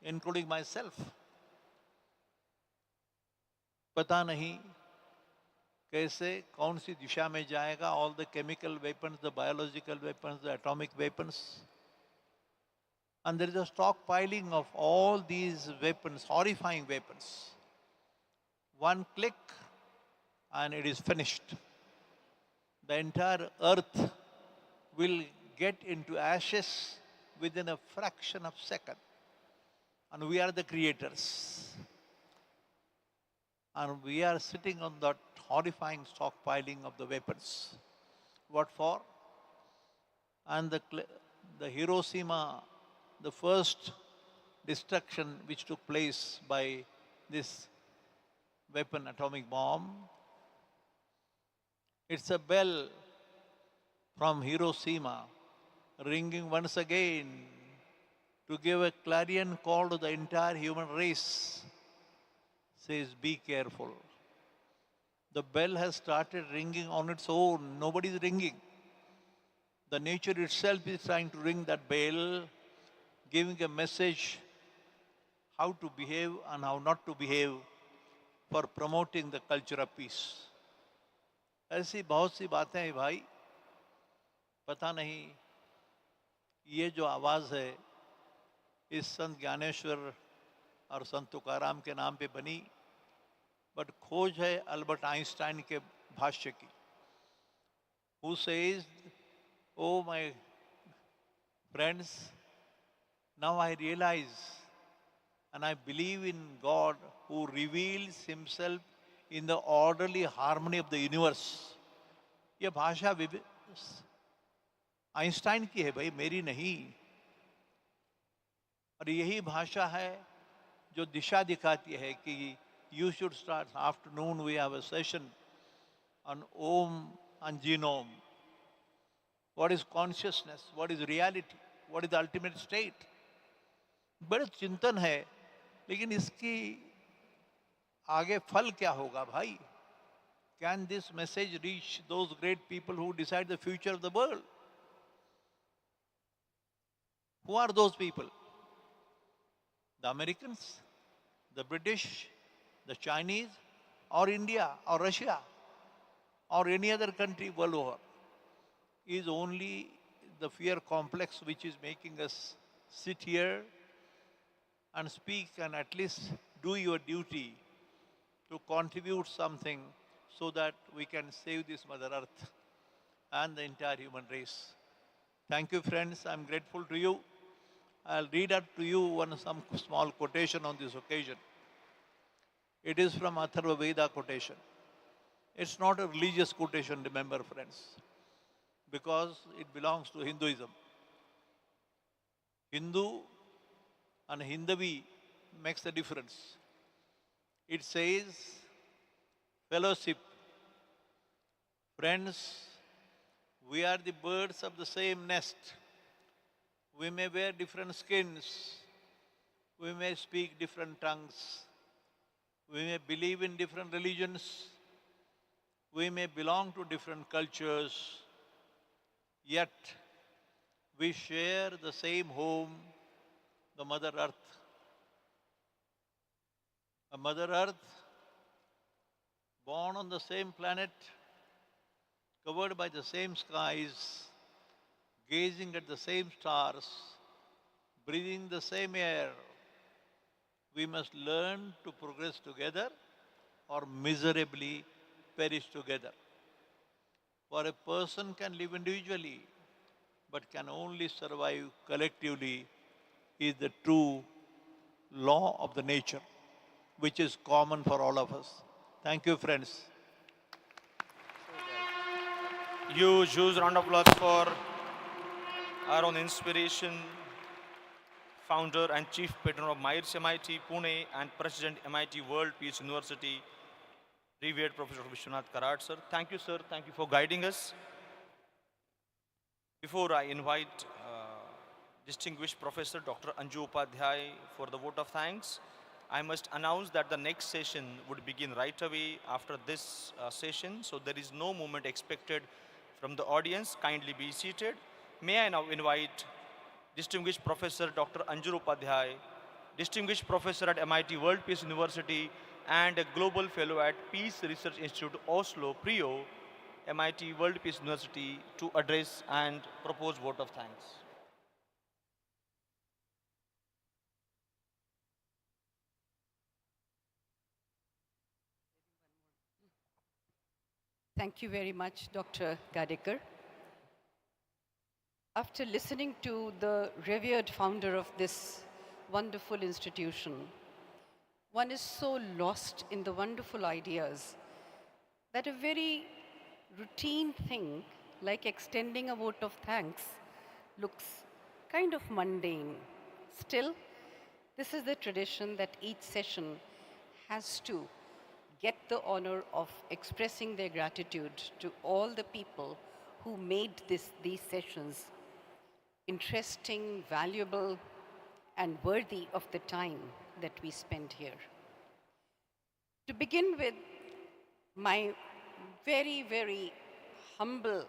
including myself. पता नहीं कैसे कौन सी दिशा में जाएगा. All the chemical weapons, the biological weapons, the atomic weapons. And there is a stockpiling of all these weapons, horrifying weapons. One click and it is finished. The entire earth will get into ashes within a fraction of a second. And we are the creators. And we are sitting on that horrifying stockpiling of the weapons. What for? And the Hiroshima, the first destruction which took place by this weapon, atomic bomb, it's a bell from Hiroshima ringing once again to give a clarion call to the entire human race. Says, be careful. The bell has started ringing on its own. Nobody is ringing. The nature itself is trying to ring that bell, giving a message how to behave and how not to behave for promoting the culture of peace. ऐसी बहुत सी बातें हैं भाई. पता नहीं ये जो आवाज़ है इस संत ज्ञानेश्वर और संत तुकाराम के नाम पे बनी, बट खोज है अल्बर्ट आइंस्टाइन के भाष्य की. Who says, oh my friends, now I realize and I believe in God who reveals himself in the orderly harmony of the universe. ये भाषा आइंस्टाइन की है भाई, मेरी नहीं. और यही भाषा है जो दिशा दिखाती है कि you should start. Afternoon we have a session on Om and Genome. What is consciousness? What is reality? What is the ultimate state? बड़े चिंतन है, लेकिन इसकी आगे फल क्या होगा भाई? Can this message reach those great people who decide the future of the world? Who are those people? The Americans, the British, the Chinese, or India, or Russia, or any other country world over? Is only the fear complex which is making us sit here and speak and at least do your duty to contribute something so that we can save this Mother Earth and the entire human race. Thank you, friends. I'm grateful to you. I'll read out to you some small quotation on this occasion. It is from Atharva Veda quotation. It's not a religious quotation, remember, friends, because it belongs to Hinduism. Hindu and Hindavi makes a difference. It says, fellowship. Friends, we are the birds of the same nest. We may wear different skins. We may speak different tongues. We may believe in different religions. We may belong to different cultures. Yet, we share the same home, the Mother Earth. A Mother Earth, born on the same planet, covered by the same skies, gazing at the same stars, breathing the same air. We must learn to progress together or miserably perish together. For a person can live individually, but can only survive collectively is the true law of the nature, which is common for all of us. Thank you, friends. Huge round of applause for our own inspiration, founder and chief patron of MITES MIT Pune and president MIT World Peace University, revered Professor Vishwanath Karad, sir. Thank you, sir. Thank you for guiding us. Before I invite distinguished Professor Dr. Anju Upadhyay for the vote of thanks, I must announce that the next session would begin right away after this session, so there is no movement expected from the audience. Kindly be seated. May I now invite distinguished Professor Dr. Anju Upadhyay, distinguished professor at MIT World Peace University and a global fellow at Peace Research Institute Oslo, PRIO, MIT World Peace University, to address and propose vote of thanks. Thank you very much, Dr. Gadekar. After listening to the revered founder of this wonderful institution, one is so lost in the wonderful ideas that a very routine thing like extending a vote of thanks looks kind of mundane. Still, this is the tradition that each session has to get the honor of expressing their gratitude to all the people who made these sessions interesting, valuable, and worthy of the time that we spend here. To begin with, my very, very humble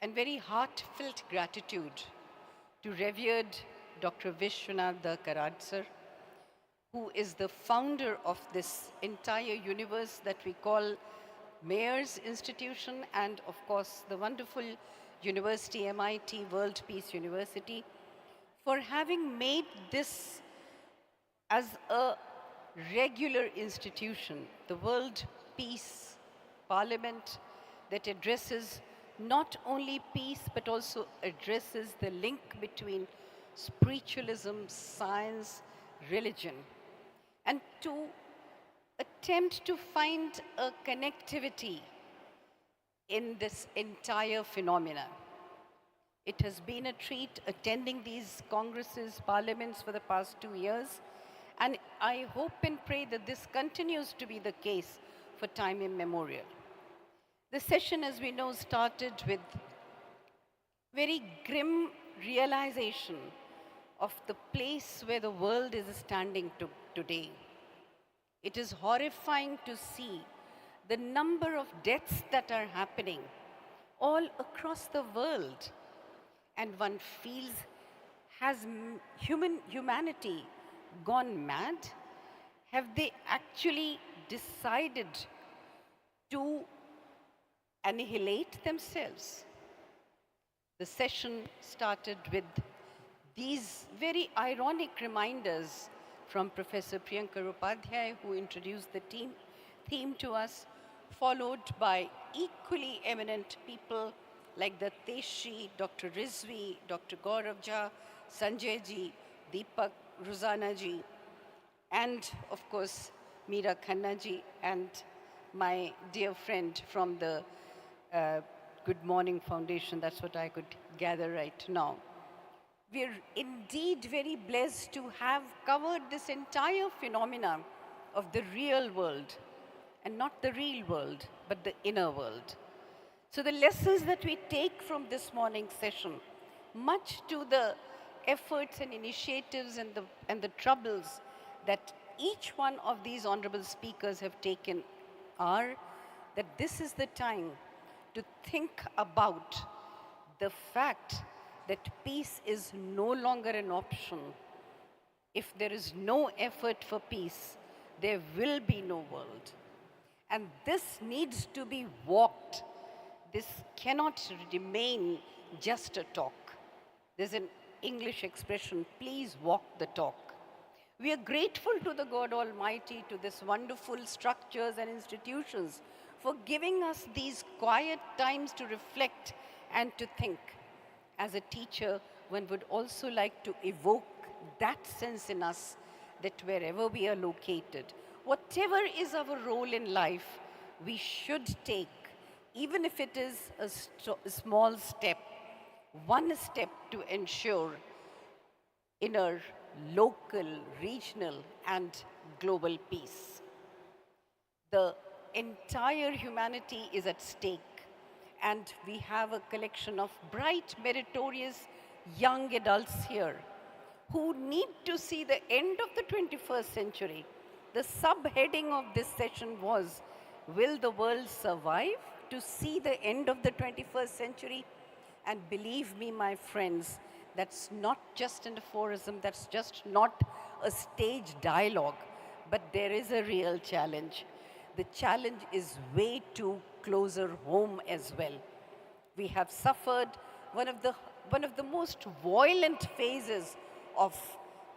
and very heartfelt gratitude to revered Dr. Vishwanath Karad sir, who is the founder of this entire universe that we call Mayor's Institution, and of course the wonderful university, MIT World Peace University, for having made this as a regular institution, the World Peace Parliament that addresses not only peace but also addresses the link between spiritualism, science, religion, and to attempt to find a connectivity in this entire phenomena. It has been a treat attending these congresses, parliaments for the past 2 years, and I hope and pray that this continues to be the case for time immemorial. The session, as we know, started with very grim realization of the place where the world is standing today. It is horrifying to see the number of deaths that are happening all across the world. And one feels, has humanity gone mad? Have they actually decided to annihilate themselves? The session started with these very ironic reminders from Professor Priyanka Upadhyay, who introduced the theme to us, followed by equally eminent people like the Teshi, Dr. Rizvi, Dr. Gaurav Jha, Sanjay ji, Deepak, Ruzana ji, and of course, Meera Khanna ji, and my dear friend from the Good Morning Foundation. That's what I could gather right now. We're indeed very blessed to have covered this entire phenomena of the real world, and not the real world, but the inner world. So the lessons that we take from this morning's session, much to the efforts and initiatives and the troubles that each one of these honorable speakers have taken, are that this is the time to think about the fact that peace is no longer an option. If there is no effort for peace, there will be no world. And this needs to be walked. This cannot remain just a talk. There's an English expression, please walk the talk. We are grateful to the God Almighty, to this wonderful structures and institutions for giving us these quiet times to reflect and to think. As a teacher, one would also like to evoke that sense in us that wherever we are located, whatever is our role in life, we should take, even if it is a small step, one step to ensure inner, local, regional, and global peace. The entire humanity is at stake, and we have a collection of bright, meritorious young adults here who need to see the end of the 21st century. The subheading of this session was, will the world survive to see the end of the 21st century? And believe me, my friends, that's not just an aphorism, that's just not a stage dialogue, but there is a real challenge. The challenge is way too closer home as well. We have suffered one of the most violent phases of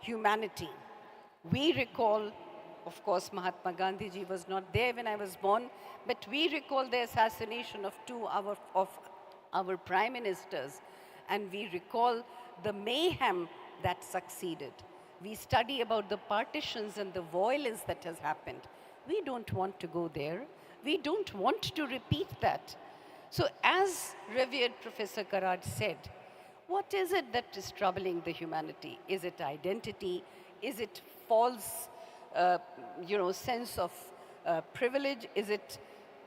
humanity. We recall, of course, Mahatma Gandhi ji was not there when I was born, but we recall the assassination of two of our prime ministers, and we recall the mayhem that succeeded. We study about the partitions and the violence that has happened. We don't want to go there. We don't want to repeat that. So as revered Professor Karad said, what is it that is troubling the humanity? Is it identity? Is it false, sense of privilege? Is it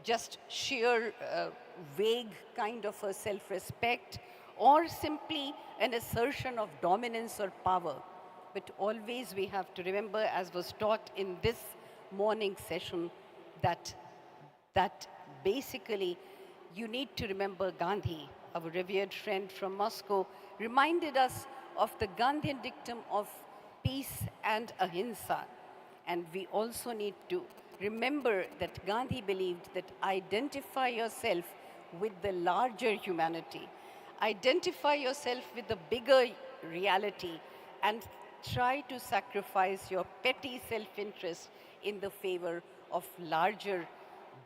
just sheer vague kind of a self-respect, or simply an assertion of dominance or power? But always we have to remember, as was taught in this morning session, that basically you need to remember Gandhi, our revered friend from Moscow, reminded us of the Gandhian dictum of peace and ahimsa. And we also need to remember that Gandhi believed that identify yourself with the larger humanity. Identify yourself with the bigger reality and try to sacrifice your petty self-interest in the favor of larger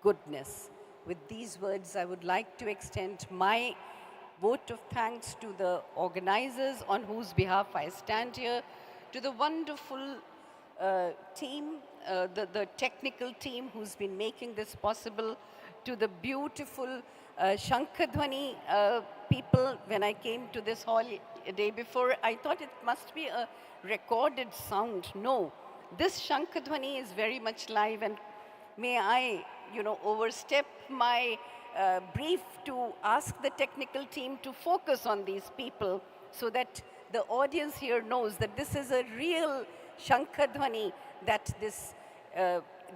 goodness. With these words, I would like to extend my vote of thanks to the organizers on whose behalf I stand here, to the wonderful team, the technical team who's been making this possible, to the beautiful Shankadhwani people. When I came to this hall a day before, I thought it must be a recorded sound. No, this Shankadhwani is very much live, and may I, overstep my brief to ask the technical team to focus on these people so that the audience here knows that this is a real Shankadhwani, that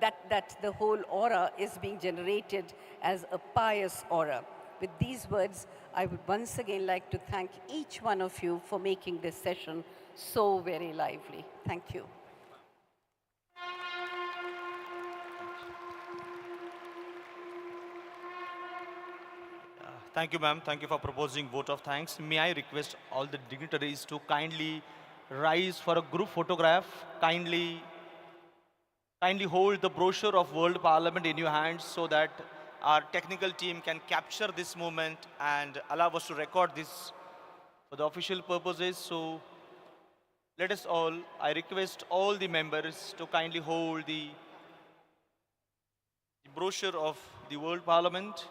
that the whole aura is being generated as a pious aura. with these words, I would once again like to thank each one of you for making this session so very lively. Thank you. Thank you, ma'am. Thank you for proposing vote of thanks. May I request all the dignitaries to kindly rise for a group photograph. Kindly hold the brochure of World Parliament in your hands so that our technical team can capture this moment and allow us to record this for the official purposes. So let us all, I request all the members to kindly hold the brochure of the World Parliament.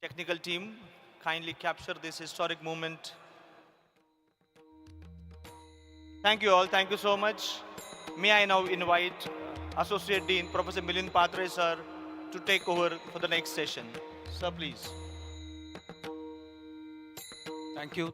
Technical team, kindly capture this historic moment. Thank you all. Thank you so much. May I now invite Associate Dean Professor Milind Patre sir to take over for the next session. Sir, please. Thank you.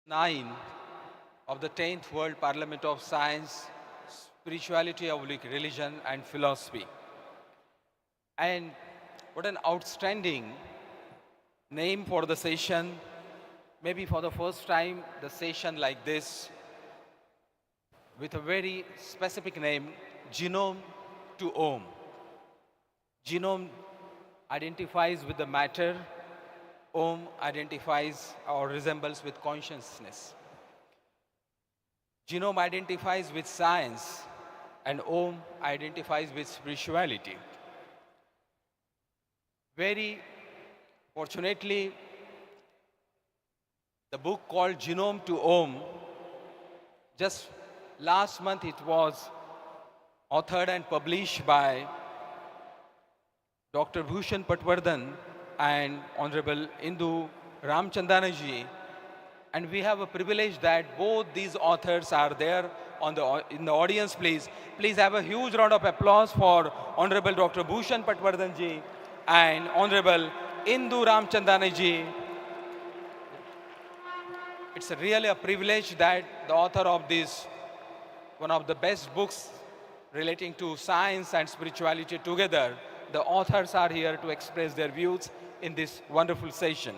9 of the 10th World Parliament of Science, Spirituality, Religion and Philosophy. And what an outstanding name for the session. Maybe for the first time, the session like this, with a very specific name, Genome to Om. Genome identifies with the matter, Om identifies or resembles with consciousness. Genome identifies with science, and Om identifies with spirituality. Very fortunately, the book called Genome to Om, just last month it was authored and published by Dr. Bhushan Patwardhan and Honorable Indu Ramchandanaji. And we have a privilege that both these authors are there in the audience, please. Please have a huge round of applause for Honorable Dr. Bhushan Patwardhanji and Honorable Indu Ramchandanaji. It's really a privilege that the author of this, one of the best books relating to science and spirituality together, the authors are here to express their views in this wonderful session.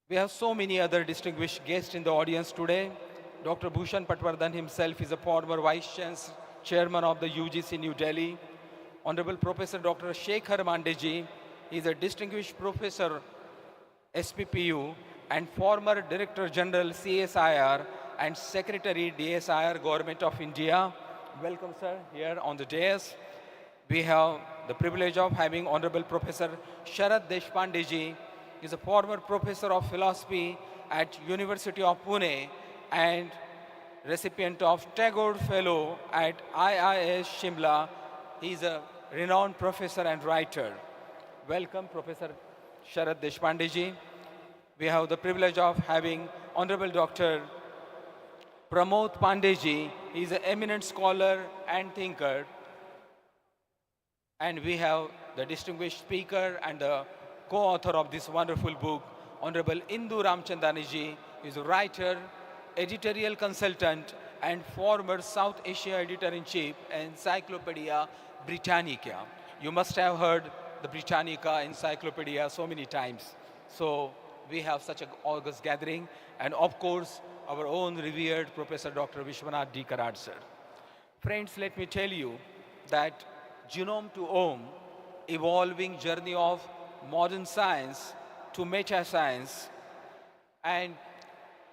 We have so many other distinguished guests in the audience today. Dr. Bhushan Patwardhan himself is a former Vice Chairman of the UGC New Delhi. Honorable Professor Dr. Shekhar Mandeji is a distinguished professor SPPU and former Director General CSIR and Secretary DSIR Government of India. Welcome, sir, here on the dais. We have the privilege of having Honorable Professor Sharad Deshpandeji. He is a former Professor of Philosophy at University of Pune and recipient of Tagore Fellow at IIS Shimla. He is a renowned professor and writer. Welcome, Professor Sharad Deshpandeji. We have the privilege of having Honorable Dr. Pramod Pandeji. He is an eminent scholar and thinker. And we have the distinguished speaker and the co-author of this wonderful book, Honorable Indu Ramchandanaji. He is a writer, editorial consultant, and former South Asia editor-in-chief, Encyclopedia Britannica. You must have heard the Britannica Encyclopedia so many times. So we have such an august gathering, and of course, our own revered Professor Dr. Vishwanath D. Karad, sir. Friends, let me tell you that Genome to Om, evolving journey of modern science to meta-science, and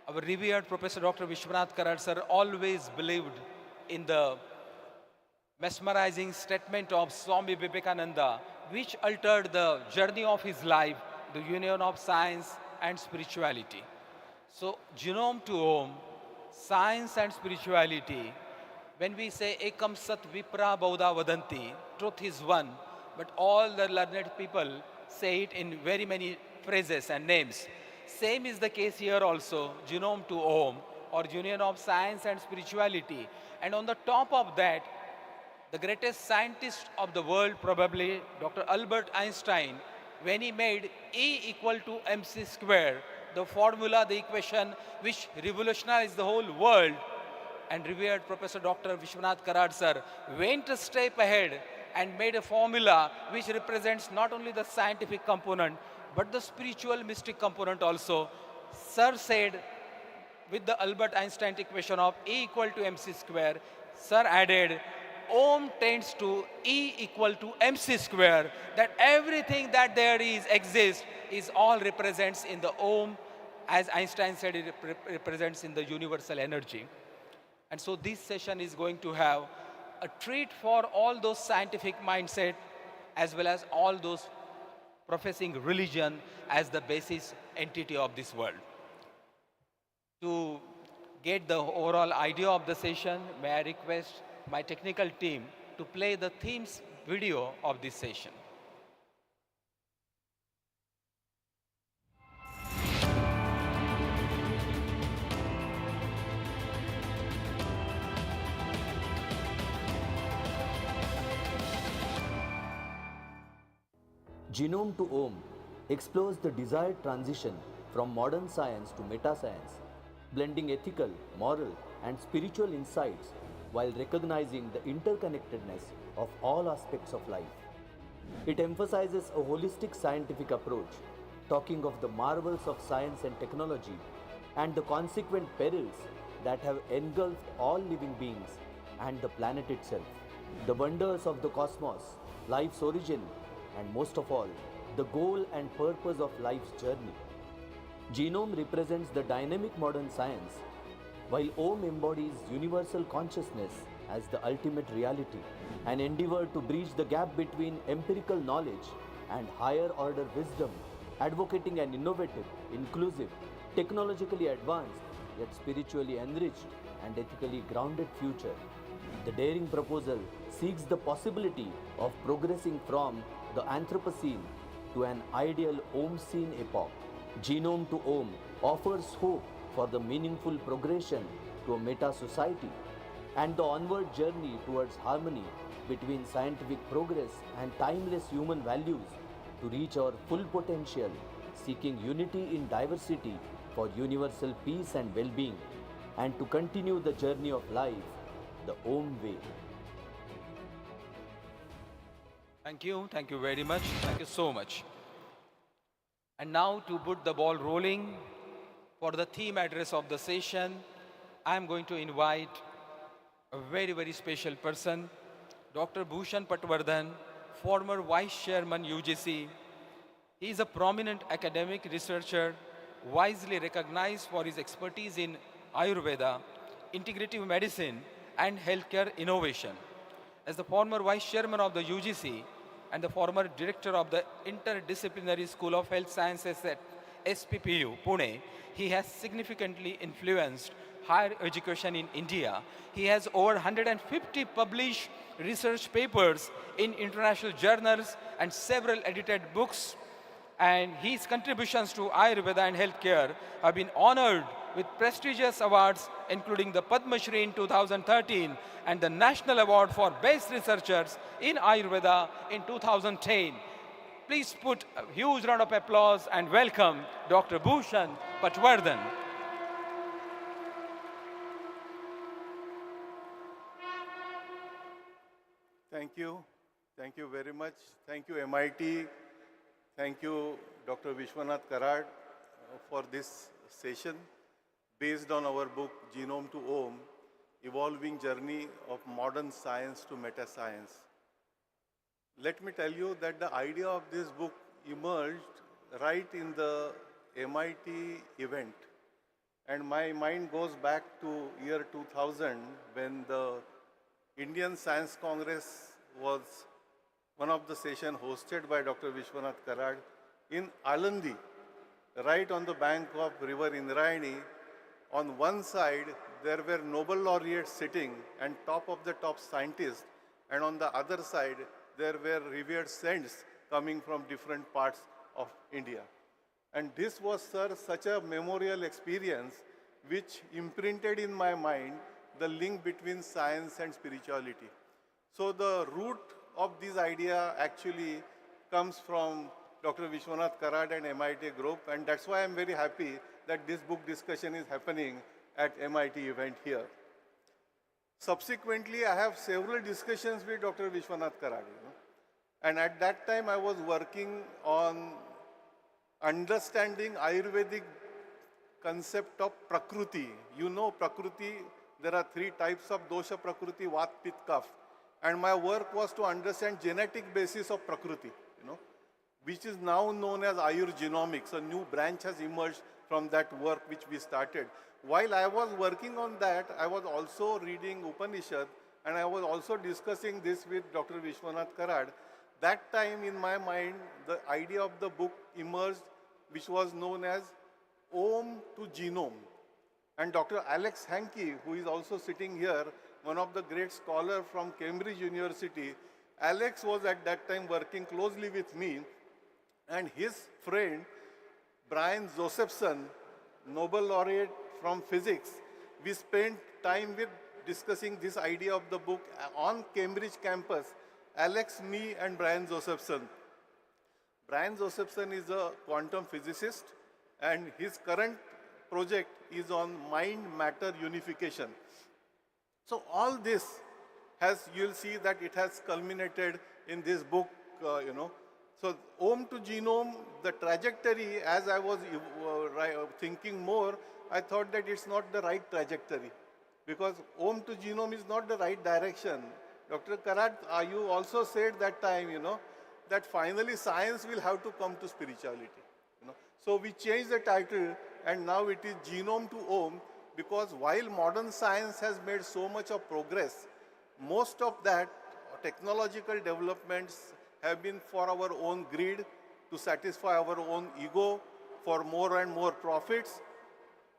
our revered Professor Dr. Vishwanath Karad, sir, always believed in the mesmerizing statement of Swami Vivekananda, which altered the journey of his life, the union of science and spirituality. So, Genome to Om, science and spirituality, when we say Ekam Sat Vipra Bauddha Vadanti, truth is one, but all the learned people say it in very many phrases and names. Same is the case here also, Genome to Om, or union of science and spirituality. And on the top of that, the greatest scientist of the world, probably Dr. Albert Einstein, when he made E equal to mc square, the formula, the equation which revolutionized the whole world, and revered Professor Dr. Vishwanath Karad, sir, went a step ahead and made a formula which represents not only the scientific component, but the spiritual mystic component also. Sir said, with the Albert Einstein equation of E equal to mc square, sir added, Om tends to E equal to mc square, that everything that there is, exists, is all represents in the Om. As Einstein said, it represents in the universal energy. And so this session is going to have a treat for all those scientific mindset, as well as all those professing religion as the basis entity of this world. To get the overall idea of the session, may I request my technical team to play the themes video of this session. Genome to Om explores the desired transition from modern science to meta science, blending ethical, moral, and spiritual insights while recognizing the interconnectedness of all aspects of life. It emphasizes a holistic scientific approach, talking of the marvels of science and technology and the consequent perils that have engulfed all living beings and the planet itself. The wonders of the cosmos, life's origin, and most of all, the goal and purpose of life's journey. Genome represents the dynamic modern science, while Om embodies universal consciousness as the ultimate reality, an endeavor to bridge the gap between empirical knowledge and higher order wisdom, advocating an innovative, inclusive, technologically advanced, yet spiritually enriched and ethically grounded future. The daring proposal seeks the possibility of progressing from the Anthropocene to an ideal Om-scene epoch. Genome to Om offers hope for the meaningful progression to a meta-society and the onward journey towards harmony between scientific progress and timeless human values to reach our full potential, seeking unity in diversity for universal peace and well-being, and to continue the journey of life the Om way. Thank you very much, thank you so much. And now to put the ball rolling for the theme address of the session, I am going to invite a very special person, Dr. Bhushan Patwardhan, former Vice Chairman UGC. He is a prominent academic researcher, wisely recognized for his expertise in Ayurveda, integrative medicine, and healthcare innovation. As the former Vice Chairman of the UGC and the former Director of the Interdisciplinary School of Health Sciences at SPPU, Pune, he has significantly influenced higher education in India. He has over 150 published research papers in international journals and several edited books. And his contributions to Ayurveda and healthcare have been honored with prestigious awards, including the Padma Shri in 2013 and the National Award for Best Researchers in Ayurveda in 2010. Please put a huge round of applause and welcome Dr. Bhushan Patwardhan. Thank you very much. Thank you MIT. Thank you Dr. Vishwanath Karad for this session based on our book Genome to Om, Evolving Journey of Modern Science to Meta-Science. Let me tell you that the idea of this book emerged right in the MIT event. And my mind goes back to year 2000 when the Indian Science Congress was one of the sessions hosted by Dr. Vishwanath Karad in Alandi, right on the bank of river Indrayani. On one side, there were Nobel laureates sitting and top of the top scientists, and on the other side, there were revered saints coming from different parts of India. And this was, sir, such a memorial experience which imprinted in my mind the link between science and spirituality. So the root of this idea actually comes from Dr. Vishwanath Karad and MIT group, and that's why I'm very happy that this book discussion is happening at MIT event here. Subsequently, I have several discussions with Dr. Vishwanath Karad, and at that time I was working on understanding Ayurvedic concept of Prakriti. You know Prakriti, there are three types of dosha Prakriti, Vat, Pitta, Kapha. And my work was to understand genetic basis of Prakriti, which is now known as Ayurgenomics. A new branch has emerged from that work which we started. While I was working on that, I was also reading Upanishad, and I was also discussing this with Dr. Vishwanath Karad. That time in my mind, the idea of the book emerged, which was known as Om to Genome. And Dr. Alex Hankey, who is also sitting here, one of the great scholars from Cambridge University, Alex was at that time working closely with me, and his friend, Brian Josephson, Nobel laureate from physics, we spent time with discussing this idea of the book on Cambridge campus, Alex, me, and Brian Josephson. Brian Josephson is a quantum physicist. And his current project is on mind-matter unification. So all this you'll see that it has culminated in this book, So Om to Genome, the trajectory, as I was thinking more, I thought that it's not the right trajectory because Om to Genome is not the right direction. Dr. Karat, you also said that time, that finally science will have to come to spirituality. So we changed the title and now it is Genome to Om because while modern science has made so much of progress, most of that technological developments have been for our own greed, to satisfy our own ego, for more and more profits,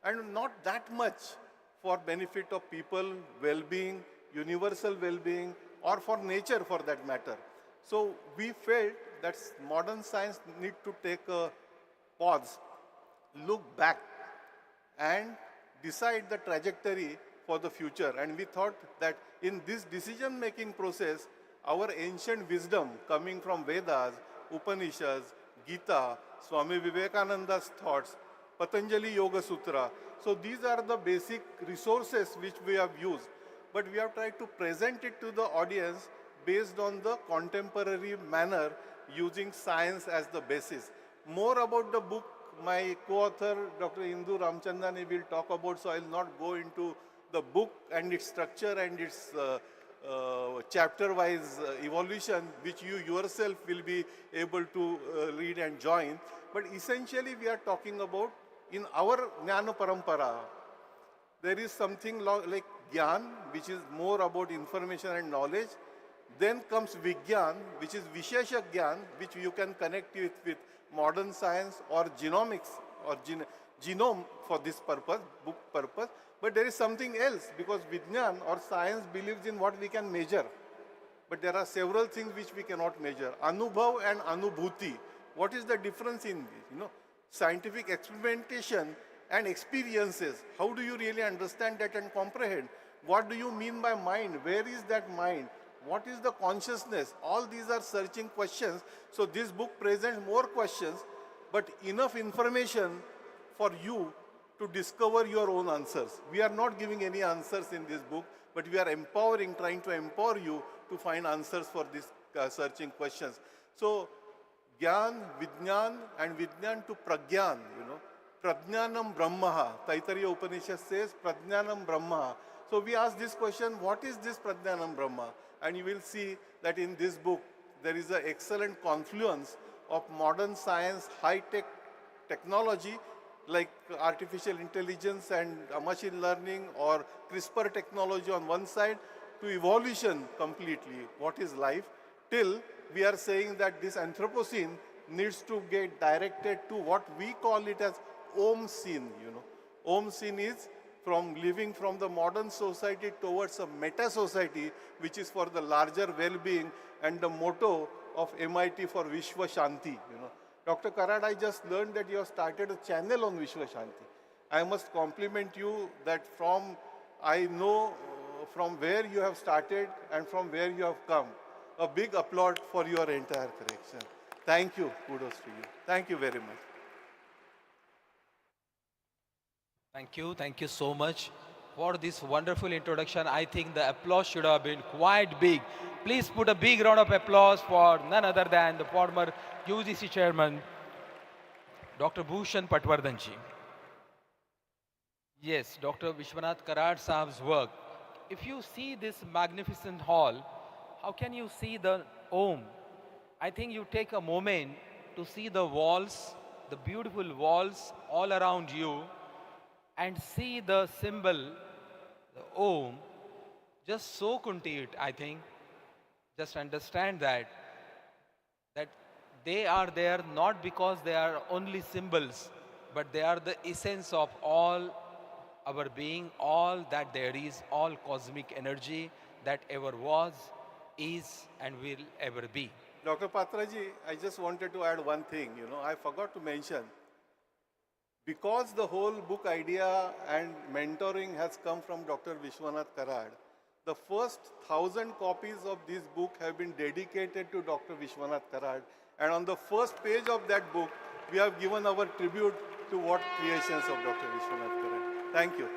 and not that much for benefit of people, well-being, universal well-being, or for nature for that matter. So we felt that modern science need to take a pause, look back, and decide the trajectory for the future. And we thought that in this decision-making process, our ancient wisdom coming from Vedas, Upanishads, Gita, Swami Vivekananda's thoughts, Patanjali Yoga Sutra. So these are the basic resources which we have used. But we have tried to present it to the audience based on the contemporary manner using science as the basis. More about the book, my co-author, Dr. Indu Ramchandani, will talk about, so I will not go into the book and its structure and its chapter-wise evolution, which you yourself will be able to read and join. But essentially, we are talking about, in our Jnana Parampara, there is something like Gyan, which is more about information and knowledge. Then comes Vigyan, which is Vishesha Gyan, which you can connect it with modern science or genomics or genome for this purpose, book purpose. But there is something else because Vijnan or science believes in what we can measure. But there are several things which we cannot measure. Anubhav and Anubhuti. What is the difference in this? Scientific experimentation and experiences. How do you really understand that and comprehend? What do you mean by mind? Where is that mind? What is the consciousness? All these are searching questions. So this book presents more questions, but enough information for you to discover your own answers. We are not giving any answers in this book, but we are trying to empower you to find answers for these searching questions. So Gyan, Vijnan, and Vijnan to Pragyan, Prajnanam Brahmaha. Taittiriya Upanishad says Prajnanam Brahmaha. So we ask this question, what is this Prajnanam Brahma? And you will see that in this book, there is an excellent confluence of modern science, high-tech technology, like artificial intelligence and machine learning or CRISPR technology on one side, to evolution completely, what is life, till we are saying that this Anthropocene needs to get directed to what we call it as Om Scene. Om Scene is from living from the modern society towards a meta society, which is for the larger well-being, and the motto of MIT for Vishwa Shanti. Dr. Karat, I just learned that you have started a channel on Vishwa Shanti. I must compliment you that I know from where you have started and from where you have come. A big applaud for your entire correction. Thank you. Kudos to you. Thank you very much. Thank you so much for this wonderful introduction. I think the applause should have been quite big. Please put a big round of applause for none other than the former UGC chairman, Dr. Bhushan Patwardhanji. Yes, Dr. Vishwanath Karat Sahab's work. If you see this magnificent hall, how can you see the Om? I think you take a moment to see the walls, the beautiful walls all around you, and see the symbol, the Om. Just soak into it, I think. Just understand that they are there not because they are only symbols, but they are the essence of all our being, all that there is, all cosmic energy that ever was, is, and will ever be. Dr. Patraji, I just wanted to add one thing. I forgot to mention, because the whole book idea and mentoring has come from Dr. Vishwanath Karat, the first 1,000 copies of this book have been dedicated to Dr. Vishwanath Karat. And on the first page of that book, we have given our tribute to what creations of Dr. Vishwanath Karan. Thank you.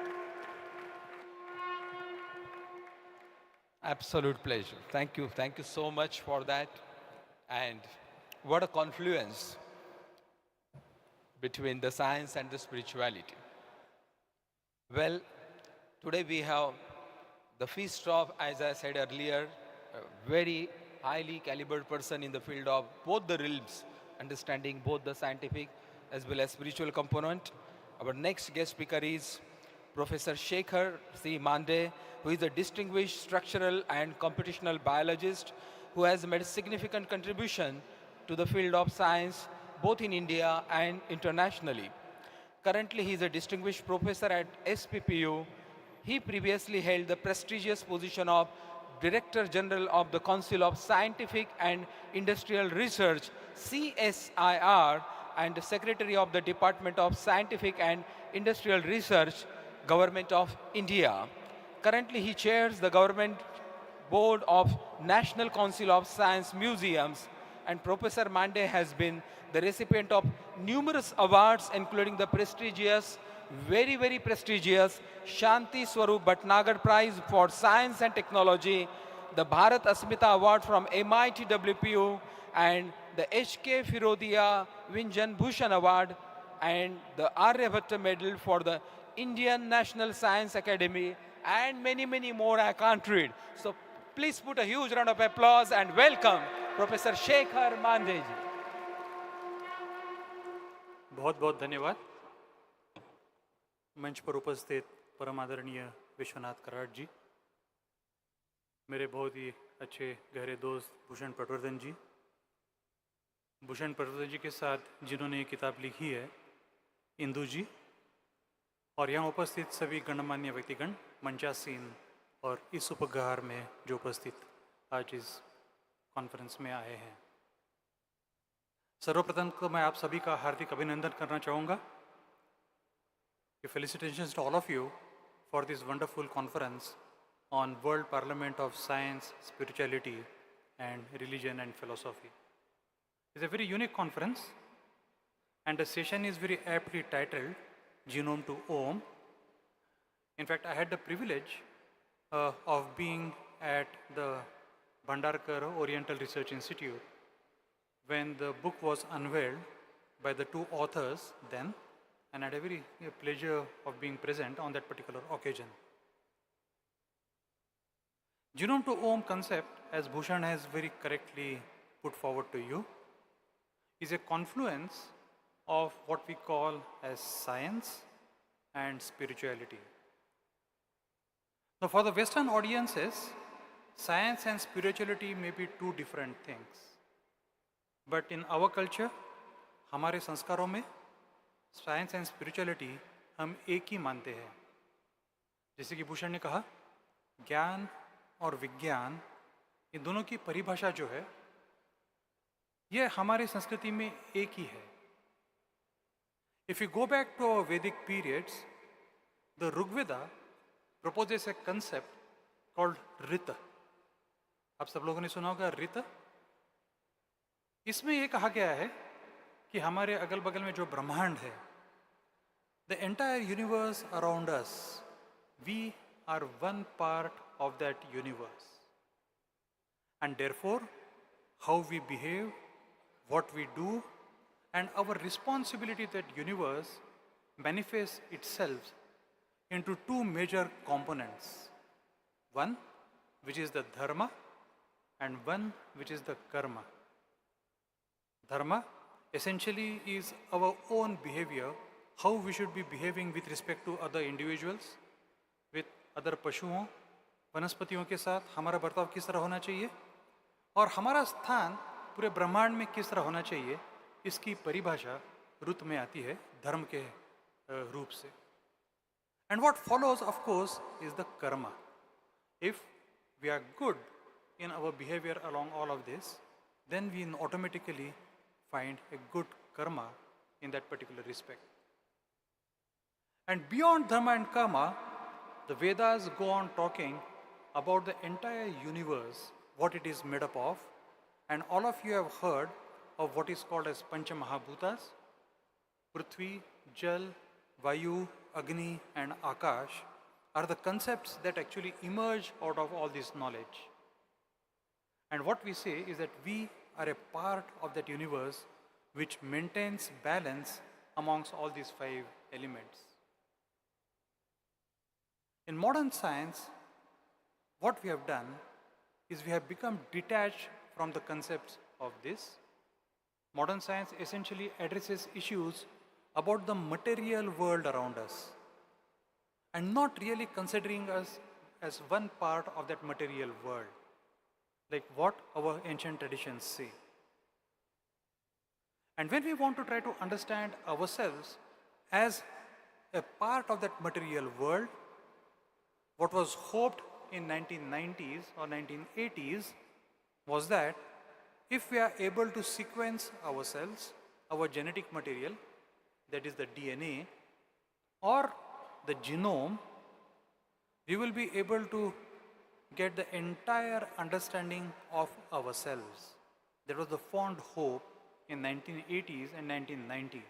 Absolute pleasure. Thank you. Thank you so much for that. And what a confluence between the science and the spirituality. Well, today we have the feast of, as I said earlier, a very highly calibered person in the field of both the realms, understanding both the scientific as well as spiritual component. Our next guest speaker is Professor Shekhar C. Mande, who is a distinguished structural and computational biologist who has made a significant contribution to the field of science both in India and internationally. Currently, he is a distinguished professor at SPPU. He previously held the prestigious position of Director General of the Council of Scientific and Industrial Research, CSIR, and Secretary of the Department of Scientific and Industrial Research, Government of India. Currently, he chairs the Government Board of National Council of Science Museums, and Professor Mande has been the recipient of numerous awards, including the prestigious, very, very prestigious Shanti Swarup Bhatnagar Prize for Science and Technology, the Bharat Asmita Award from MIT WPU, and the H.K. Firodia Vinjan Bhushan Award, and the Aryabhatta Medal for the Indian National Science Academy, and many, many more I can't read. So please put a huge round of applause and welcome Professor Shekhar Mande ji. बहुत बहुत धन्यवाद। मंच पर उपस्थित परम आदरणीय विश्वनाथ कराड़ जी, मेरे बहुत ही अच्छे गहरे दोस्त भूषण पटवर्धन जी, भूषण पटवर्धन जी के साथ जिन्होंने ये किताब लिखी है, इंदु जी, और यहाँ उपस्थित सभी गणमान्य व्यक्तिगण, मंचासीन और इस उपहार में जो उपस्थित आज इस कॉन्फ्रेंस में आए हैं। सर्वप्रथम तो मैं आप सभी का हार्दिक अभिनंदन करना चाहूँगा। Felicitations to all of you for this wonderful conference on World Parliament of Science, Spirituality and Religion and Philosophy. It's a very unique conference and the session is very aptly titled Genome to Om. In fact, I had the privilege of being at the Bhandarkar Oriental Research Institute when the book was unveiled by the two authors then, and I had a very pleasure of being present on that particular occasion. Genome to Om concept, as Bhushan has very correctly put forward to you, is a confluence of what we call as science and spirituality. Now, for the Western audiences, science and spirituality may be two different things. But in our culture, हमारे संस्कारों में science and spirituality हम एक ही मानते हैं। जैसे कि भूषण ने कहा, ज्ञान और विज्ञान, इन दोनों की परिभाषा जो है, यह हमारे संस्कृति में एक ही है। If you go back to our Vedic periods, the Rigveda proposes a concept called Rita. आप सब लोगों ने सुना होगा Rita? इसमें यह कहा गया है कि हमारे अगल बगल में जो ब्रह्मांड है, the entire universe around us, we are one part of that universe. And therefore, how we behave, what we do, and our responsibility to that universe manifests itself into two major components. One, which is the dharma, and one, which is the karma. Dharma essentially is our own behavior, how we should be behaving with respect to other individuals, with other पशुओं, वनस्पतियों के साथ हमारा बर्ताव किस तरह होना चाहिए, और हमारा स्थान पूरे ब्रह्मांड में किस तरह होना चाहिए, इसकी परिभाषा रुत में आती है धर्म के रूप से. And what follows, of course, is the karma. If we are good in our behavior along all of this, then we automatically find a good karma in that particular respect. And beyond dharma and karma, the Vedas go on talking about the entire universe, what it is made up of, and all of you have heard of what is called as Pancha Mahabhutas. Prithvi, Jal, Vayu, Agni, and Akash are the concepts that actually emerge out of all this knowledge. And what we say is that we are a part of that universe which maintains balance amongst all these 5 elements. In modern science, what we have done is we have become detached from the concepts of this. Modern science essentially addresses issues about the material world around us and not really considering us as one part of that material world, like what our ancient traditions say. And when we want to try to understand ourselves as a part of that material world, what was hoped in 1990s or 1980s was that if we are able to sequence ourselves, our genetic material, that is the DNA, or the genome, we will be able to get the entire understanding of ourselves. That was the fond hope in 1980s and 1990s.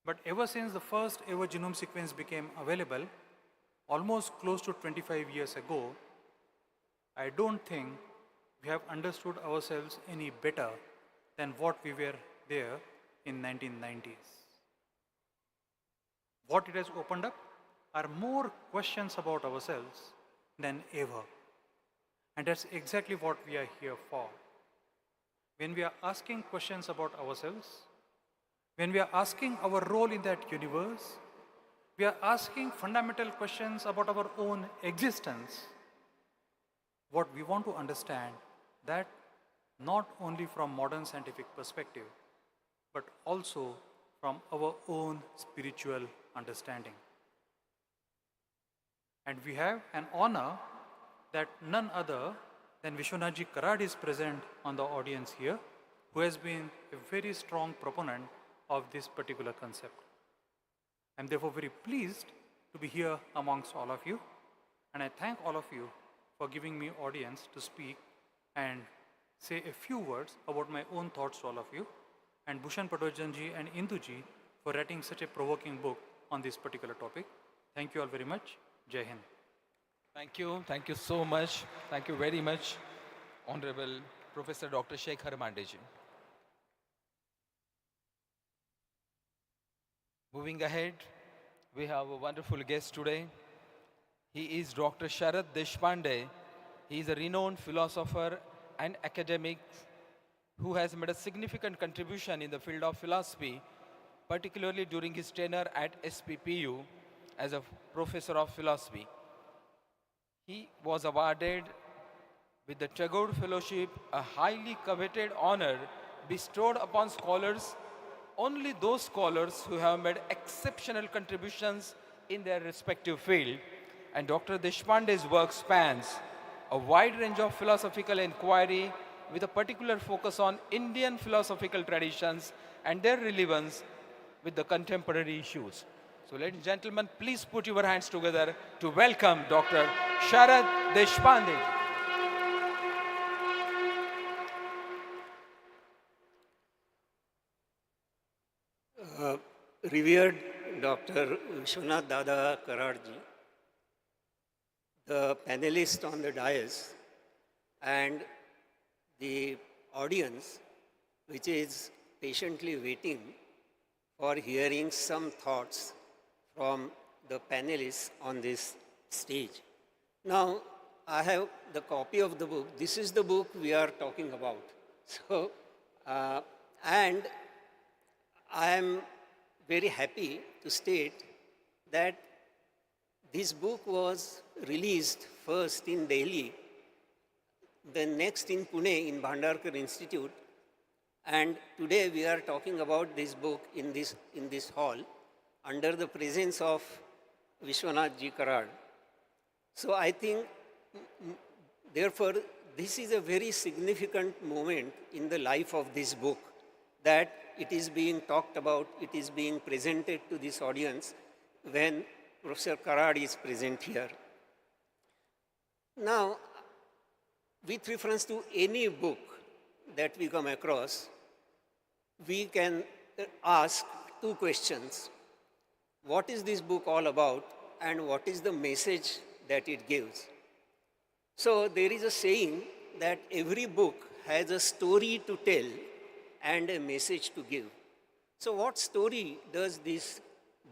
But ever since the first ever genome sequence became available, almost close to 25 years ago, I don't think we have understood ourselves any better than what we were there in 1990s. What it has opened up are more questions about ourselves than ever. And that's exactly what we are here for. When we are asking questions about ourselves, when we are asking our role in that universe, we are asking fundamental questions about our own existence. What we want to understand that not only from modern scientific perspective, but also from our own spiritual understanding. And we have an honor that none other than Vishwarajbaug Karad is present on the audience here, who has been a very strong proponent of this particular concept. I'm therefore very pleased to be here amongst all of you, and I thank all of you for giving me audience to speak and say a few words about my own thoughts to all of you, and Bhushan Padwajanji and Induji for writing such a provoking book on this particular topic. Thank you all very much. Jai Hind. Thank you so much. Thank you very much, Honorable Professor Dr. Shekhar Mandeji. Moving ahead, we have a wonderful guest today. He is Dr. Sharad Deshpande. He is a renowned philosopher and academic who has made a significant contribution in the field of philosophy, particularly during his tenure at SPPU as a professor of philosophy. He was awarded with the Tagore Fellowship, a highly coveted honor bestowed upon scholars, only those scholars who have made exceptional contributions in their respective field. And Dr. Deshpande's work spans a wide range of philosophical inquiry with a particular focus on Indian philosophical traditions and their relevance with the contemporary issues. So ladies and gentlemen, please put your hands together to welcome Dr. Sharad Deshpande. Revered Dr. Vishwanath Dada Kararji, the panelists on the dais, and the audience, which is patiently waiting for hearing some thoughts from the panelists on this stage. Now, I have the copy of the book. This is the book we are talking about. So, and I am very happy to state that this book was released first in Delhi, then next in Pune in Bhandarkar Institute, and today we are talking about this book in this hall under the presence of Vishwanath Ji Karad. So I think, therefore, this is a very significant moment in the life of this book, that it is being talked about, it is being presented to this audience when Professor Karad is present here. Now, with reference to any book that we come across, we can ask two questions. What is this book all about, and what is the message that it gives? So there is a saying that every book has a story to tell and a message to give. So what story does this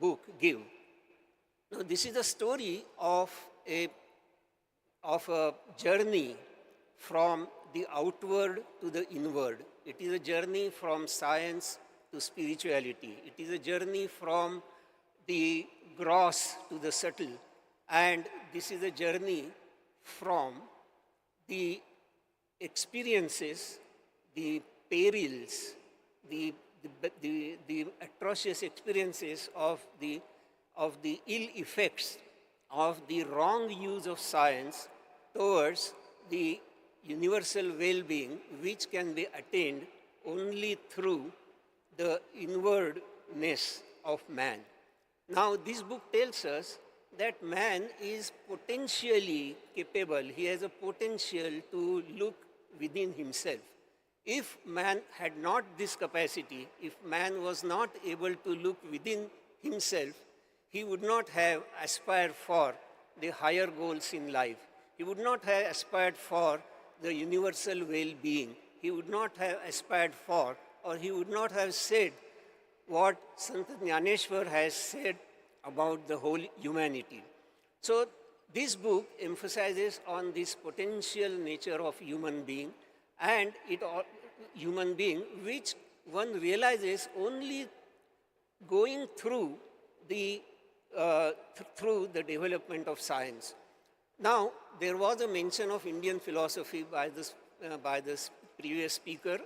book give? Now, this is a story of a journey from the outward to the inward. It is a journey from science to spirituality. It is a journey from the gross to the subtle. And this is a journey from the experiences, the perils, the atrocious experiences of the ill effects of the wrong use of science towards the universal well-being, which can be attained only through the inwardness of man. Now, this book tells us that man is potentially capable, he has a potential to look within himself. If man had not this capacity, if man was not able to look within himself, he would not have aspired for the higher goals in life. He would not have aspired for the universal well-being. He would not have aspired for, or he would not have said what Sant Jnaneshwar has said about the whole humanity. So this book emphasizes on this potential nature of human being, and human being which one realizes only going through the development of science. Now, there was a mention of Indian philosophy by this previous speaker.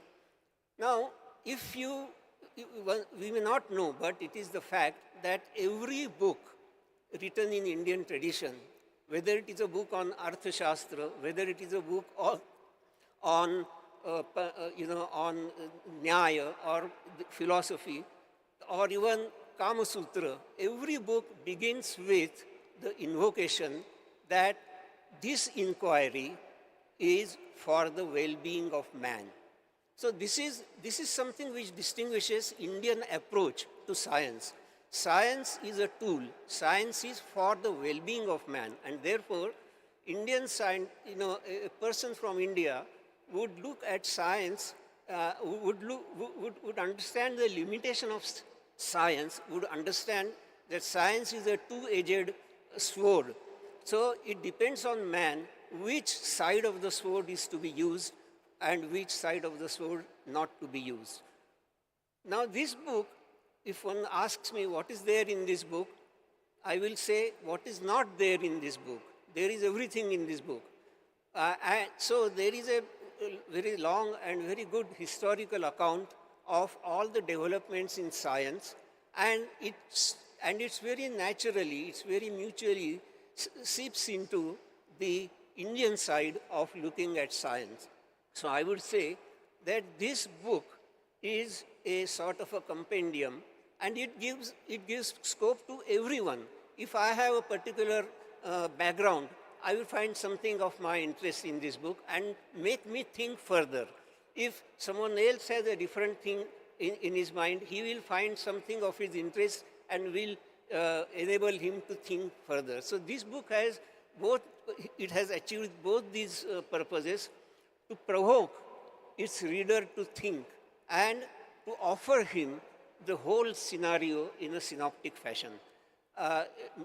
Now, we may not know, but it is the fact that every book written in Indian tradition, whether it is a book on Arthashastra, whether it is a book on Nyaya or philosophy, or even Kama Sutra, every book begins with the invocation that this inquiry is for the well-being of man. So this is something which distinguishes Indian approach to science. Science is a tool. Science is for the well-being of man, and therefore, a person from India would look at science, would understand the limitation of science, would understand that science is a two-edged sword. So it depends on man which side of the sword is to be used and which side of the sword not to be used. Now this book, if one asks me what is there in this book, I will say what is not there in this book. There is everything in this book. So there is a very long and very good historical account of all the developments in science, and it's very naturally, it's very mutually seeps into the Indian side of looking at science. So I would say that this book is a sort of a compendium, and it gives scope to everyone. If I have a particular background, I will find something of my interest in this book and make me think further. If someone else has a different thing in his mind, he will find something of his interest and will enable him to think further. So this book has achieved both these purposes: to provoke its reader to think and to offer him the whole scenario in a synoptic fashion.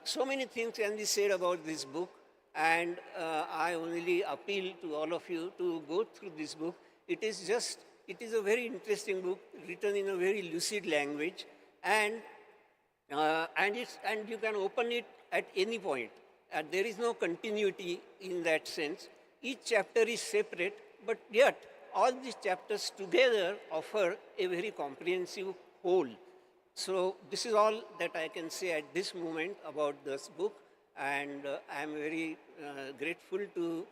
So many things can be said about this book, and I only appeal to all of you to go through this book. It is a very interesting book, written in a very lucid language, and you can open it at any point. There is no continuity in that sense. Each chapter is separate, but yet all these chapters together offer a very comprehensive whole. So this is all that I can say at this moment about this book, and I am very grateful to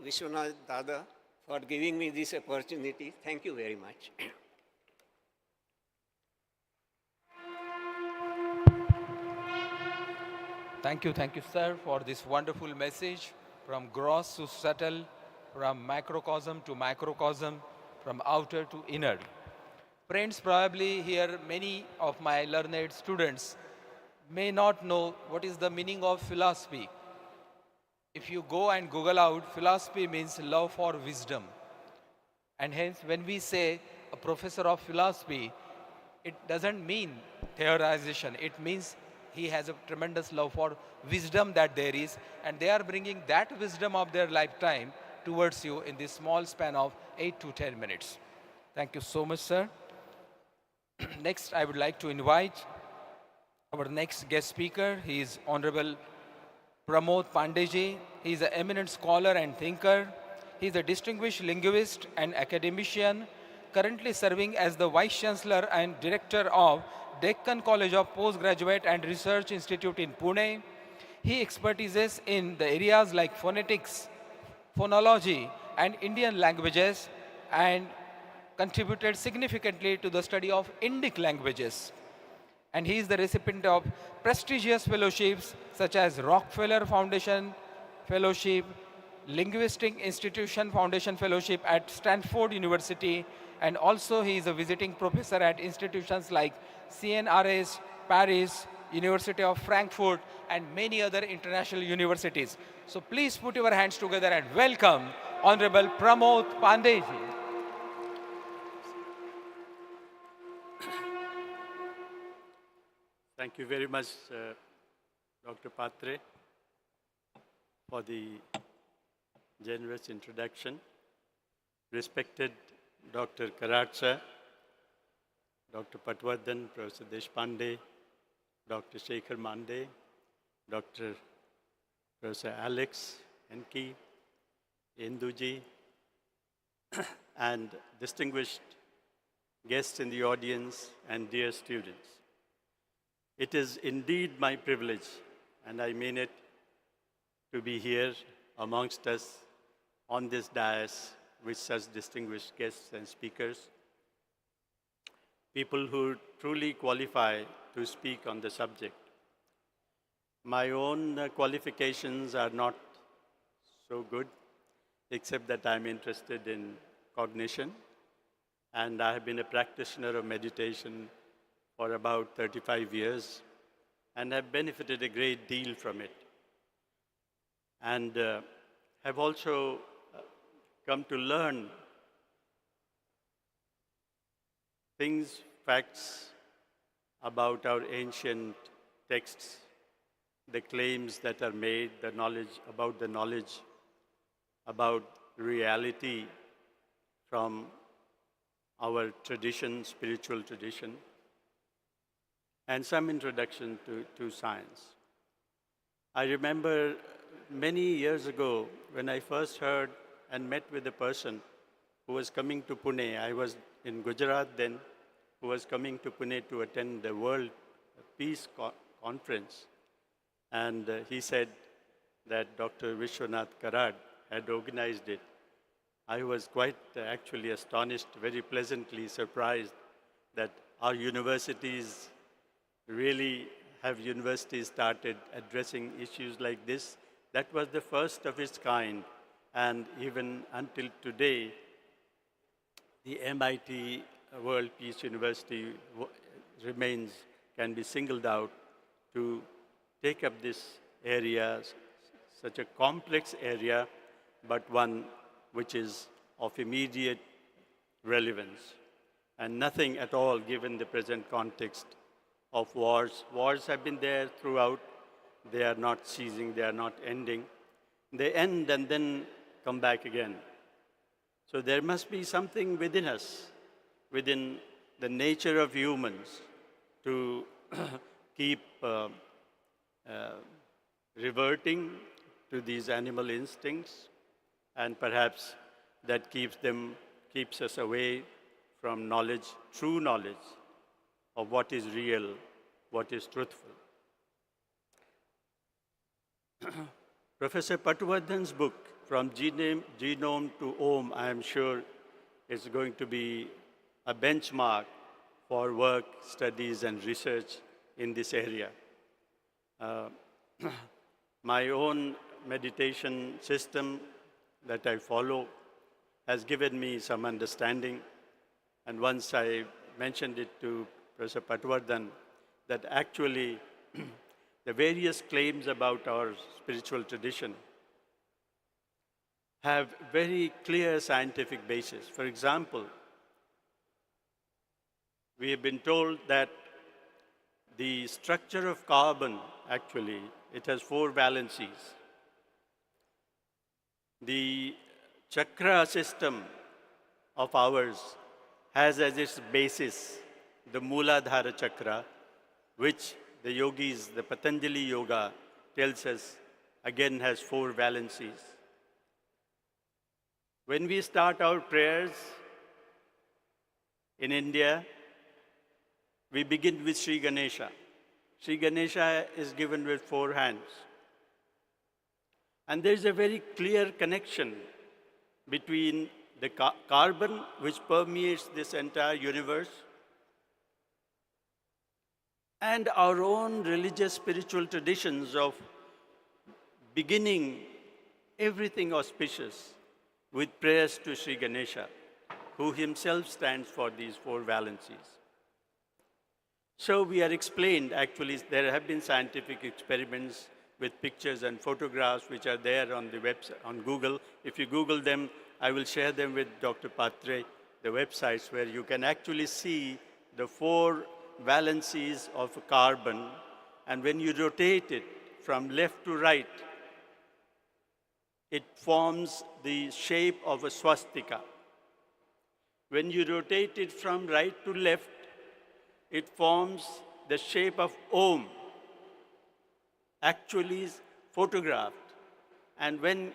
Vishwanath Dada for giving me this opportunity. Thank you very much. Thank you, sir, for this wonderful message, from gross to subtle, from macrocosm to macrocosm, from outer to inner. Friends, probably here many of my learned students may not know what is the meaning of philosophy. If you go and Google out, philosophy means love for wisdom. And hence, when we say a professor of philosophy, it doesn't mean theorization. It means he has a tremendous love for wisdom that there is, and they are bringing that wisdom of their lifetime towards you in this small span of 8 to 10 minutes. Thank you so much, sir. Next, I would like to invite our next guest speaker. He is Honorable Pramod Pandeyji. He is an eminent scholar and thinker. He is a distinguished linguist and academician, currently serving as the Vice Chancellor and Director of Deccan College of Postgraduate and Research Institute in Pune. He expertises in the areas like phonetics, phonology, and Indian languages, and contributed significantly to the study of Indic languages. And he is the recipient of prestigious fellowships such as Rockefeller Foundation Fellowship, Linguistic Institution Foundation Fellowship at Stanford University, and also he is a visiting professor at institutions like CNRS, Paris, University of Frankfurt, and many other international universities. So please put your hands together and welcome Honorable Pramod Pandeyji. Thank you very much, Dr. Patre, for the generous introduction. Respected Dr. Karatsa, Dr. Patwardhan, Professor Deshpande, Dr. Shekhar Mande, Dr. Professor Alex Enki, Induji, and distinguished guests in the audience and dear students. It is indeed my privilege, and I mean it, to be here amongst us on this dais with such distinguished guests and speakers, people who truly qualify to speak on the subject. My own qualifications are not so good, except that I'm interested in cognition, and I have been a practitioner of meditation for about 35 years and have benefited a great deal from it. And have also come to learn things, facts about our ancient texts, the claims that are made, the knowledge, about reality from our tradition, spiritual tradition, and some introduction to science. I remember many years ago when I first heard and met with a person who was coming to Pune. I was in Gujarat then, who was coming to Pune to attend the World Peace Conference. And he said that Dr. Vishwanath Karad had organized it. I was quite actually astonished, very pleasantly surprised that our universities really have universities started addressing issues like this. That was the first of its kind. And even until today, the MIT World Peace University remains, can be singled out to take up this area, such a complex area, but one which is of immediate relevance. And nothing at all given the present context of wars. Wars have been there throughout. They are not ceasing, they are not ending. They end and then come back again. So there must be something within us, within the nature of humans, to keep reverting to these animal instincts, and perhaps that keeps us away from knowledge, true knowledge of what is real, what is truthful. Professor Patwardhan's book, From Genome to Om, I am sure is going to be a benchmark for work, studies, and research in this area. My own meditation system that I follow has given me some understanding. And once I mentioned it to Professor Patwardhan, that actually the various claims about our spiritual tradition have very clear scientific basis. For example, we have been told that the structure of carbon, actually, it has 4 valencies. The chakra system of ours has as its basis the Mooladhara chakra, which the yogis, the Patanjali Yoga tells us, again has 4 valencies. When we start our prayers in India, we begin with Sri Ganesha. Sri Ganesha is given with 4 hands. And there is a very clear connection between the carbon which permeates this entire universe and our own religious spiritual traditions of beginning everything auspicious with prayers to Sri Ganesha, who himself stands for these 4 valencies. So we are explained, actually, there have been scientific experiments with pictures and photographs which are there on the website, on Google. If you Google them, I will share them with Dr. Patre, the websites where you can actually see the 4 valencies of carbon, and when you rotate it from left to right, it forms the shape of a swastika. When you rotate it from right to left, it forms the shape of Om, actually photographed. And when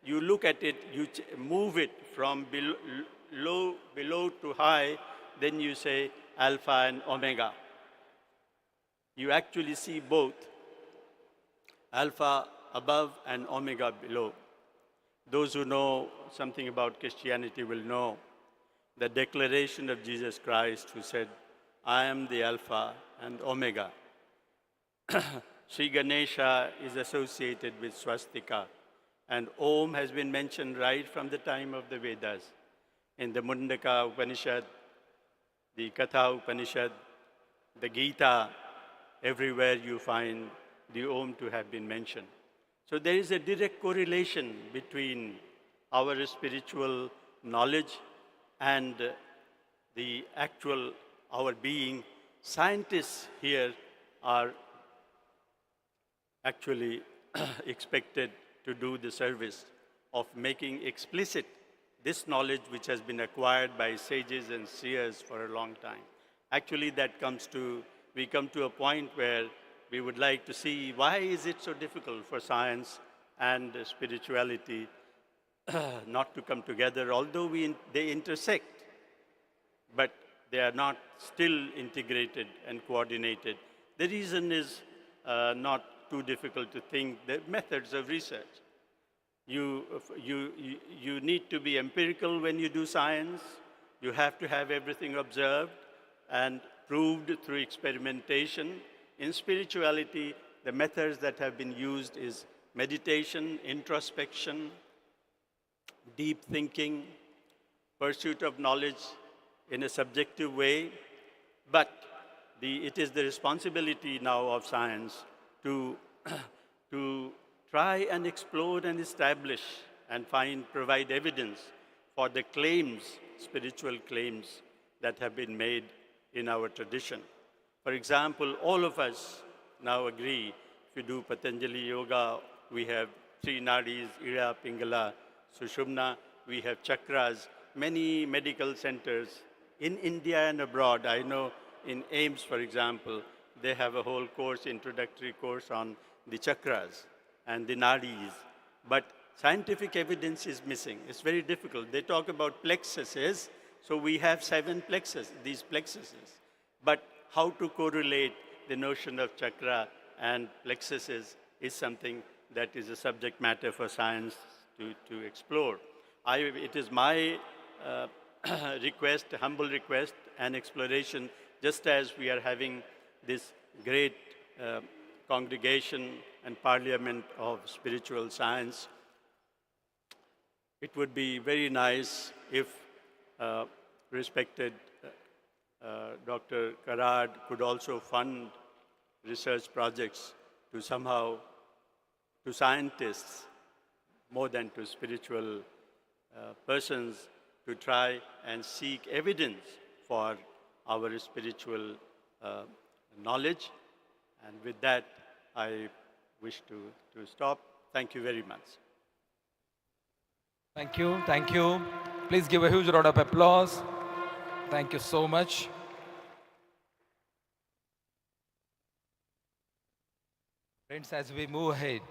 you look at it, you move it from below to high, then you say Alpha and Omega. You actually see both, Alpha above and Omega below. Those who know something about Christianity will know the declaration of Jesus Christ, who said, I am the Alpha and Omega. Sri Ganesha is associated with swastika, and Om has been mentioned right from the time of the Vedas. In the Mundaka Upanishad, the Katha Upanishad, the Gita, everywhere you find the Om to have been mentioned. So there is a direct correlation between our spiritual knowledge and the actual, our being. Scientists here are actually expected to do the service of making explicit this knowledge which has been acquired by sages and seers for a long time. Actually, we come to a point where we would like to see why is it so difficult for science and spirituality not to come together, although they intersect, but they are not still integrated and coordinated. The reason is not too difficult to think. The methods of research. You need to be empirical when you do science. You have to have everything observed and proved through experimentation. In spirituality, the methods that have been used is meditation, introspection, deep thinking, pursuit of knowledge in a subjective way. But it is the responsibility now of science to try and explore and establish and provide evidence for the claims, spiritual claims that have been made in our tradition. For example, all of us now agree, if you do Patanjali Yoga, we have 3 nadis, Ida, Pingala, Sushumna, we have chakras, many medical centers in India and abroad. I know in AIMS, for example, they have a whole course, introductory course on the chakras and the nadis. But scientific evidence is missing. It's very difficult. They talk about plexuses, so we have 7 plexuses, these plexuses. But how to correlate the notion of chakra and plexuses is something that is a subject matter for science to explore. It is my request, humble request and exploration, just as we are having this great congregation and parliament of spiritual science, it would be very nice if respected Dr. Karad could also fund research projects to somehow, to scientists, more than to spiritual persons, to try and seek evidence for our spiritual knowledge. And with that, I wish to stop. Thank you very much. Thank you. Thank you. Please give a huge round of applause. Thank you so much. Friends, as we move ahead,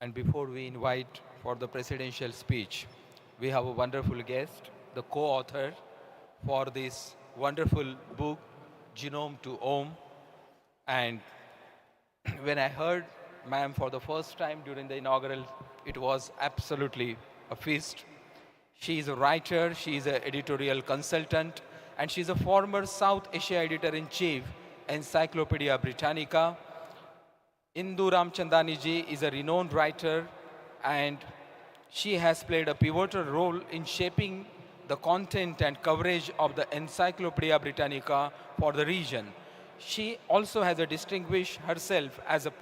and before we invite for the presidential speech, we have a wonderful guest, the co-author for this wonderful book, Genome to Om. And when I heard ma'am for the first time during the inaugural, it was absolutely a feast. She is a writer, she is an editorial consultant, and she is a former South Asia editor-in-chief, Encyclopedia Britannica. Indu Ramchandani ji is a renowned writer, and she has played a pivotal role in shaping the content and coverage of the Encyclopedia Britannica for the region. She also has distinguished herself as a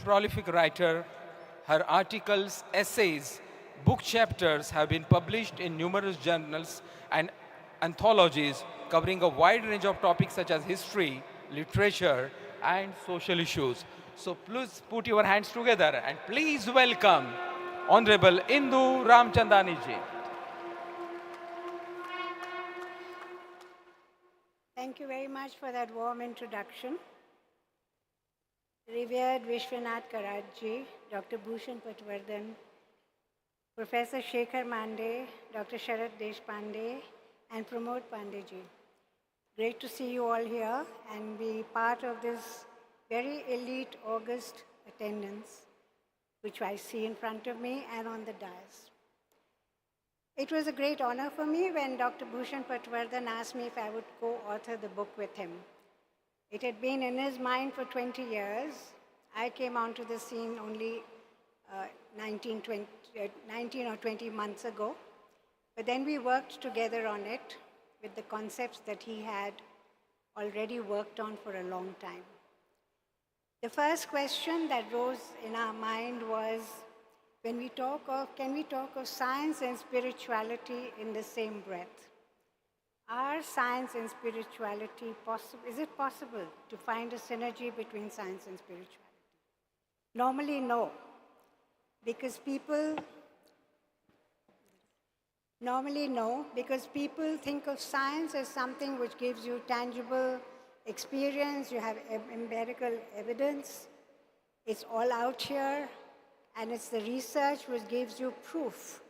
prolific writer. Her articles, essays, book chapters have been published in numerous journals and anthologies covering a wide range of topics such as history, literature, and social issues. So please put your hands together and please welcome Honorable Indu Ramchandani ji. Thank you very much for that warm introduction. Revered Vishwanath Karad ji, Dr. Bhushan Patwardhan, Professor Shekhar Mande, Dr. Sharat Deshpande, and Pramod Pandey ji. Great to see you all here and be part of this very elite August attendance, which I see in front of me and on the dais. It was a great honor for me when Dr. Bhushan Patwardhan asked me if I would co-author the book with him. It had been in his mind for 20 years. I came onto the scene only 19 or 20 months ago. But then we worked together on it with the concepts that he had already worked on for a long time. The first question that rose in our mind was, can we talk of science and spirituality in the same breath? Are science and spirituality possible? Is it possible to find a synergy between science and spirituality? Normally, no, because people think of science as something which gives you tangible experience, you have empirical evidence, it's all out here, and it's the research which gives you proof.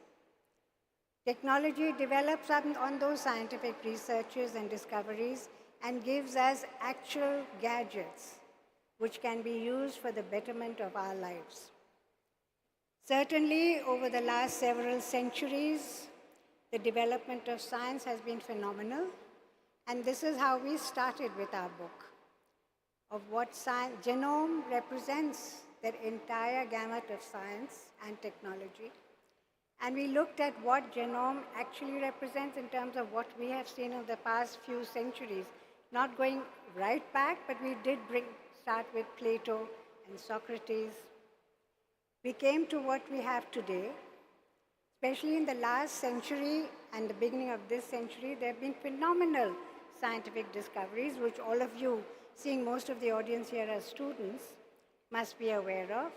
Technology develops on those scientific researches and discoveries and gives us actual gadgets which can be used for the betterment of our lives. Certainly, over the last several centuries, the development of science has been phenomenal, and this is how we started with our book, of what science, genome represents that entire gamut of science and technology. And we looked at what genome actually represents in terms of what we have seen in the past few centuries, not going right back, but we did start with Plato and Socrates. We came to what we have today. Especially in the last century and the beginning of this century, there have been phenomenal scientific discoveries, which all of you, seeing most of the audience here as students, must be aware of.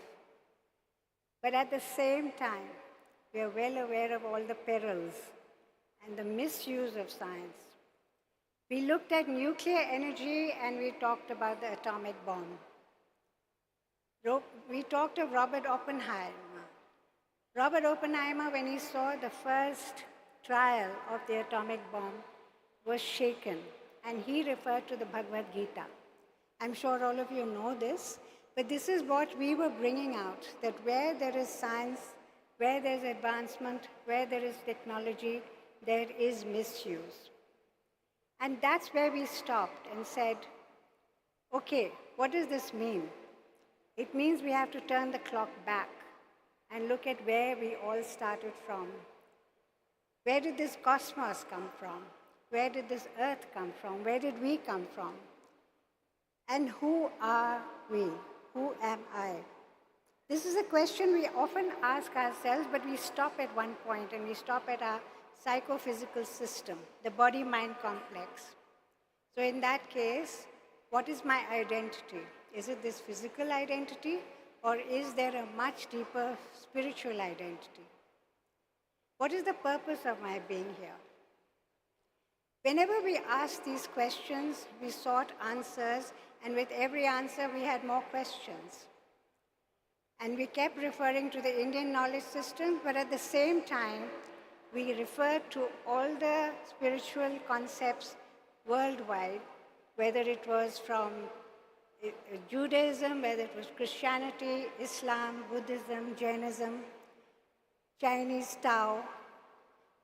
But at the same time, we are well aware of all the perils and the misuse of science. We looked at nuclear energy and we talked about the atomic bomb. We talked of Robert Oppenheimer. Robert Oppenheimer, when he saw the first trial of the atomic bomb, was shaken, and he referred to the Bhagavad Gita. I'm sure all of you know this, but this is what we were bringing out, that where there is science, where there's advancement, where there is technology, there is misuse. And that's where we stopped and said, okay, what does this mean? It means we have to turn the clock back and look at where we all started from. Where did this cosmos come from? Where did this earth come from? Where did we come from? And who are we? Who am I? This is a question we often ask ourselves, but we stop at one point and we stop at our psychophysical system, the body-mind complex. So in that case, what is my identity? Is it this physical identity, or is there a much deeper spiritual identity? What is the purpose of my being here? Whenever we asked these questions, we sought answers, and with every answer, we had more questions. And we kept referring to the Indian knowledge system, but at the same time, we referred to all the spiritual concepts worldwide, whether it was from Judaism, whether it was Christianity, Islam, Buddhism, Jainism, Chinese Tao.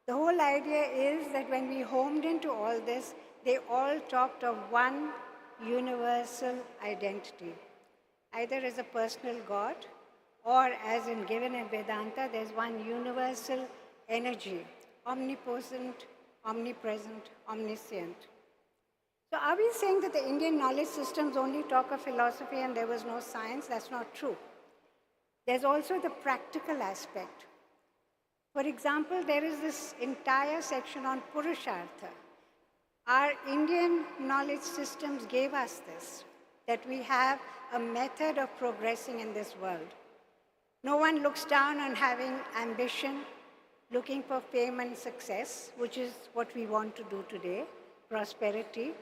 The whole idea is that when we homed into all this, they all talked of one universal identity, either as a personal God, or as in given in Vedanta, there's one universal energy, omnipotent, omnipresent, omniscient. So are we saying that the Indian knowledge systems only talk of philosophy and there was no science? That's not true. There's also the practical aspect. For example, there is this entire section on Purushartha. Our Indian knowledge systems gave us this, that we have a method of progressing in this world. No one looks down on having ambition, looking for fame and success, which is what we want to do today, prosperity.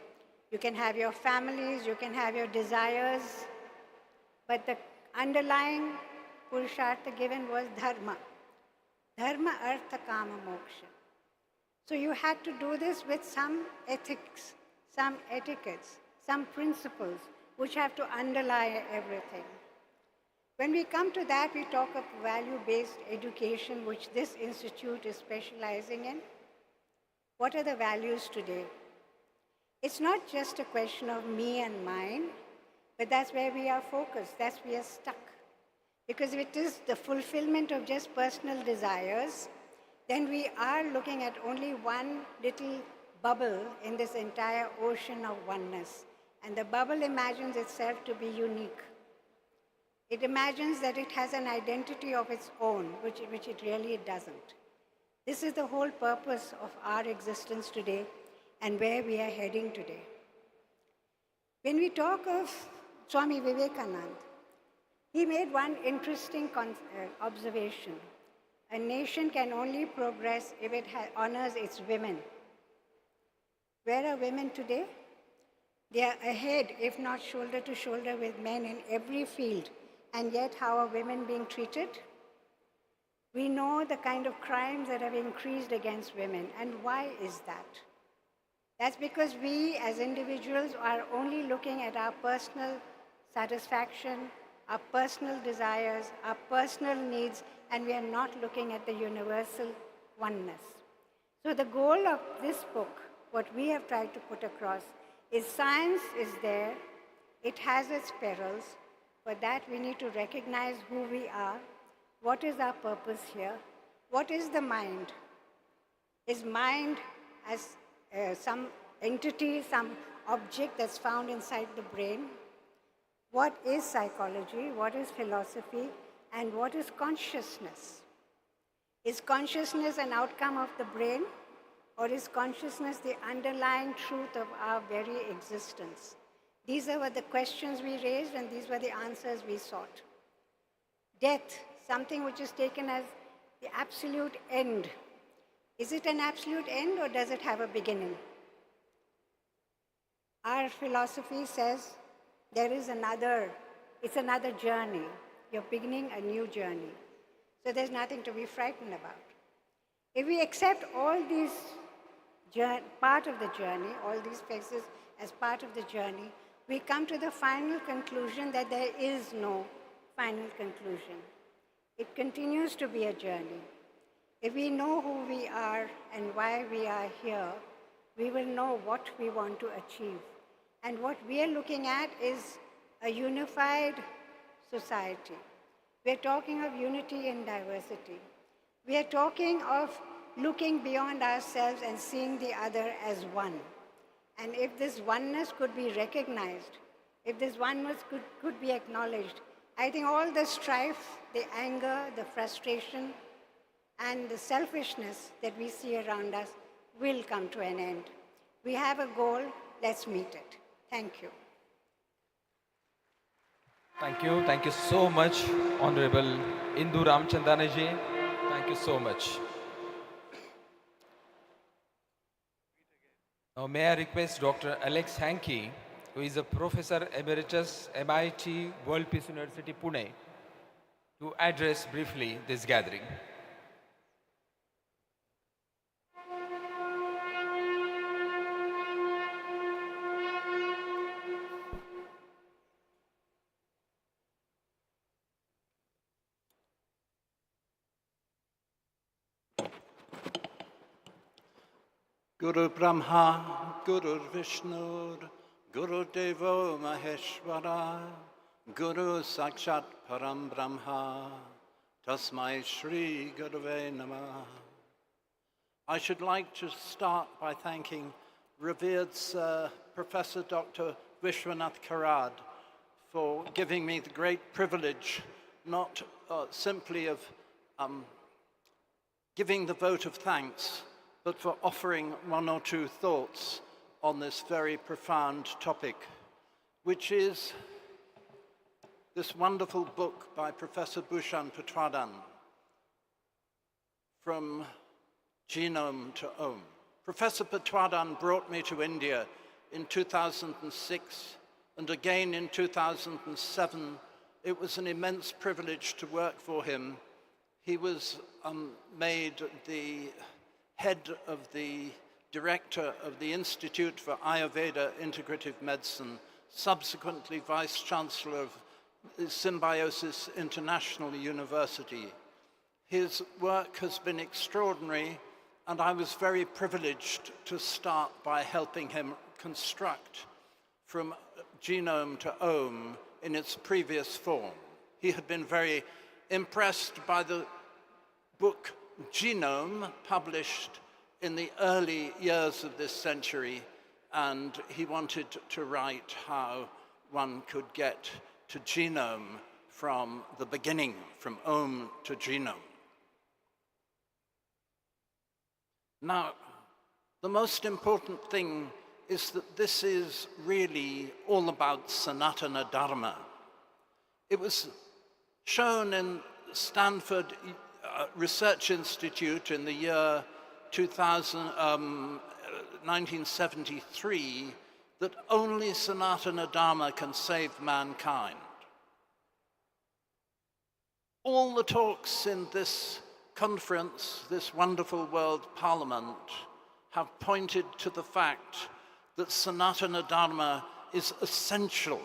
You can have your families, you can have your desires, but the underlying Purushartha given was dharma. Dharma, artha, kama, moksha. So you had to do this with some ethics, some etiquettes, some principles, which have to underlie everything. When we come to that, we talk of value-based education, which this institute is specializing in. What are the values today? It's not just a question of me and mine, but that's where we are focused, that's where we are stuck. Because if it is the fulfillment of just personal desires, then we are looking at only one little bubble in this entire ocean of oneness. And the bubble imagines itself to be unique. It imagines that it has an identity of its own, which it really doesn't. This is the whole purpose of our existence today and where we are heading today. When we talk of Swami Vivekananda, he made one interesting observation. A nation can only progress if it honors its women. Where are women today? They are ahead, if not shoulder to shoulder with men in every field. And yet, how are women being treated? We know the kind of crimes that have increased against women. And why is that? That's because we as individuals are only looking at our personal satisfaction, our personal desires, our personal needs, and we are not looking at the universal oneness. So the goal of this book, what we have tried to put across, is science is there, it has its perils. For that, we need to recognize who we are, what is our purpose here, what is the mind. Is mind as some entity, some object that's found inside the brain? What is psychology, what is philosophy, and what is consciousness? Is consciousness an outcome of the brain, or is consciousness the underlying truth of our very existence? These were the questions we raised, and these were the answers we sought. Death, something which is taken as the absolute end. Is it an absolute end, or does it have a beginning? Our philosophy says there is it's another journey. You're beginning a new journey. So there's nothing to be frightened about. If we accept all these part of the journey, all these phases as part of the journey, we come to the final conclusion that there is no final conclusion. It continues to be a journey. If we know who we are and why we are here, we will know what we want to achieve. And what we are looking at is a unified society. We are talking of unity in diversity. We are talking of looking beyond ourselves and seeing the other as one. And if this oneness could be recognized, if this oneness could be acknowledged, I think all the strife, the anger, the frustration, and the selfishness that we see around us will come to an end. We have a goal, let's meet it. Thank you. Thank you so much, Honorable Indu Ramchandanaji. Thank you so much. Now may I request Dr. Alex Hankey, who is a Professor Emeritus, MIT World Peace University, Pune, to address briefly this gathering. Guru Brahma, Guru Vishnu, Guru Devo Maheshwara, Guru Sakshat Param Brahma, Tasmai Shri Guruve Namah. I should like to start by thanking revered Sir Professor Dr. Vishwanath Karad for giving me the great privilege not simply of giving the vote of thanks, but for offering one or two thoughts on this very profound topic, which is this wonderful book by Professor Bhushan Patwardhan, From Genome to Om. Professor Patwardhan brought me to India in 2006, and again in 2007. It was an immense privilege to work for him. He was made the head of the director of the Institute for Ayurveda Integrative Medicine, subsequently Vice Chancellor of Symbiosis International University. His work has been extraordinary, and I was very privileged to start by helping him construct From Genome to Om in its previous form. He had been very impressed by the book Genome, published in the early years of this century, and he wanted to write how one could get to genome from the beginning, from Om to genome. Now, the most important thing is that this is really all about Sanatana Dharma. It was shown in Stanford Research Institute in the year 1973 that only Sanatana Dharma can save mankind. All the talks in this conference, this wonderful World Parliament, have pointed to the fact that Sanatana Dharma is essential,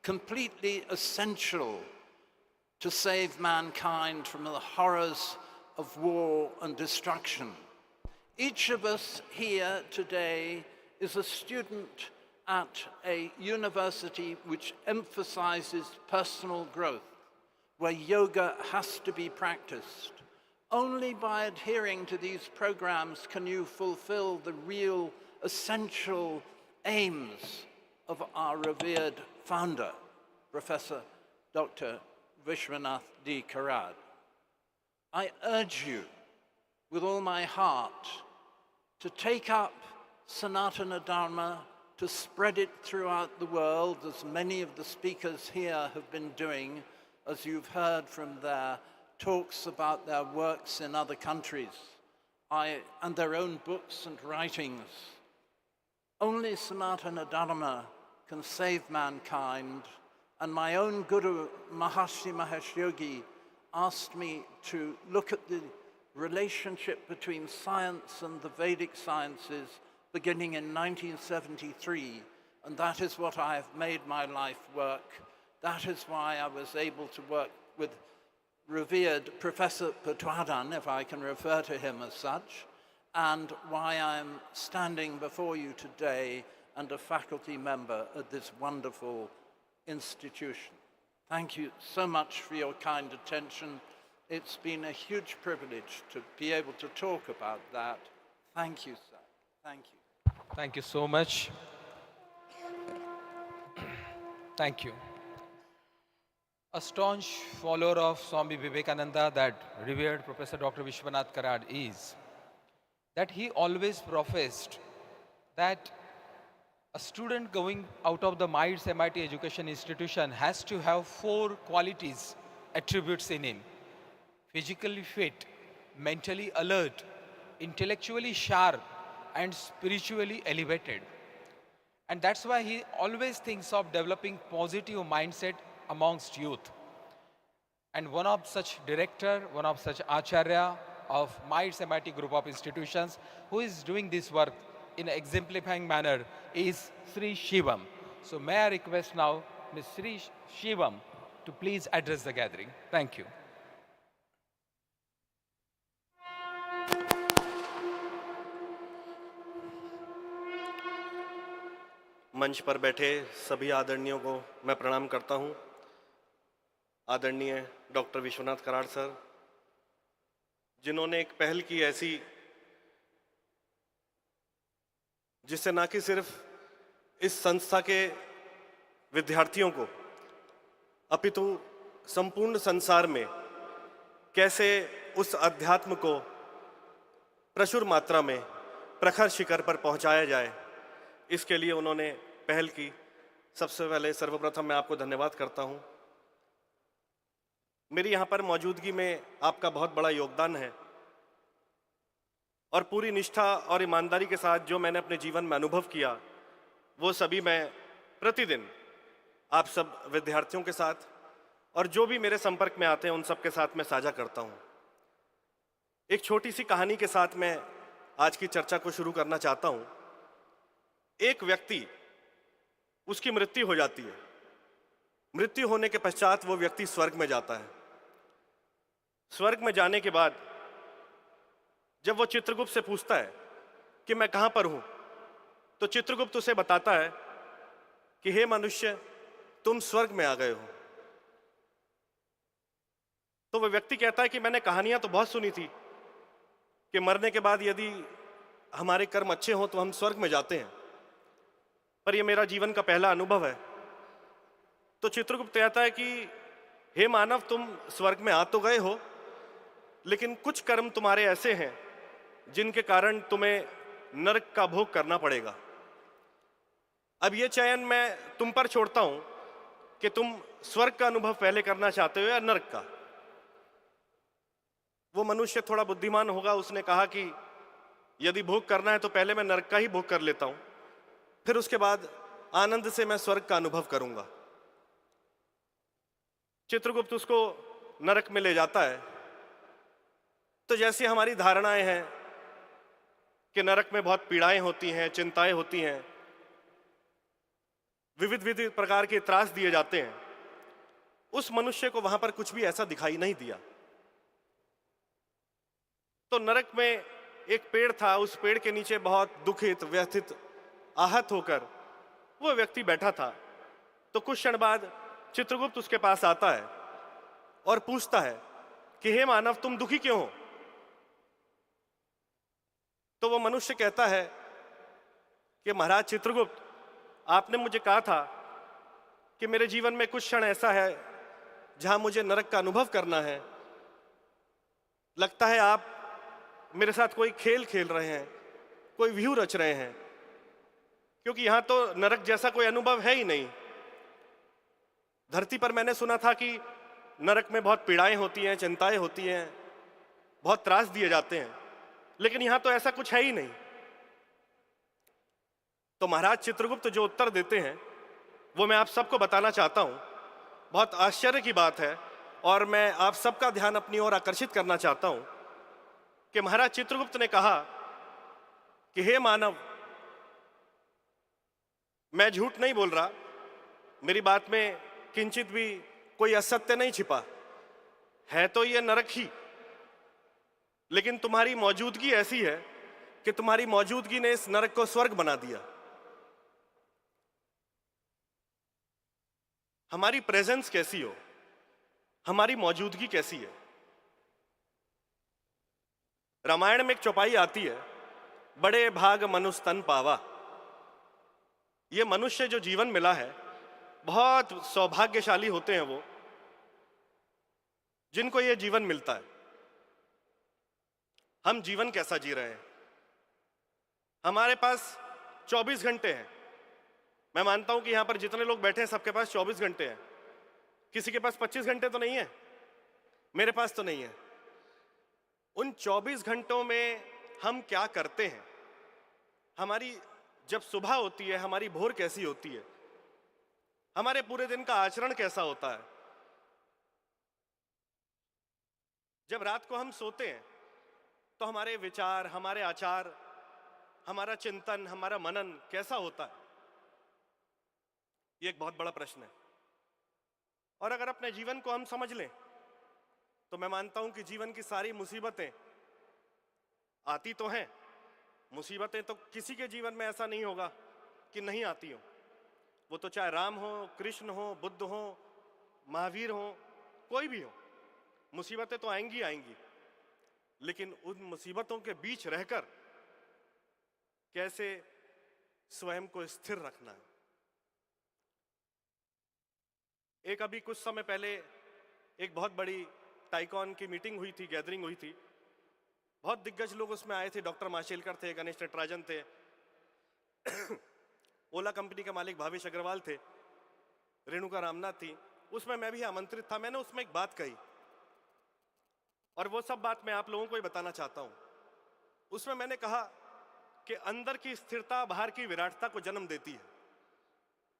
completely essential, to save mankind from the horrors of war and destruction. Each of us here today is a student at a university which emphasizes personal growth, where yoga has to be practiced. Only by adhering to these programs can you fulfill the real essential aims of our revered founder, Professor Dr. Vishwanath D. Karad. I urge you with all my heart to take up Sanatana Dharma, to spread it throughout the world, as many of the speakers here have been doing, as you've heard from their talks about their works in other countries, and their own books and writings. Only Sanatana Dharma can save mankind, and my own Guru, Mahasi Mahesh Yogi, asked me to look at the relationship between science and the Vedic sciences beginning in 1973, and that is what I have made my life work. That is why I was able to work with revered Professor Patwardhan, if I can refer to him as such, and why I'm standing before you today and a faculty member at this wonderful institution. Thank you so much for your kind attention, It's been a huge privilege to be able to talk about that. Thank you, sir. Thank you. Thank you so much. Thank you. A staunch follower of Swami Vivekananda, that revered Professor Dr. Vishwanath Karad is that he always professed that a student going out of the MITES MIT Education Institution has to have 4 qualities, attributes in him: physically fit, mentally alert, intellectually sharp, and spiritually elevated. And that's why he always thinks of developing positive mindset amongst youth. And one of such director, one of such acharya of MITES MIT group of institutions who is doing this work in an exemplifying manner is Sri Shivam. So may I request now Ms. Sri Shivam to please address the gathering. Thank you. मंच पर बैठे सभी आदरणीयों को मैं प्रणाम करता हूं। आदरणीय डॉक्टर विश्वनाथ कराड़ सर, जिन्होंने एक पहल की ऐसी जिससे ना कि सिर्फ इस संस्था के विद्यार्थियों को अपितु संपूर्ण संसार में कैसे उस अध्यात्म को प्रचुर मात्रा में प्रखर शिखर पर पहुंचाया जाए, इसके लिए उन्होंने पहल की। सबसे पहले सर्वप्रथम मैं आपको धन्यवाद करता हूं। मेरी यहाँ पर मौजूदगी में आपका बहुत बड़ा योगदान है और पूरी निष्ठा और ईमानदारी के साथ जो मैंने अपने जीवन में अनुभव किया, वो सभी मैं प्रतिदिन आप सब विद्यार्थियों के साथ और जो भी मेरे संपर्क में आते हैं उन सब के साथ मैं साझा करता हूँ। एक छोटी सी कहानी के साथ मैं आज की चर्चा को शुरू करना चाहता हूँ। एक व्यक्ति, उसकी मृत्यु हो जाती है। मृत्यु होने के पश्चात वो व्यक्ति स्वर्ग में जाता है। स्वर्ग में जाने के बाद जब वो चित्रगुप्त से पूछता है कि मैं कहाँ पर हूँ, तो चित्रगुप्त उसे बताता है कि हे मनुष्य, तुम स्वर्ग में आ गए हो। तो वो व्यक्ति कहता है कि मैंने कहानियां तो बहुत सुनी थी कि मरने के बाद यदि हमारे कर्म अच्छे हों तो हम स्वर्ग में जाते हैं, पर यह मेरा जीवन का पहला अनुभव है। तो चित्रगुप्त कहता है कि हे मानव, तुम स्वर्ग में आ तो गए हो, लेकिन कुछ कर्म तुम्हारे ऐसे हैं जिनके कारण तुम्हें नरक का भोग करना पड़ेगा। अब ये चयन मैं तुम पर छोड़ता हूं कि तुम स्वर्ग का अनुभव पहले करना चाहते हो या नरक का। वो मनुष्य थोड़ा बुद्धिमान होगा, उसने कहा कि यदि भोग करना है तो पहले मैं नरक का ही भोग कर लेता हूं, फिर उसके बाद आनंद से मैं स्वर्ग का अनुभव करूंगा। चित्रगुप्त उसको नरक में ले जाता है। तो जैसी हमारी धारणाएं हैं कि नरक में बहुत पीड़ाएं होती हैं, चिंताएं होती हैं, विविध विविध प्रकार के त्रास दिए जाते हैं, उस मनुष्य को वहां पर कुछ भी ऐसा दिखाई नहीं दिया। तो नरक में एक पेड़ था, उस पेड़ के नीचे बहुत दुखित, व्यथित, आहत होकर वो व्यक्ति बैठा था। तो कुछ क्षण बाद चित्रगुप्त उसके पास आता है और पूछता है कि हे मानव, तुम दुखी क्यों हो? तो वो मनुष्य कहता है कि महाराज चित्रगुप्त, आपने मुझे कहा था कि मेरे जीवन में कुछ क्षण ऐसा है जहां मुझे नरक का अनुभव करना है। लगता है आप मेरे साथ कोई खेल खेल रहे हैं, कोई व्यूह रच रहे हैं, क्योंकि यहां तो नरक जैसा कोई अनुभव है ही नहीं। धरती पर मैंने सुना था कि नरक में बहुत पीड़ाएं होती हैं, चिंताएं होती हैं, बहुत त्रास दिए जाते हैं, लेकिन यहां तो ऐसा कुछ है ही नहीं। तो महाराज चित्रगुप्त जो उत्तर देते हैं वो मैं आप सबको बताना चाहता हूं। बहुत आश्चर्य की बात है और मैं आप सबका ध्यान अपनी ओर आकर्षित करना चाहता हूं कि महाराज चित्रगुप्त ने कहा कि हे मानव, मैं झूठ नहीं बोल रहा, मेरी बात में किंचित भी कोई असत्य नहीं छिपा है। तो यह नरक ही, लेकिन तुम्हारी मौजूदगी ऐसी है कि तुम्हारी मौजूदगी ने इस नरक को स्वर्ग बना दिया। हमारी प्रेजेंस कैसी हो, हमारी मौजूदगी कैसी है, रामायण में एक चौपाई आती है, बड़े भाग मनुस्तन पावा। ये मनुष्य जो जीवन मिला है, बहुत सौभाग्यशाली होते हैं वो जिनको ये जीवन मिलता है। हम जीवन कैसा जी रहे हैं? हमारे पास 24 घंटे हैं। मैं मानता हूं कि यहां पर जितने लोग बैठे हैं सबके पास 24 घंटे हैं। किसी के पास 25 घंटे तो नहीं है, मेरे पास तो नहीं है। उन 24 घंटों में हम क्या करते हैं? हमारी जब सुबह होती है, हमारी भोर कैसी होती है? हमारे पूरे दिन का आचरण कैसा होता है? जब रात को हम सोते हैं तो हमारे विचार, हमारे आचार, हमारा चिंतन, हमारा मनन कैसा होता है? ये एक बहुत बड़ा प्रश्न है। और अगर अपने जीवन को हम समझ लें तो मैं मानता हूं कि जीवन की सारी मुसीबतें आती तो हैं। मुसीबतें तो किसी के जीवन में ऐसा नहीं होगा कि नहीं आती हो। वो तो चाहे राम हो, कृष्ण हो, बुद्ध हो, महावीर हो, कोई भी हो, मुसीबतें तो आएंगी आएंगी। लेकिन उन मुसीबतों के बीच रहकर कैसे स्वयं को स्थिर रखना है। एक अभी कुछ समय पहले एक बहुत बड़ी टाइकॉन की मीटिंग हुई थी, गैदरिंग हुई थी। बहुत दिग्गज लोग उसमें आए थे। डॉक्टर माशेलकर थे, गणेश नटराजन थे, ओला कंपनी के मालिक भावेश अग्रवाल थे, रेणुका रामनाथ थी। उसमें मैं भी आमंत्रित था। मैंने उसमें एक बात कही और वो सब बात मैं आप लोगों को ही बताना चाहता हूं। उसमें मैंने कहा कि अंदर की स्थिरता बाहर की विराटता को जन्म देती है।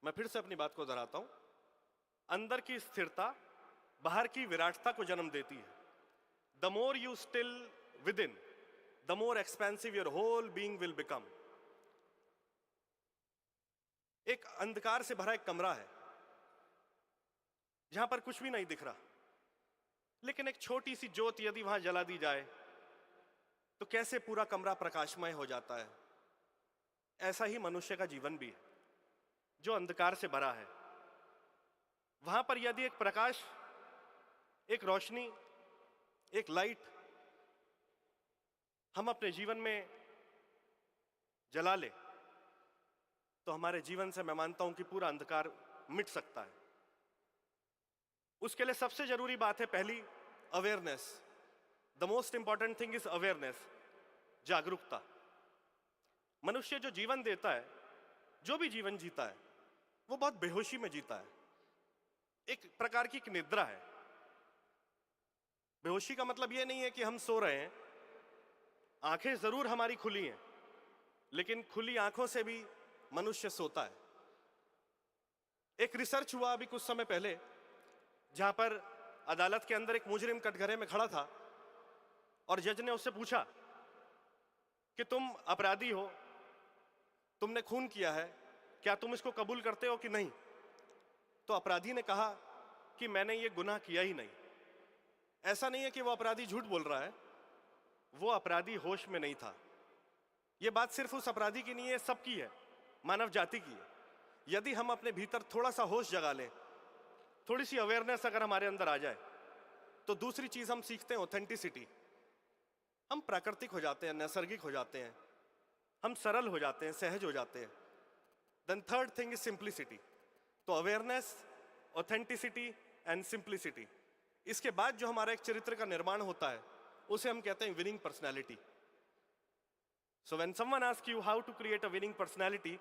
मैं फिर से अपनी बात को दोहराता हूं। अंदर की स्थिरता बाहर की विराटता को जन्म देती है। The more you still within, the more expensive your whole being will become. एक अंधकार से भरा एक कमरा है जहां पर कुछ भी नहीं दिख रहा, लेकिन एक छोटी सी ज्योत यदि वहां जला दी जाए तो कैसे पूरा कमरा प्रकाशमय हो जाता है। ऐसा ही मनुष्य का जीवन भी है जो अंधकार से भरा है। वहां पर यदि एक प्रकाश, एक रोशनी, एक लाइट हम अपने जीवन में जला ले तो हमारे जीवन से मैं मानता हूं कि पूरा अंधकार मिट सकता है। उसके लिए सबसे जरूरी बात है पहली, awareness. The most important thing is awareness, जागरूकता। मनुष्य जो जीवन देता है, जो भी जीवन जीता है, वो बहुत बेहोशी में जीता है। एक प्रकार की एक निद्रा है। बेहोशी का मतलब ये नहीं है कि हम सो रहे हैं। आंखें जरूर हमारी खुली हैं, लेकिन खुली आंखों से भी मनुष्य सोता है। एक रिसर्च हुआ अभी कुछ समय पहले, जहां पर अदालत के अंदर एक मुजरिम कटघरे में खड़ा था और जज ने उससे पूछा कि तुम अपराधी हो, तुमने खून किया है, क्या तुम इसको कबूल करते हो कि नहीं? तो अपराधी ने कहा कि मैंने ये गुनाह किया ही नहीं। ऐसा नहीं है कि वो अपराधी झूठ बोल रहा है, वो अपराधी होश में नहीं था। ये बात सिर्फ उस अपराधी की नहीं है, सबकी है, मानव जाति की है। यदि हम अपने भीतर थोड़ा सा होश जगा लें, थोड़ी सी अवेयरनेस अगर हमारे अंदर आ जाए, तो दूसरी चीज हम सीखते हैं ऑथेंटिसिटी। हम प्राकृतिक हो जाते हैं, नैसर्गिक हो जाते हैं, हम सरल हो जाते हैं, सहज हो जाते हैं। Then third thing is simplicity. तो अवेयरनेस, ऑथेंटिसिटी एंड सिंप्लिसिटी। इसके बाद जो हमारा एक चरित्र का निर्माण होता है उसे हम कहते हैं winning personality. So when someone ask you how to create a winning personality,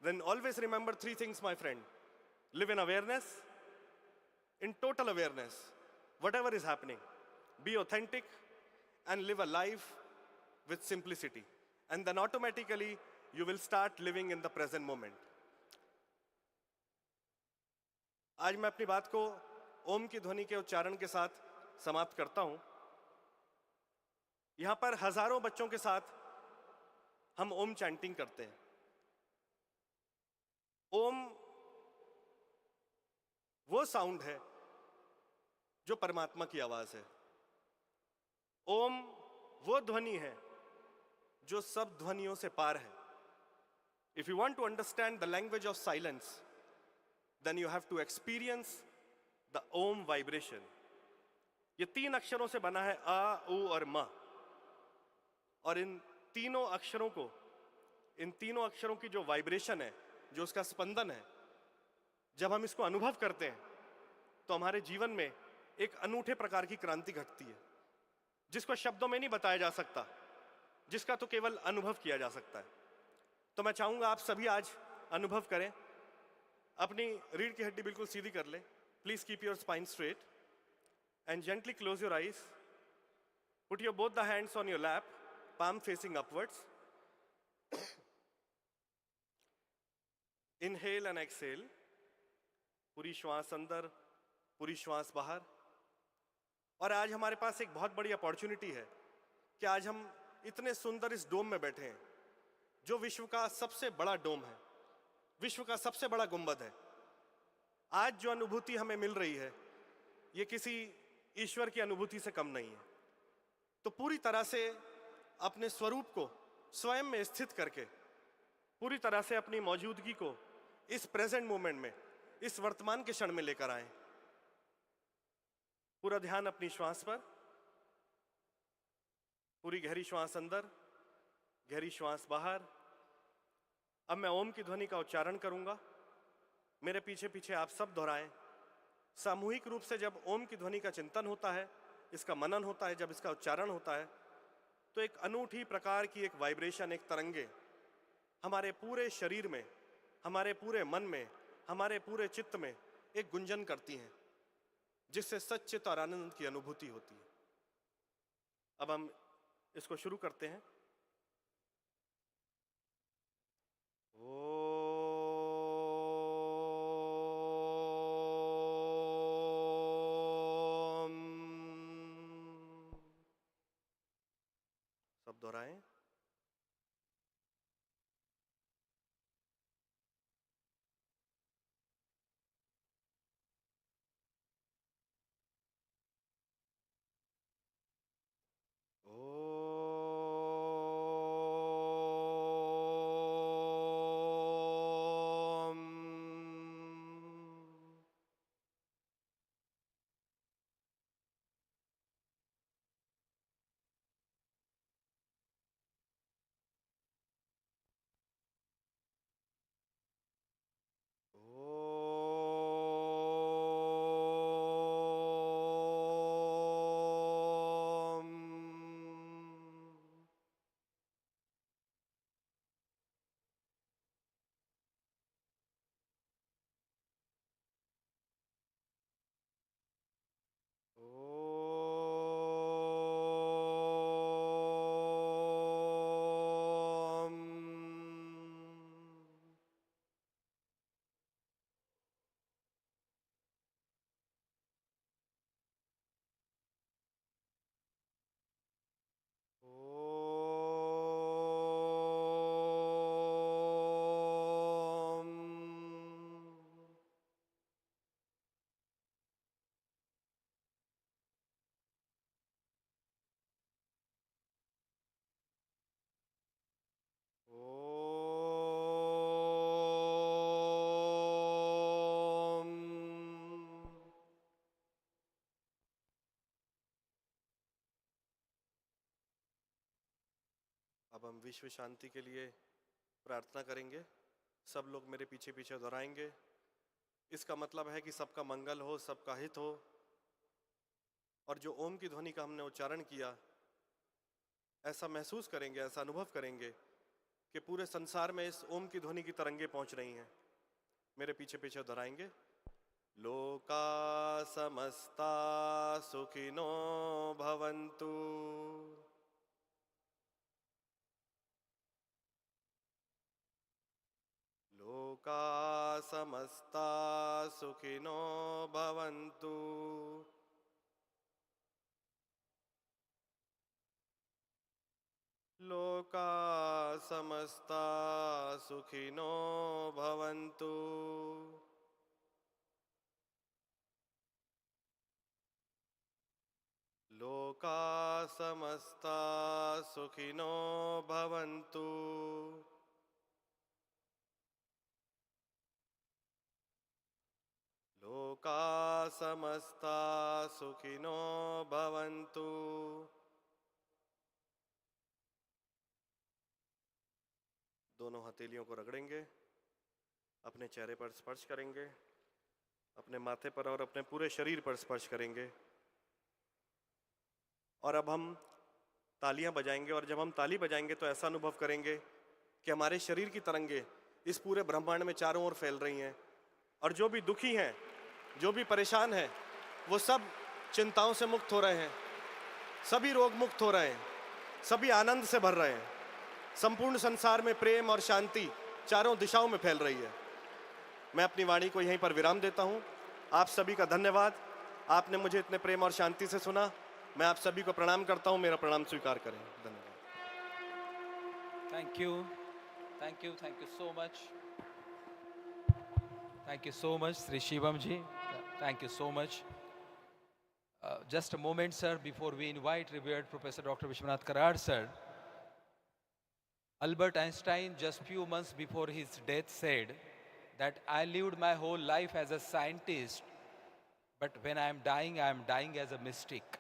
then always remember three things, my friend. Live in awareness, in total awareness, whatever is happening. Be authentic and live a life with simplicity. And then automatically you will start living in the present moment. आज मैं अपनी बात को ओम की ध्वनि के उच्चारण के साथ समाप्त करता हूं। यहां पर हजारों बच्चों के साथ हम ओम चैंटिंग करते हैं। ओम वो साउंड है जो परमात्मा की आवाज है। ओम वो ध्वनि है जो सब ध्वनियों से पार है। If you want to understand the language of silence, then you have to experience the Om vibration. ये 3 अक्षरों से बना है, आ, उ और म। और इन तीनों अक्षरों की जो वाइब्रेशन है, जो उसका स्पंदन है, जब हम इसको अनुभव करते हैं तो हमारे जीवन में एक अनूठे प्रकार की क्रांति घटती है, जिसको शब्दों में नहीं बताया जा सकता, जिसका तो केवल अनुभव किया जा सकता है। तो मैं चाहूंगा आप सभी आज अनुभव करें। अपनी रीढ़ की हड्डी बिल्कुल सीधी कर लें। Please keep your spine straight and gently close your eyes. Put your both the hands on your lap, palm facing upwards. Inhale and exhale. पूरी श्वास अंदर, पूरी श्वास बाहर। और आज हमारे पास एक बहुत बड़ी अपॉर्चुनिटी है कि आज हम इतने सुंदर इस डोम में बैठे हैं, जो विश्व का सबसे बड़ा डोम है, विश्व का सबसे बड़ा गुंबद है। आज जो अनुभूति हमें मिल रही है, ये किसी ईश्वर की अनुभूति से कम नहीं है। तो पूरी तरह से अपने स्वरूप को स्वयं में स्थित करके, पूरी तरह से अपनी मौजूदगी को इस प्रेजेंट मोमेंट में, इस वर्तमान के क्षण में लेकर आए। पूरा ध्यान अपनी श्वास पर। पूरी गहरी श्वास अंदर, गहरी श्वास बाहर। अब मैं ओम की ध्वनि का उच्चारण करूंगा, मेरे पीछे पीछे आप सब दोहराएं। सामूहिक रूप से जब ओम की ध्वनि का चिंतन होता है, इसका मनन होता है, जब इसका उच्चारण होता है, तो एक अनूठी प्रकार की एक वाइब्रेशन, एक तरंगे हमारे पूरे शरीर में, हमारे पूरे मन में, हमारे पूरे चित्त में एक गुंजन करती हैं, जिससे सच्चित और आनंद की अनुभूति होती है। अब हम इसको शुरू करते हैं। सब दोहराएं। अब हम विश्व शांति के लिए प्रार्थना करेंगे। सब लोग मेरे पीछे पीछे दोहराएंगे। इसका मतलब है कि सबका मंगल हो, सबका हित हो। और जो ओम की ध्वनि का हमने उच्चारण किया, ऐसा महसूस करेंगे, ऐसा अनुभव करेंगे कि पूरे संसार में इस ओम की ध्वनि की तरंगे पहुंच रही हैं। मेरे पीछे पीछे दोहराएंगे। लोका समस्ता सुखिनो भवन्तु। लोका समस्ता सुखिनो भवन्तु। लोका समस्ता सुखिनो भवन्तु। लोका समस्ता सुखिनो भवन्तु। लोका समस्ता सुखिनो भवन्तु। दोनों हथेलियों को रगड़ेंगे, अपने चेहरे पर स्पर्श करेंगे, अपने माथे पर और अपने पूरे शरीर पर स्पर्श करेंगे। और अब हम तालियां बजाएंगे, और जब हम ताली बजाएंगे तो ऐसा अनुभव करेंगे कि हमारे शरीर की तरंगे इस पूरे ब्रह्मांड में चारों ओर फैल रही हैं, और जो भी दुखी हैं, जो भी परेशान हैं, वो सब चिंताओं से मुक्त हो रहे हैं, सभी रोग मुक्त हो रहे हैं, सभी आनंद से भर रहे हैं। संपूर्ण संसार में प्रेम और शांति चारों दिशाओं में फैल रही है। मैं अपनी वाणी को यहीं पर विराम देता हूं। आप सभी का धन्यवाद, आपने मुझे इतने प्रेम और शांति से सुना। मैं आप सभी को प्रणाम करता हूं, मेरा प्रणाम स्वीकार करें। धन्यवाद। Thank you. Thank you. Thank you so much. Thank you so much, Sri Shivam ji. Thank you so much. Just a moment, sir, before we invite revered Professor Dr. Vishwanath Karad, sir. Albert Einstein, just few months before his death, said that I lived my whole life as a scientist, but when I am dying as a mystic.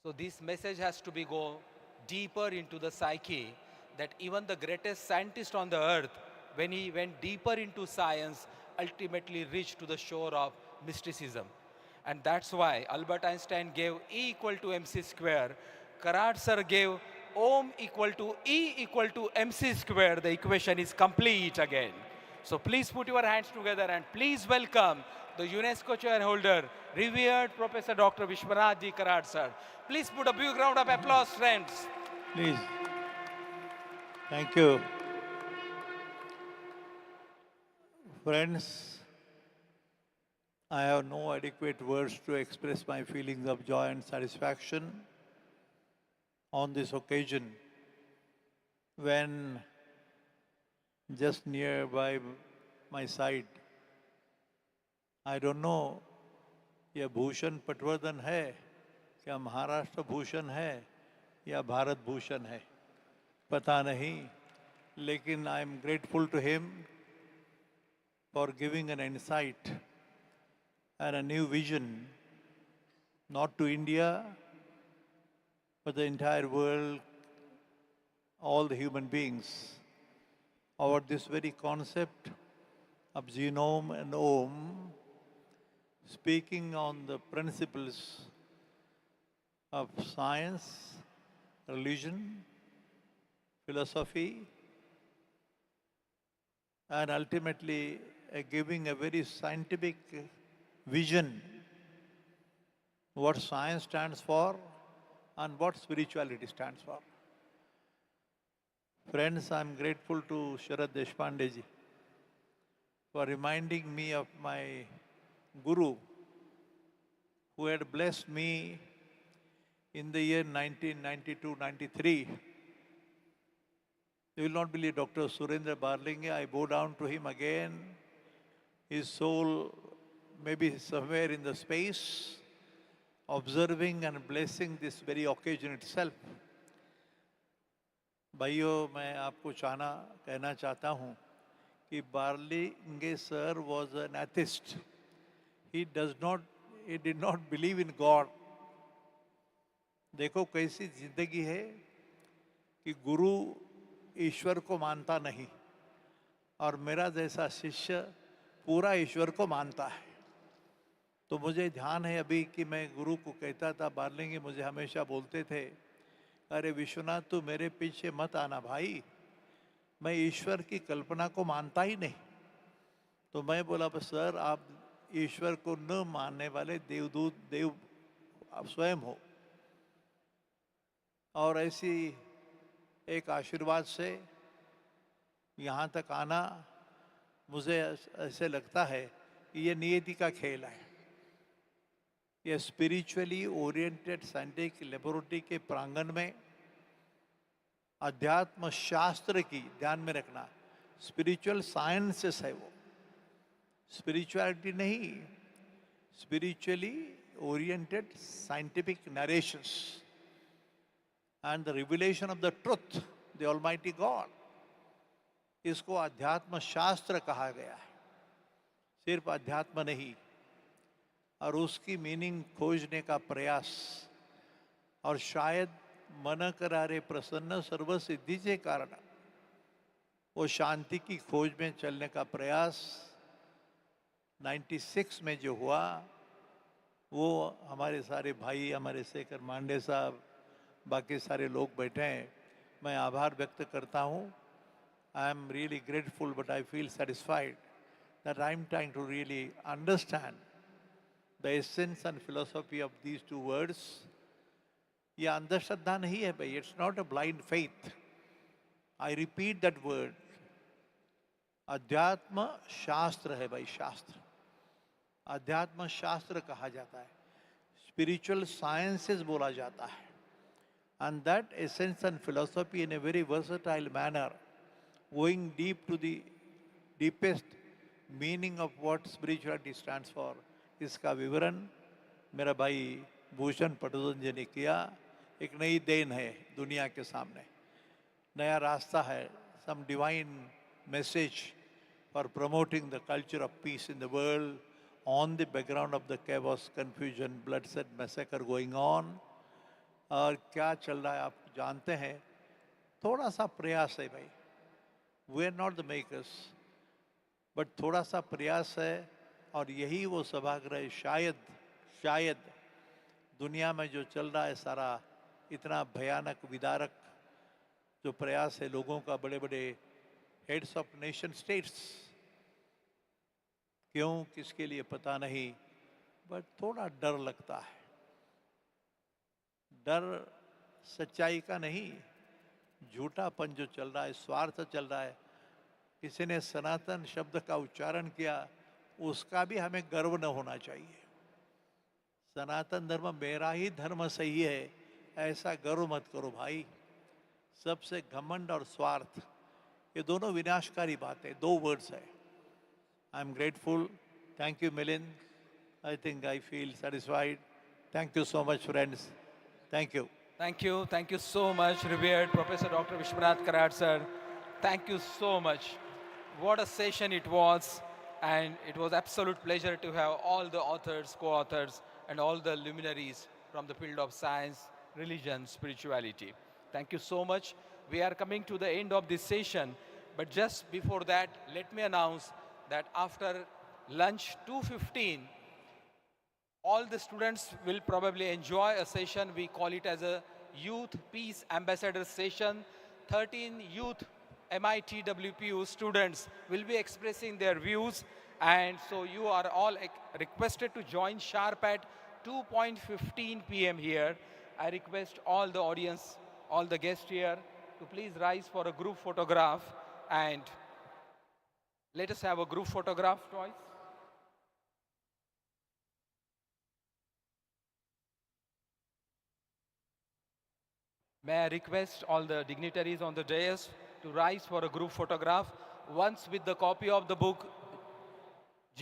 So this message has to be go deeper into the psyche, that even the greatest scientist on the earth, when he went deeper into science, ultimately reached to the shore of mysticism. And that's why Albert Einstein gave E equal to mc square. Karad sir gave Om equal to E equal to mc square. The equation is complete again. So please put your hands together and please welcome the UNESCO chairholder, revered Professor Dr. Vishwanath Ji Karad sir. Please put a big round of applause, friends. Please. Thank you. Friends, I have no adequate words to express my feelings of joy and satisfaction on this occasion when just nearby my side, I don't know, ये भूषण पटवर्धन है, क्या महाराष्ट्र भूषण है या भारत भूषण है, पता नहीं, लेकिन I am grateful to him for giving an insight and a new vision, not to India, but the entire world, all the human beings, about this very concept of genome and Om, speaking on the principles of science, religion, philosophy, and ultimately giving a very scientific vision what science stands for and what spirituality stands for. Friends, I am grateful to Sharad Deshpande ji for reminding me of my Guru, who had blessed me in the year 1992-93. You will not believe Dr. Surendra Barlinge, I bow down to him again. His soul may be somewhere in the space, observing and blessing this very occasion itself. भाइयों, मैं आपको कहना चाहता हूँ कि बार्लिंगे sir was an atheist. He did not believe in God. देखो कैसी जिंदगी है कि गुरु ईश्वर को मानता नहीं और मेरा जैसा शिष्य पूरा ईश्वर को मानता है। तो मुझे ध्यान है अभी कि मैं गुरु को कहता था, बार्लिंगे मुझे हमेशा बोलते थे, अरे विश्वनाथ तू मेरे पीछे मत आना भाई, मैं ईश्वर की कल्पना को मानता ही नहीं। तो मैं बोला बस सर, आप ईश्वर को न मानने वाले देव आप स्वयं हो। और ऐसी एक आशीर्वाद से यहाँ तक आना मुझे ऐसे लगता है कि ये नियति का खेल है। ये स्पिरिचुअली ओरिएंटेड साइंटिफिक लेबोरेटरी के प्रांगण में अध्यात्म शास्त्र की, ध्यान में रखना, स्पिरिचुअल साइंसेस है वो, स्पिरिचुअलिटी नहीं, spiritually oriented scientific narrations and the revelation of the truth, the Almighty God. इसको अध्यात्म शास्त्र कहा गया है, सिर्फ अध्यात्म नहीं। और उसकी मीनिंग खोजने का प्रयास, और शायद मन करारे प्रसन्न सर्व सिद्धि के कारण वो शांति की खोज में चलने का प्रयास 96 में जो हुआ, वो हमारे सारे भाई, हमारे शेखर मांडे साहब, बाकी सारे लोग बैठे हैं, मैं आभार व्यक्त करता हूँ. I am really grateful, but I feel satisfied that I am trying to really understand the essence and philosophy of these two words. ये अंधश्रद्धा नहीं है भाई, it's not a blind faith. I repeat that word. अध्यात्म शास्त्र है भाई, शास्त्र. अध्यात्म शास्त्र कहा जाता है, spiritual sciences बोला जाता है. And that essence and philosophy in a very versatile manner, going deep to the deepest meaning of what spirituality stands for, इसका विवरण मेरा भाई भूषण पटवर्धन जी ने किया. एक नई देन है दुनिया के सामने, नया रास्ता है. Some divine message for promoting the culture of peace in the world on the background of the chaos, confusion, bloodshed, massacre going on. और क्या चल रहा है आप जानते हैं. थोड़ा सा प्रयास है भाई, we are not the makers, but थोड़ा सा प्रयास है. और यही वो सभागृह है. शायद दुनिया में जो चल रहा है सारा इतना भयानक विदारक जो प्रयास है लोगों का, बड़े बड़े हेड्स ऑफ नेशन स्टेट्स, क्यों किसके लिए पता नहीं, बट थोड़ा डर लगता है. डर सच्चाई का नहीं, झूठापन जो चल रहा है, स्वार्थ चल रहा है. किसी ने सनातन शब्द का उच्चारण किया, उसका भी हमें गर्व न होना चाहिए. सनातन धर्म मेरा ही धर्म सही है, ऐसा गर्व मत करो भाई. सबसे घमंड और स्वार्थ, ये दोनों विनाशकारी बात है. दो वर्ड्स है. I am grateful. Thank you Milind. I think I feel satisfied. Thank you so much friends. Thank you. Thank you so much, revered Professor Dr. Vishwanath Karad sir. Thank you so much. What a session it was, and it was absolute pleasure to have all the authors, co-authors, and all the luminaries from the field of science, religion, spirituality. Thank you so much. We are coming to the end of this session, but just before that, let me announce that after lunch 2:15, all the students will probably enjoy a session. We call it as a Youth Peace Ambassador session. 13 youth MIT WPU students will be expressing their views, and so you are all requested to join sharp at 2:15 p.m. here. I request all the audience, all the guests here to please rise for a group photograph, and let us have a group photograph twice. May I request all the dignitaries on the dais to rise for a group photograph, once with the copy of the book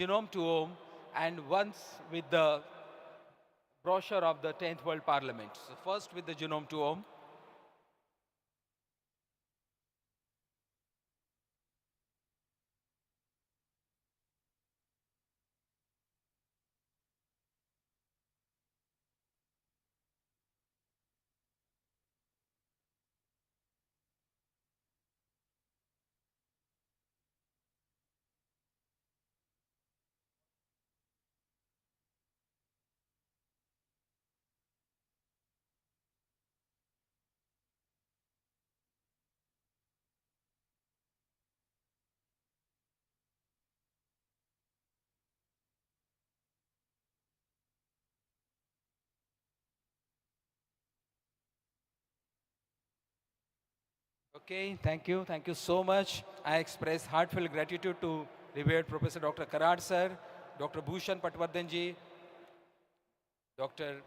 Genome to Om, and once with the brochure of the 10th World Parliament. So first with the Genome to Om. Okay, thank you so much. I express heartfelt gratitude to revered Professor Dr. Karad sir, Dr. Bhushan Patwardhan ji, Dr.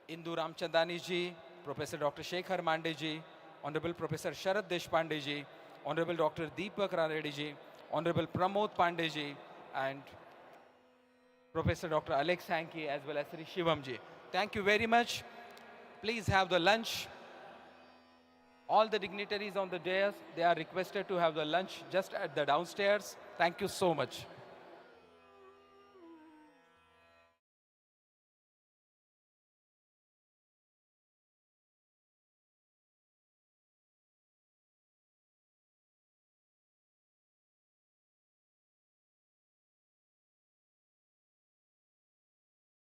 Indu Ramchandani ji, Professor Dr. Shekhar Mande ji, Honorable Professor Sharad Deshpande ji, Honorable Dr. Deepak Ranade ji, Honorable Pramod Pandey ji, and Professor Dr. Alex Sankey, as well as Sri Shivam ji. Thank you very much. Please have the lunch. All the dignitaries on the dais, they are requested to have the lunch just at the downstairs. Thank you so much.